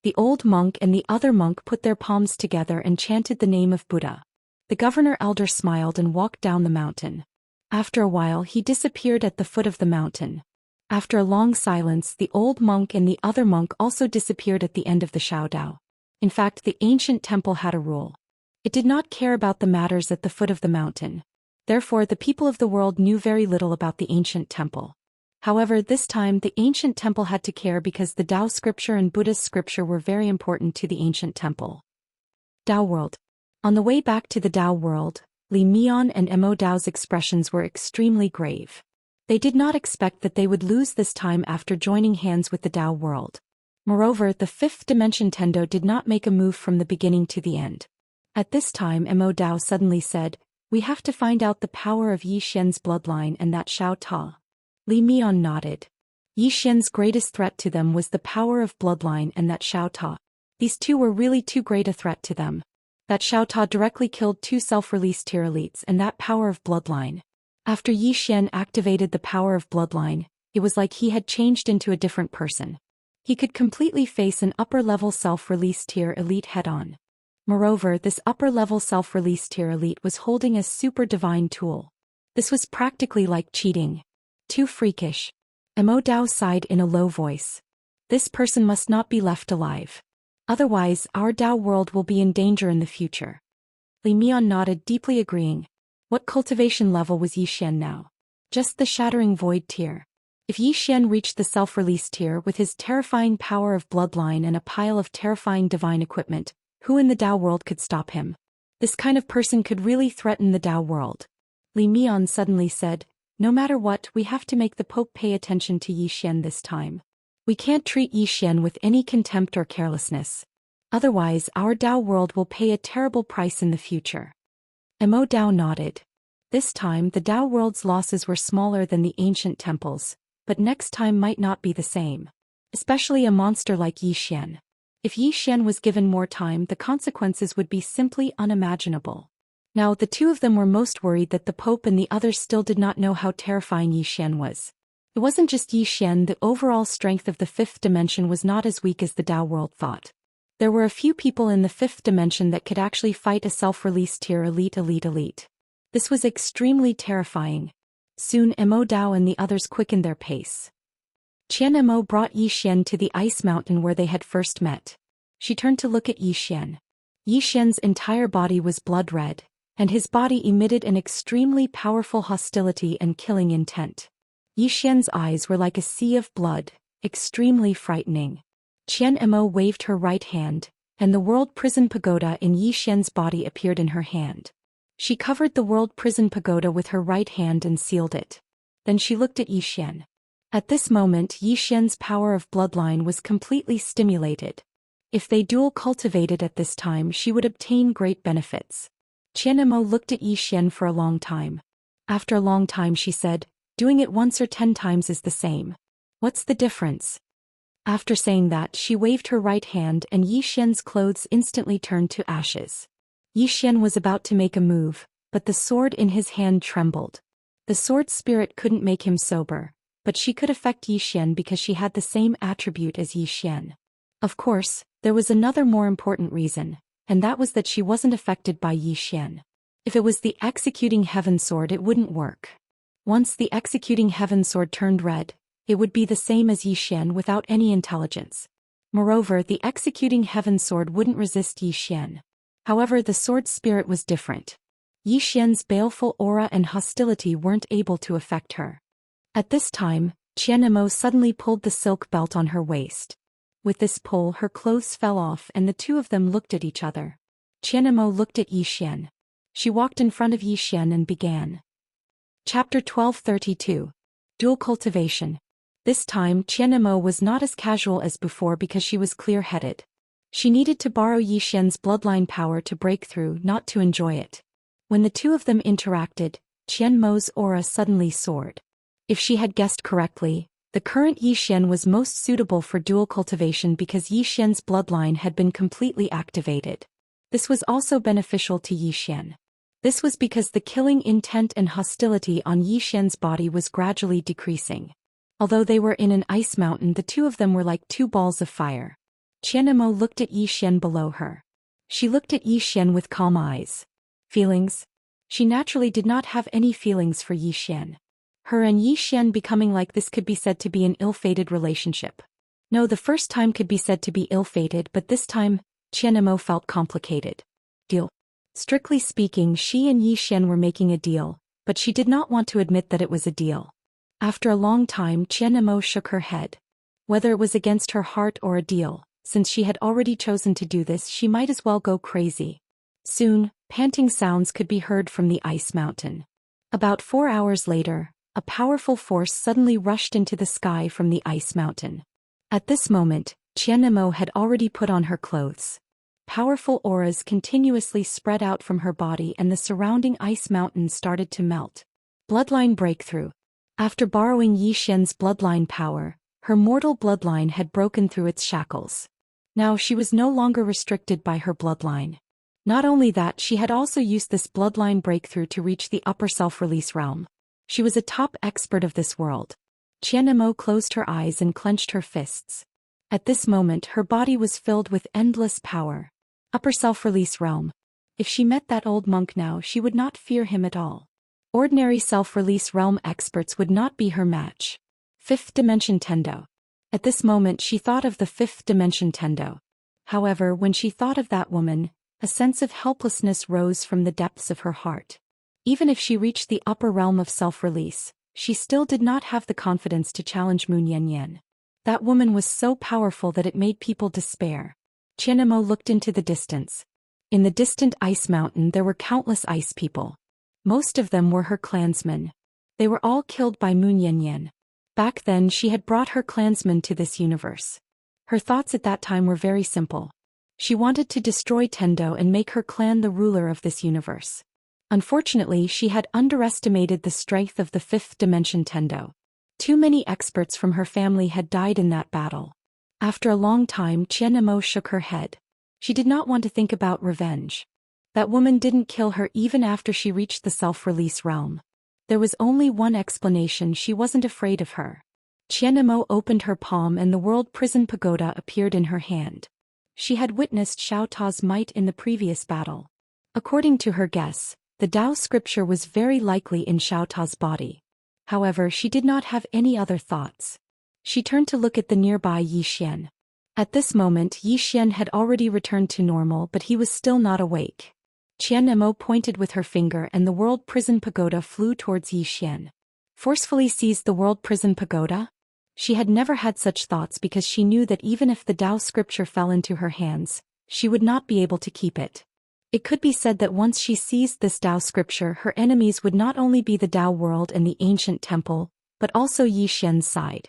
The old monk and the other monk put their palms together and chanted the name of Buddha. The governor elder smiled and walked down the mountain. After a while he disappeared at the foot of the mountain. After a long silence, the old monk and the other monk also disappeared at the end of the Shaodao. In fact, the ancient temple had a rule. It did not care about the matters at the foot of the mountain. Therefore, the people of the world knew very little about the ancient temple. However, this time the ancient temple had to care because the Tao scripture and Buddhist scripture were very important to the ancient temple. Tao world. On the way back to the Tao world, Li Mian and Mo Dao's expressions were extremely grave. They did not expect that they would lose this time after joining hands with the Tao world. Moreover, the fifth dimension Tendo did not make a move from the beginning to the end. At this time Mo Dao suddenly said, we have to find out the power of Xian's bloodline and that Xiao Ta. Li Mian nodded. Xian's greatest threat to them was the power of bloodline and that Xiao Ta. These two were really too great a threat to them. That Xiao Ta directly killed two self-released tier elites and that power of bloodline. After Xian activated the power of bloodline, it was like he had changed into a different person. He could completely face an upper-level self-released tier elite head-on. Moreover, this upper-level self-released tier elite was holding a super divine tool. This was practically like cheating. Too freakish. Mo Dao sighed in a low voice. This person must not be left alive. Otherwise, our Tao world will be in danger in the future. Li Mian nodded, deeply agreeing. What cultivation level was Xian now? Just the shattering void tier. If Xian reached the self-released tier with his terrifying power of bloodline and a pile of terrifying divine equipment, who in the Tao world could stop him? This kind of person could really threaten the Tao world. Li Mian suddenly said, no matter what, we have to make the Pope pay attention to Xian this time. We can't treat Xian with any contempt or carelessness. Otherwise, our Tao world will pay a terrible price in the future. Mo Dao nodded. This time, the Tao world's losses were smaller than the ancient temples, but next time might not be the same. Especially a monster like Xian. If Xian was given more time, the consequences would be simply unimaginable. Now, the two of them were most worried that the Pope and the others still did not know how terrifying Xian was. It wasn't just Xian, the overall strength of the fifth dimension was not as weak as the Tao world thought. There were a few people in the fifth dimension that could actually fight a self-released tier elite. This was extremely terrifying. Soon Mo Dao and the others quickened their pace. Qian Mo brought Xian to the ice mountain where they had first met. She turned to look at Xian. Xian's entire body was blood red, and his body emitted an extremely powerful hostility and killing intent. Xian's eyes were like a sea of blood, extremely frightening. Qian Mo waved her right hand, and the world prison pagoda in Xian's body appeared in her hand. She covered the world prison pagoda with her right hand and sealed it. Then she looked at Xian. At this moment, Xian's power of bloodline was completely stimulated. If they dual cultivated at this time, she would obtain great benefits. Qian Mo looked at Xian for a long time. After a long time she said, doing it once or 10 times is the same. What's the difference? After saying that, she waved her right hand and Xian's clothes instantly turned to ashes. Xian was about to make a move, but the sword in his hand trembled. The sword spirit couldn't make him sober, but she could affect Xian because she had the same attribute as Xian. Of course, there was another more important reason, and that was that she wasn't affected by Xian. If it was the executing heaven sword, it wouldn't work. Once the executing heaven sword turned red, it would be the same as Xian without any intelligence. Moreover, the executing heaven sword wouldn't resist Yi Xian. However, the sword's spirit was different. Yi Xian's baleful aura and hostility weren't able to affect her. At this time, Qianemo suddenly pulled the silk belt on her waist. With this pull, her clothes fell off and the two of them looked at each other. Qianemo looked at Yi Xian. She walked in front of Yi Xian and began. Chapter 1232. Dual Cultivation. This time, Qianemo was not as casual as before because she was clear-headed. She needed to borrow Yi Xian's bloodline power to break through, not to enjoy it. When the two of them interacted, Qianmo's aura suddenly soared. If she had guessed correctly, the current Yi Xian was most suitable for dual cultivation because Yi Xian's bloodline had been completely activated. This was also beneficial to Yi Xian. This was because the killing intent and hostility on Yi Xian's body was gradually decreasing. Although they were in an ice mountain, the two of them were like two balls of fire. Qianemo looked at Yi Xian below her. She looked at Yi Xian with calm eyes. Feelings? She naturally did not have any feelings for Yi Xian. Her and Yi Xian becoming like this could be said to be an ill-fated relationship. No, the first time could be said to be ill-fated, but this time, Qianemo felt complicated. Deal. Strictly speaking, she and Yi Xian were making a deal, but she did not want to admit that it was a deal. After a long time, Qianemo shook her head. Whether it was against her heart or a deal, since she had already chosen to do this, she might as well go crazy. Soon, panting sounds could be heard from the ice mountain. About 4 hours later, a powerful force suddenly rushed into the sky from the ice mountain. At this moment, Qianemo had already put on her clothes. Powerful auras continuously spread out from her body and the surrounding ice mountain started to melt. Bloodline breakthrough. After borrowing Yi Xian's bloodline power, her mortal bloodline had broken through its shackles. Now she was no longer restricted by her bloodline. Not only that, she had also used this bloodline breakthrough to reach the upper self-release realm. She was a top expert of this world. Qianemo closed her eyes and clenched her fists. At this moment, her body was filled with endless power. Upper self-release realm. If she met that old monk now, she would not fear him at all. Ordinary self-release realm experts would not be her match. Fifth dimension Tendo. At this moment she thought of the fifth dimension Tendo. However, when she thought of that woman, a sense of helplessness rose from the depths of her heart. Even if she reached the upper realm of self-release, she still did not have the confidence to challenge Moon Yanyan. That woman was so powerful that it made people despair. Qianemo looked into the distance. In the distant ice mountain there were countless ice people. Most of them were her clansmen. They were all killed by Moon Yanyan. Back then she had brought her clansmen to this universe. Her thoughts at that time were very simple. She wanted to destroy Tendo and make her clan the ruler of this universe. Unfortunately, she had underestimated the strength of the fifth dimension Tendo. Too many experts from her family had died in that battle. After a long time, Qianemo shook her head. She did not want to think about revenge. That woman didn't kill her even after she reached the self-release realm. There was only one explanation: she wasn't afraid of her. Qianemo opened her palm and the world prison pagoda appeared in her hand. She had witnessed Xiao Ta's might in the previous battle. According to her guess, the Dao scripture was very likely in Xiao Ta's body. However, she did not have any other thoughts. She turned to look at the nearby Yi Xian. At this moment, Yi Xian had already returned to normal, but he was still not awake. Qianemo pointed with her finger and the world prison pagoda flew towards Yi Xian. Forcefully seized the world prison pagoda? She had never had such thoughts because she knew that even if the Dao scripture fell into her hands, she would not be able to keep it. It could be said that once she seized this Dao scripture, her enemies would not only be the Dao world and the ancient temple, but also Yi Xian's side.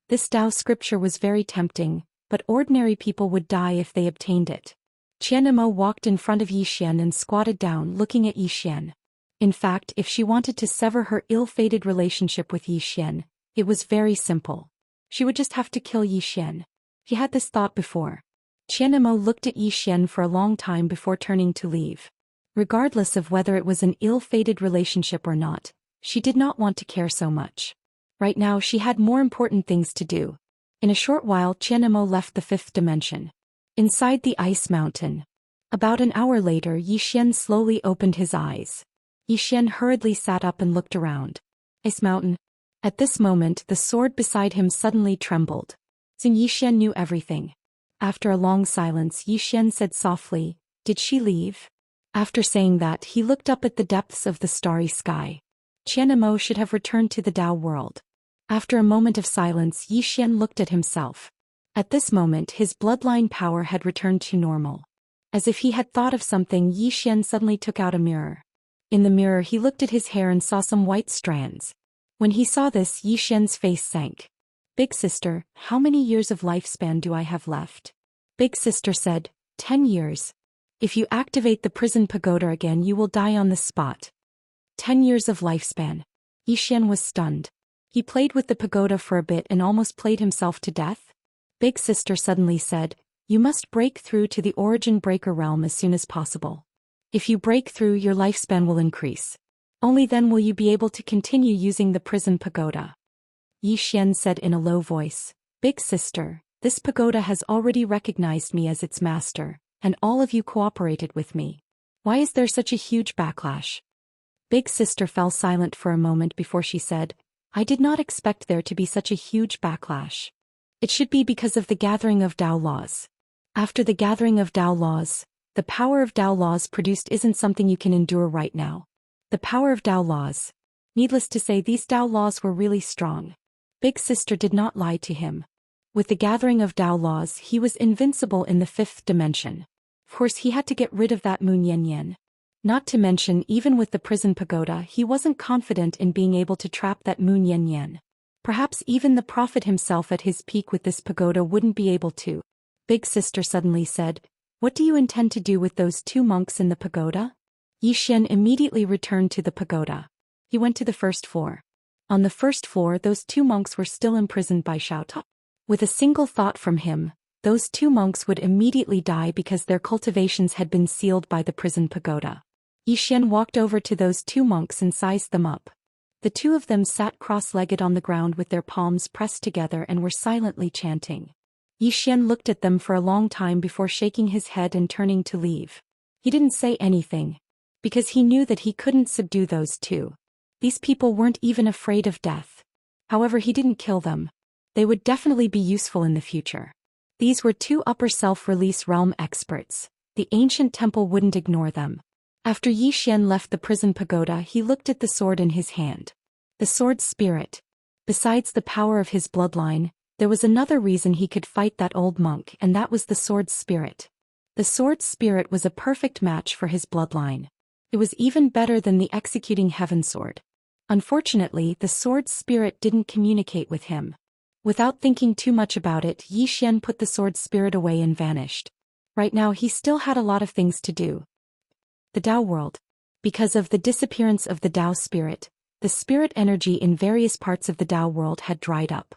This Dao scripture was very tempting, but ordinary people would die if they obtained it. Qianemo walked in front of Yi Xian and squatted down looking at Yi Xian. In fact, if she wanted to sever her ill-fated relationship with Yi Xian, it was very simple. She would just have to kill Yi Xian. He had this thought before. Qianemo looked at Yi Xian for a long time before turning to leave. Regardless of whether it was an ill-fated relationship or not, she did not want to care so much. Right now she had more important things to do. In a short while Qianemo left the fifth dimension. Inside the ice mountain. About an hour later, Yi Xian slowly opened his eyes. Yi Xian hurriedly sat up and looked around. Ice mountain. At this moment the sword beside him suddenly trembled. Yi Xian knew everything. After a long silence, Yi Xian said softly, "Did she leave?" After saying that, he looked up at the depths of the starry sky. Qian Mo should have returned to the Dao world. After a moment of silence, Yi Xian looked at himself. At this moment, his bloodline power had returned to normal. As if he had thought of something, Yi Xian suddenly took out a mirror. In the mirror, he looked at his hair and saw some white strands. When he saw this, Yi Xian's face sank. "Big sister, how many years of lifespan do I have left?" Big sister said, 10 years. If you activate the prison pagoda again, you will die on the spot. 10 years of lifespan. Yi Xian was stunned. He played with the pagoda for a bit and almost played himself to death. Big sister suddenly said, "You must break through to the origin breaker realm as soon as possible. If you break through, your lifespan will increase. Only then will you be able to continue using the prison pagoda." Yi Xian said in a low voice, "Big sister, this pagoda has already recognized me as its master, and all of you cooperated with me. Why is there such a huge backlash?" Big sister fell silent for a moment before she said, "I did not expect there to be such a huge backlash. It should be because of the gathering of Dao laws. After the gathering of Dao laws, the power of Dao laws produced isn't something you can endure right now. The power of Dao laws. Needless to say, these Dao laws were really strong." Big sister did not lie to him. With the gathering of Dao laws, he was invincible in the 5th dimension. Of course, he had to get rid of that Moon Yen Yen. Not to mention, even with the prison pagoda, he wasn't confident in being able to trap that Moon Yen Yen. Perhaps even the prophet himself at his peak with this pagoda wouldn't be able to. Big sister suddenly said, "What do you intend to do with those 2 monks in the pagoda?" Yi Xian immediately returned to the pagoda. He went to the first floor. On the first floor, those 2 monks were still imprisoned by Xiaota. With a single thought from him, those 2 monks would immediately die because their cultivations had been sealed by the prison pagoda. Yi Xian walked over to those 2 monks and sized them up. The 2 of them sat cross-legged on the ground with their palms pressed together and were silently chanting. Yi Xian looked at them for a long time before shaking his head and turning to leave. He didn't say anything, because he knew that he couldn't subdue those 2. These people weren't even afraid of death. However, he didn't kill them. They would definitely be useful in the future. These were 2 upper self-release realm experts. The ancient temple wouldn't ignore them. After Yi Xian left the prison pagoda, he looked at the sword in his hand. The sword spirit. Besides the power of his bloodline, there was another reason he could fight that old monk, and that was the sword spirit. The sword spirit was a perfect match for his bloodline. It was even better than the executing heaven sword. Unfortunately, the sword spirit didn't communicate with him. Without thinking too much about it, Yi Xian put the sword spirit away and vanished. Right now he still had a lot of things to do. The Dao world. Because of the disappearance of the Dao spirit, the spirit energy in various parts of the Dao world had dried up.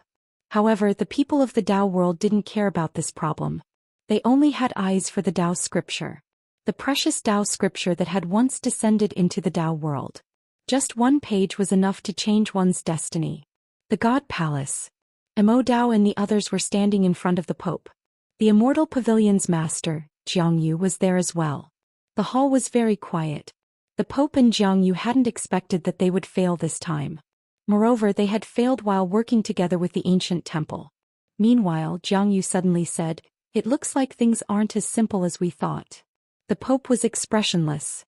However, the people of the Dao world didn't care about this problem. They only had eyes for the Dao scripture. The precious Dao scripture that had once descended into the Dao world. Just 1 page was enough to change one's destiny. The God Palace. Mo Dao and the others were standing in front of the Pope. The Immortal Pavilion's master, Jiang Yu, was there as well. The hall was very quiet. The Pope and Jiang Yu hadn't expected that they would fail this time. Moreover, they had failed while working together with the ancient temple. Meanwhile, Jiang Yu suddenly said, "It looks like things aren't as simple as we thought." The Pope was expressionless.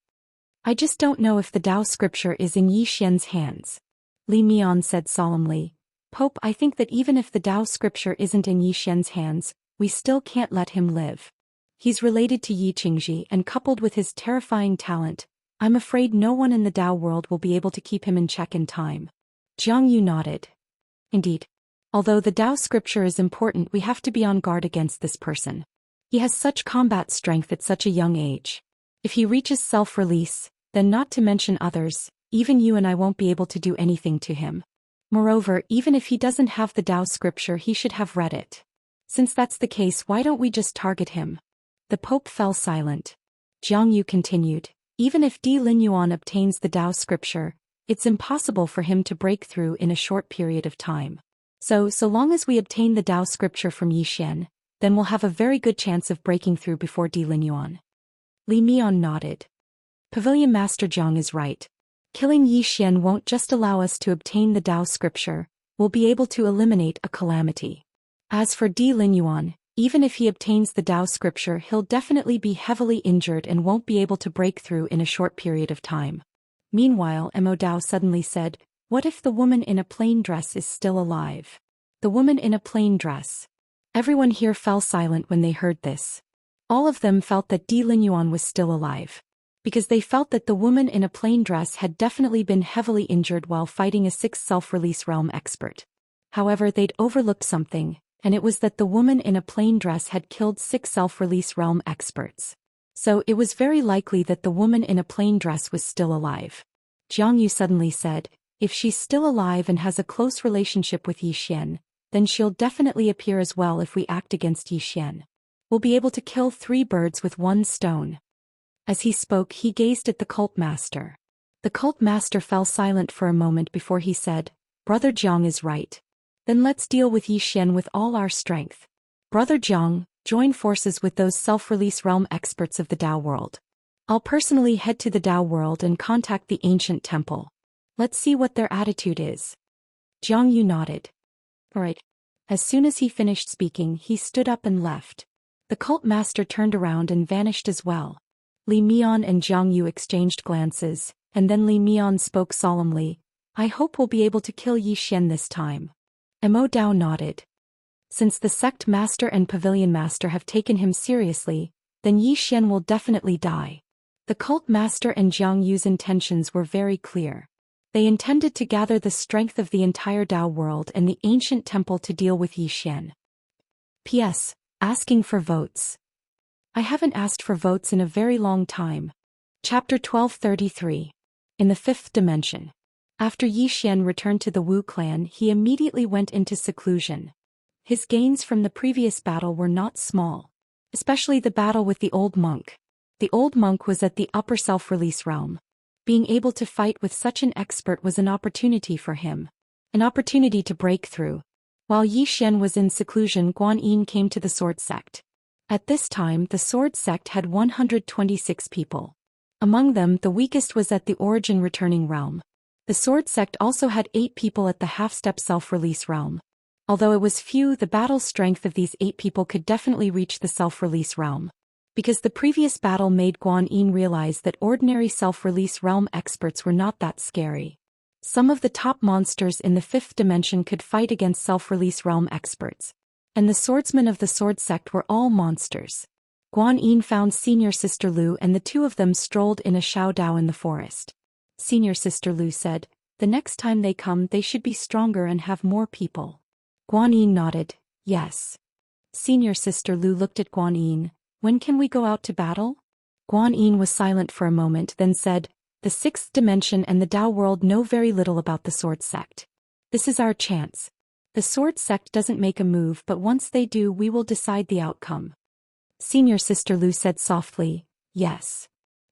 "I just don't know if the Dao scripture is in Yi Xian's hands." Li Mian said solemnly, "Pope, I think that even if the Dao scripture isn't in Yi Xian's hands, we still can't let him live. He's related to Yi Qingji, and coupled with his terrifying talent, I'm afraid no one in the Dao world will be able to keep him in check in time." Jiang Yu nodded. "Indeed. Although the Dao scripture is important, we have to be on guard against this person. He has such combat strength at such a young age. If he reaches self-release, then not to mention others, even you and I won't be able to do anything to him. Moreover, even if he doesn't have the Dao scripture, he should have read it. Since that's the case, why don't we just target him?" The Pope fell silent. Jiang Yu continued, "Even if Di Linyuan obtains the Dao scripture, it's impossible for him to break through in a short period of time. So long as we obtain the Dao scripture from Yi Xian, then we'll have a very good chance of breaking through before Di Linyuan." Li Mian nodded. Pavilion Master Jiang is right. Killing Yi Xian won't just allow us to obtain the Dao scripture, we'll be able to eliminate a calamity. As for Di Linyuan, Even if he obtains the Dao scripture, he'll definitely be heavily injured and won't be able to break through in a short period of time. Meanwhile, Mo Dao suddenly said, "What if the woman in a plain dress is still alive?" The woman in a plain dress. Everyone here fell silent when they heard this. All of them felt that Di Linyuan was still alive. Because they felt that the woman in a plain dress had definitely been heavily injured while fighting a sixth self-release realm expert. However, they'd overlooked something, and it was that the woman in a plain dress had killed 6 self-release realm experts. So it was very likely that the woman in a plain dress was still alive. Jiang Yu suddenly said, "If she's still alive and has a close relationship with Yi Xian, then she'll definitely appear as well if we act against Yi Xian. We'll be able to kill 3 birds with 1 stone." As he spoke, he gazed at the cult master. The cult master fell silent for a moment before he said, "Brother Jiang is right. Then let's deal with Yi Xian with all our strength. Brother Jiang, join forces with those self-release realm experts of the Dao world. I'll personally head to the Dao world and contact the ancient temple. Let's see what their attitude is." Jiang Yu nodded. Alright. As soon as he finished speaking, he stood up and left. The cult master turned around and vanished as well. Li Mian and Jiang Yu exchanged glances, and then Li Mian spoke solemnly, "I hope we'll be able to kill Yi Xian this time." Mo Dao nodded. Since the sect master and pavilion master have taken him seriously, then Yi Xian will definitely die. The cult master and Jiang Yu's intentions were very clear. They intended to gather the strength of the entire Dao world and the ancient temple to deal with Yi Xian. P.S. Asking for votes. I haven't asked for votes in a very long time. Chapter 1233. In the 5th dimension. After Yi Xian returned to the Wu clan, he immediately went into seclusion. His gains from the previous battle were not small. Especially the battle with the old monk. The old monk was at the upper self-release realm. Being able to fight with such an expert was an opportunity for him. An opportunity to break through. While Yi Xian was in seclusion, Guan Yin came to the sword sect. At this time, the sword sect had 126 people. Among them, the weakest was at the origin returning realm. The sword sect also had 8 people at the half-step self-release realm. Although it was few, the battle strength of these 8 people could definitely reach the self-release realm. Because the previous battle made Guan Yin realize that ordinary self-release realm experts were not that scary. Some of the top monsters in the 5th dimension could fight against self-release realm experts. And the swordsmen of the sword sect were all monsters. Guan Yin found Senior Sister Lu and the 2 of them strolled in a Shao Dao in the forest. Senior Sister Lu said, "The next time they come they should be stronger and have more people." Guan Yin nodded, "Yes." Senior Sister Lu looked at Guan Yin, "When can we go out to battle?" Guan Yin was silent for a moment, then said, "The 6th dimension and the Dao world know very little about the sword sect. This is our chance. The sword sect doesn't make a move, but once they do we will decide the outcome." Senior Sister Lu said softly, "Yes."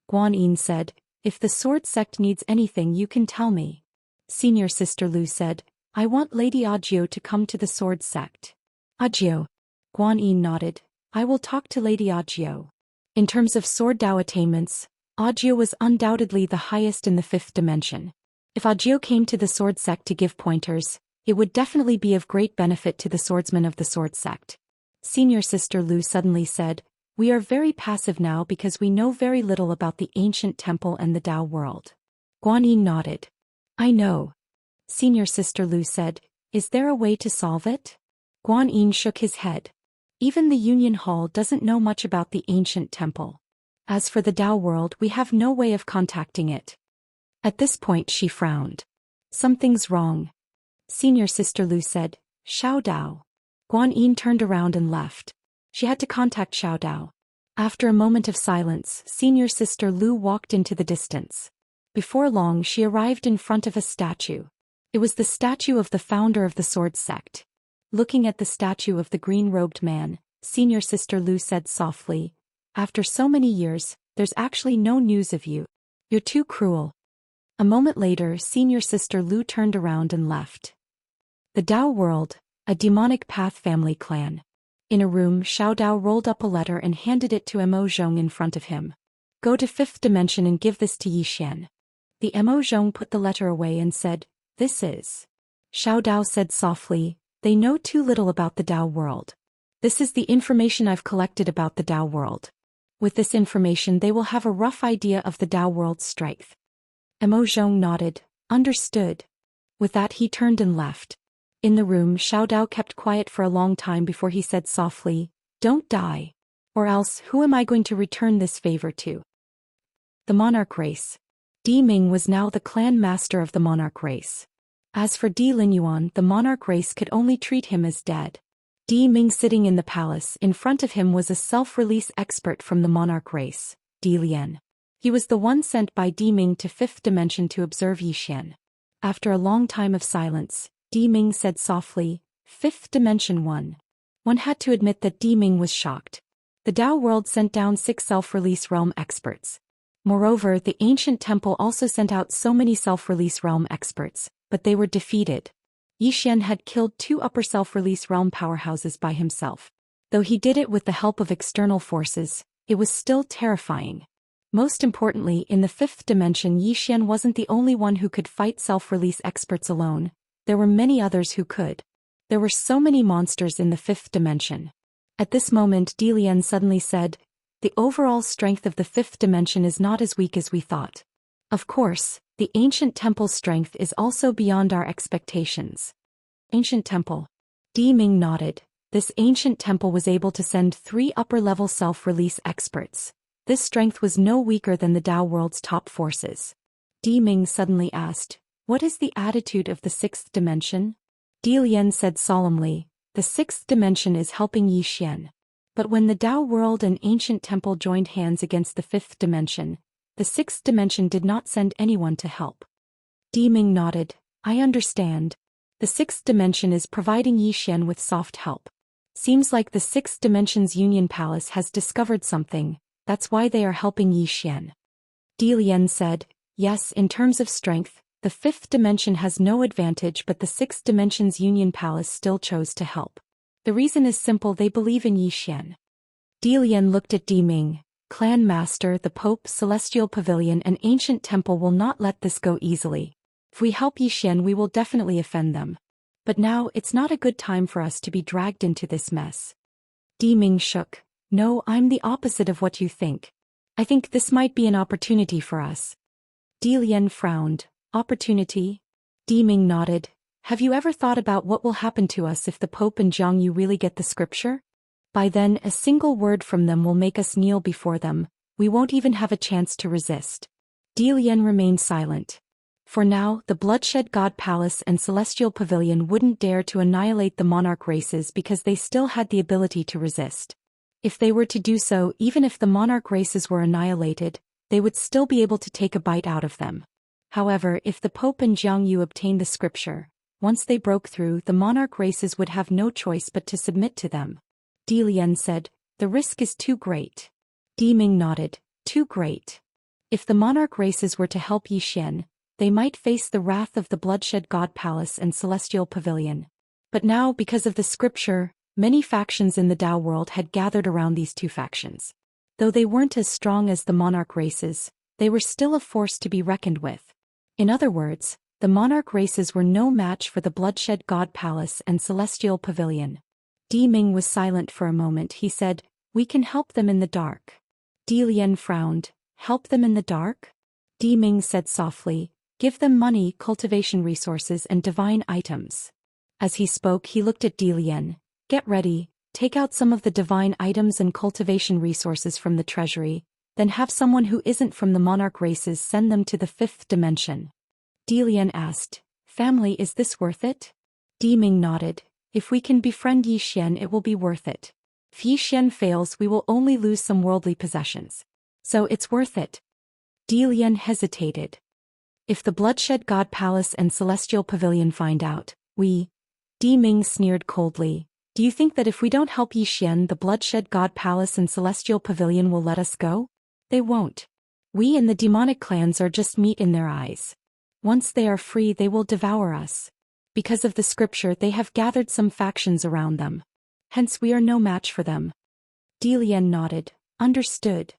Guan Yin said, "If the sword sect needs anything you can tell me." Senior Sister Lu said, "I want Lady Audiobook to come to the sword sect." Audiobook. Guan Yin nodded, "I will talk to Lady Audiobook." In terms of sword Dao attainments, Audiobook was undoubtedly the highest in the 5th dimension. If Audiobook came to the sword sect to give pointers, it would definitely be of great benefit to the swordsmen of the sword sect. Senior Sister Lu suddenly said, "We are very passive now because we know very little about the ancient temple and the Dao world." Guan Yin nodded. "I know." Senior Sister Lu said, "Is there a way to solve it?" Guan Yin shook his head. "Even the Union Hall doesn't know much about the ancient temple. As for the Dao world, we have no way of contacting it." At this point she frowned. "Something's wrong." Senior Sister Lu said, "Shao Dao." Guan Yin turned around and left. She had to contact Shao Dao. After a moment of silence, Senior Sister Lu walked into the distance. Before long she arrived in front of a statue. It was the statue of the founder of the sword sect. Looking at the statue of the green-robed man, Senior Sister Lu said softly, "After so many years, there's actually no news of you. You're too cruel." A moment later, Senior Sister Lu turned around and left. The Dao world, a demonic path family clan. In a room, Shao Dao rolled up a letter and handed it to Mo Zhong in front of him. "Go to 5th dimension and give this to Yi Xian." The Mo Zhong put the letter away and said, "This is." Shao Dao said softly, "They know too little about the Dao world. This is the information I've collected about the Dao world. With this information they will have a rough idea of the Dao world's strength. Mo Zhong nodded. Understood. With that he turned and left. In the room Xiao Dao kept quiet for a long time before he said softly, "Don't die. Or else who am I going to return this favor to?" The monarch race. Di Ming was now the clan master of the monarch race. As for Di Linyuan, the monarch race could only treat him as dead. Di Ming sitting in the palace, in front of him was a self-release expert from the monarch race, Di Lian. He was the one sent by Di Ming to 5th dimension to observe Zhou Xian. After a long time of silence, Di Ming said softly, "5th dimension 1." One had to admit that Di Ming was shocked. The Dao world sent down 6 self-release realm experts. Moreover, the ancient temple also sent out so many self-release realm experts, but they were defeated. Zhou Xian had killed 2 upper self-release realm powerhouses by himself. Though he did it with the help of external forces, it was still terrifying. Most importantly, in the 5th dimension, Zhou Xian wasn't the only one who could fight self-release experts alone. There were many others who could. There were so many monsters in the 5th dimension. At this moment Di Lian suddenly said, "The overall strength of the 5th dimension is not as weak as we thought. Of course, the ancient temple's strength is also beyond our expectations." Ancient temple. Di Ming nodded. This ancient temple was able to send 3 upper-level self-release experts. This strength was no weaker than the Dao world's top forces. Di Ming suddenly asked, "What is the attitude of the 6th dimension?" Di Lian said solemnly, "The 6th dimension is helping Zhou Xian. But when the Dao world and ancient temple joined hands against the 5th dimension, the 6th dimension did not send anyone to help." Di Ming nodded. "I understand. The 6th dimension is providing Zhou Xian with soft help. Seems like the 6th dimension's Union Palace has discovered something, that's why they are helping Zhou Xian." Di Lian said, "Yes, in terms of strength, the 5th dimension has no advantage, but the 6th dimension's Union Palace still chose to help. The reason is simple, they believe in Zhou Xian." Di Lian looked at Di Ming. "Clan Master, the Pope, Celestial Pavilion and Ancient Temple will not let this go easily. If we help Zhou Xian we will definitely offend them. But now it's not a good time for us to be dragged into this mess." Di Ming shook. "No, I'm the opposite of what you think. I think this might be an opportunity for us." Di Lian frowned. "Opportunity?" Di Ming nodded. "Have you ever thought about what will happen to us if the Pope and Jiang Yu really get the scripture? By then, a single word from them will make us kneel before them. We won't even have a chance to resist." Di Lian remained silent. For now, the Bloodshed God Palace and Celestial Pavilion wouldn't dare to annihilate the monarch races because they still had the ability to resist. If they were to do so, even if the monarch races were annihilated, they would still be able to take a bite out of them. However, if the Pope and Jiang Yu obtained the scripture, once they broke through, the monarch races would have no choice but to submit to them. Di Lian said, "The risk is too great." Di Ming nodded. "Too great. If the monarch races were to help Zhou Xian, they might face the wrath of the Bloodshed God Palace and Celestial Pavilion. But now, because of the scripture, many factions in the Dao world had gathered around these 2 factions. Though they weren't as strong as the monarch races, they were still a force to be reckoned with. In other words, the monarch races were no match for the Bloodshed God Palace and Celestial Pavilion. Di Ming was silent for a moment. He said, "We can help them in the dark." Di Lian frowned. "Help them in the dark?" Di Ming said softly, "Give them money, cultivation resources and divine items." As he spoke he looked at Di Lian. "Get ready, take out some of the divine items and cultivation resources from the treasury, then have someone who isn't from the monarch races send them to the 5th dimension." Di Lian asked, "Family, is this worth it?" Di Ming nodded. "If we can befriend Zhou Xian it will be worth it. If Zhou Xian fails we will only lose some worldly possessions. So it's worth it." Di Lian hesitated. "If the Bloodshed God Palace and Celestial Pavilion find out, we..." Di Ming sneered coldly. "Do you think that if we don't help Zhou Xian the Bloodshed God Palace and Celestial Pavilion will let us go? They won't. We and the demonic clans are just meat in their eyes. Once they are free they will devour us. Because of the scripture they have gathered some factions around them. Hence we are no match for them." Di Lian nodded. "Understood."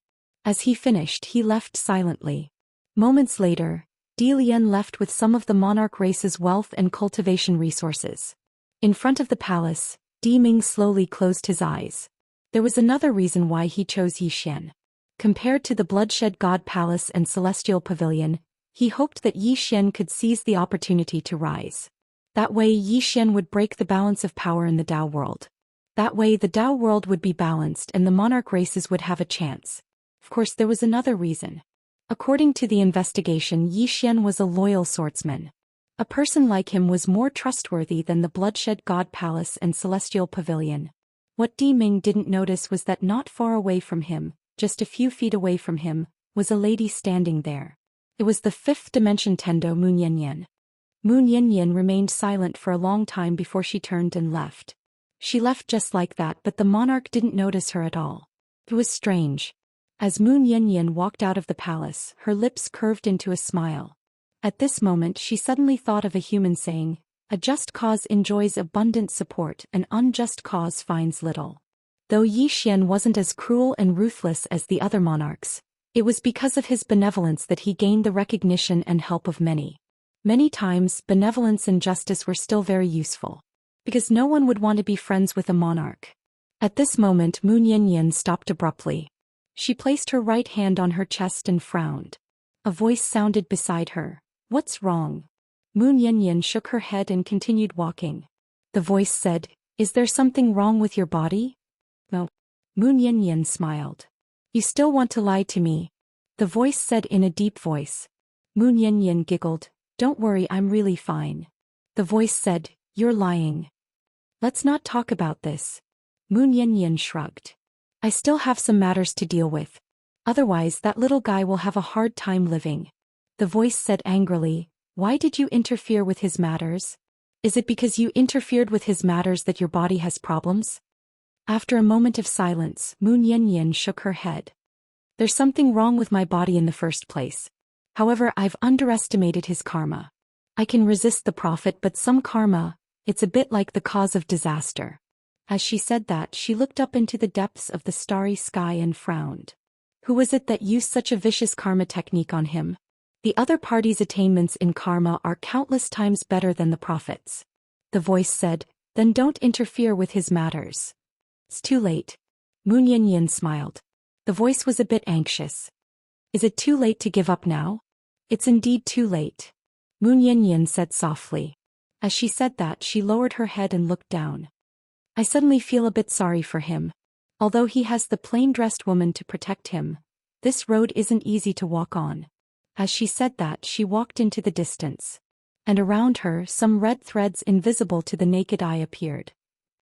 As he finished he left silently. Moments later, Di Lian left with some of the monarch race's wealth and cultivation resources. In front of the palace, Ming slowly closed his eyes. There was another reason why he chose Zhou Xian. Compared to the Bloodshed God Palace and Celestial Pavilion, he hoped that Zhou Xian could seize the opportunity to rise. That way Zhou Xian would break the balance of power in the Dao world. That way the Dao world would be balanced and the monarch races would have a chance. Of course there was another reason. According to the investigation, Zhou Xian was a loyal swordsman. A person like him was more trustworthy than the Bloodshed God Palace and Celestial Pavilion. What Ming didn't notice was that not far away from him, just a few feet away from him, was a lady standing there. It was the fifth dimension Tendo Moon Yanyan. Moon Yanyan remained silent for a long time before she turned and left. She left just like that, but the monarch didn't notice her at all. It was strange. As Moon Yanyan walked out of the palace, her lips curved into a smile. At this moment she suddenly thought of a human saying, "A just cause enjoys abundant support, an unjust cause finds little." Though Zhou Xian wasn't as cruel and ruthless as the other monarchs, it was because of his benevolence that he gained the recognition and help of many. Many times, benevolence and justice were still very useful. Because no one would want to be friends with a monarch. At this moment Moon Yanyan stopped abruptly. She placed her right hand on her chest and frowned. A voice sounded beside her. "What's wrong?" Moon Yanyan shook her head and continued walking. The voice said, "Is there something wrong with your body?" "No." Moon Yanyan smiled. "You still want to lie to me?" The voice said in a deep voice. Moon Yanyan giggled. "Don't worry, I'm really fine." The voice said, "You're lying. Let's not talk about this." Moon Yanyan shrugged. "I still have some matters to deal with. Otherwise that little guy will have a hard time living." The voice said angrily, "Why did you interfere with his matters? Is it because you interfered with his matters that your body has problems?" After a moment of silence, Moon Yanyan shook her head. "There's something wrong with my body in the first place. However, I've underestimated his karma. I can resist the prophet, but some karma, it's a bit like the cause of disaster." As she said that, she looked up into the depths of the starry sky and frowned. Who was it that used such a vicious karma technique on him? The other party's attainments in karma are countless times better than the prophet's. The voice said, "Then don't interfere with his matters." "It's too late." Moon Yanyan smiled. The voice was a bit anxious. "Is it too late to give up now?" "It's indeed too late," Moon Yanyan said softly. As she said that, she lowered her head and looked down. "I suddenly feel a bit sorry for him. Although he has the plain-dressed woman to protect him, this road isn't easy to walk on." As she said that, she walked into the distance. And around her, some red threads invisible to the naked eye appeared.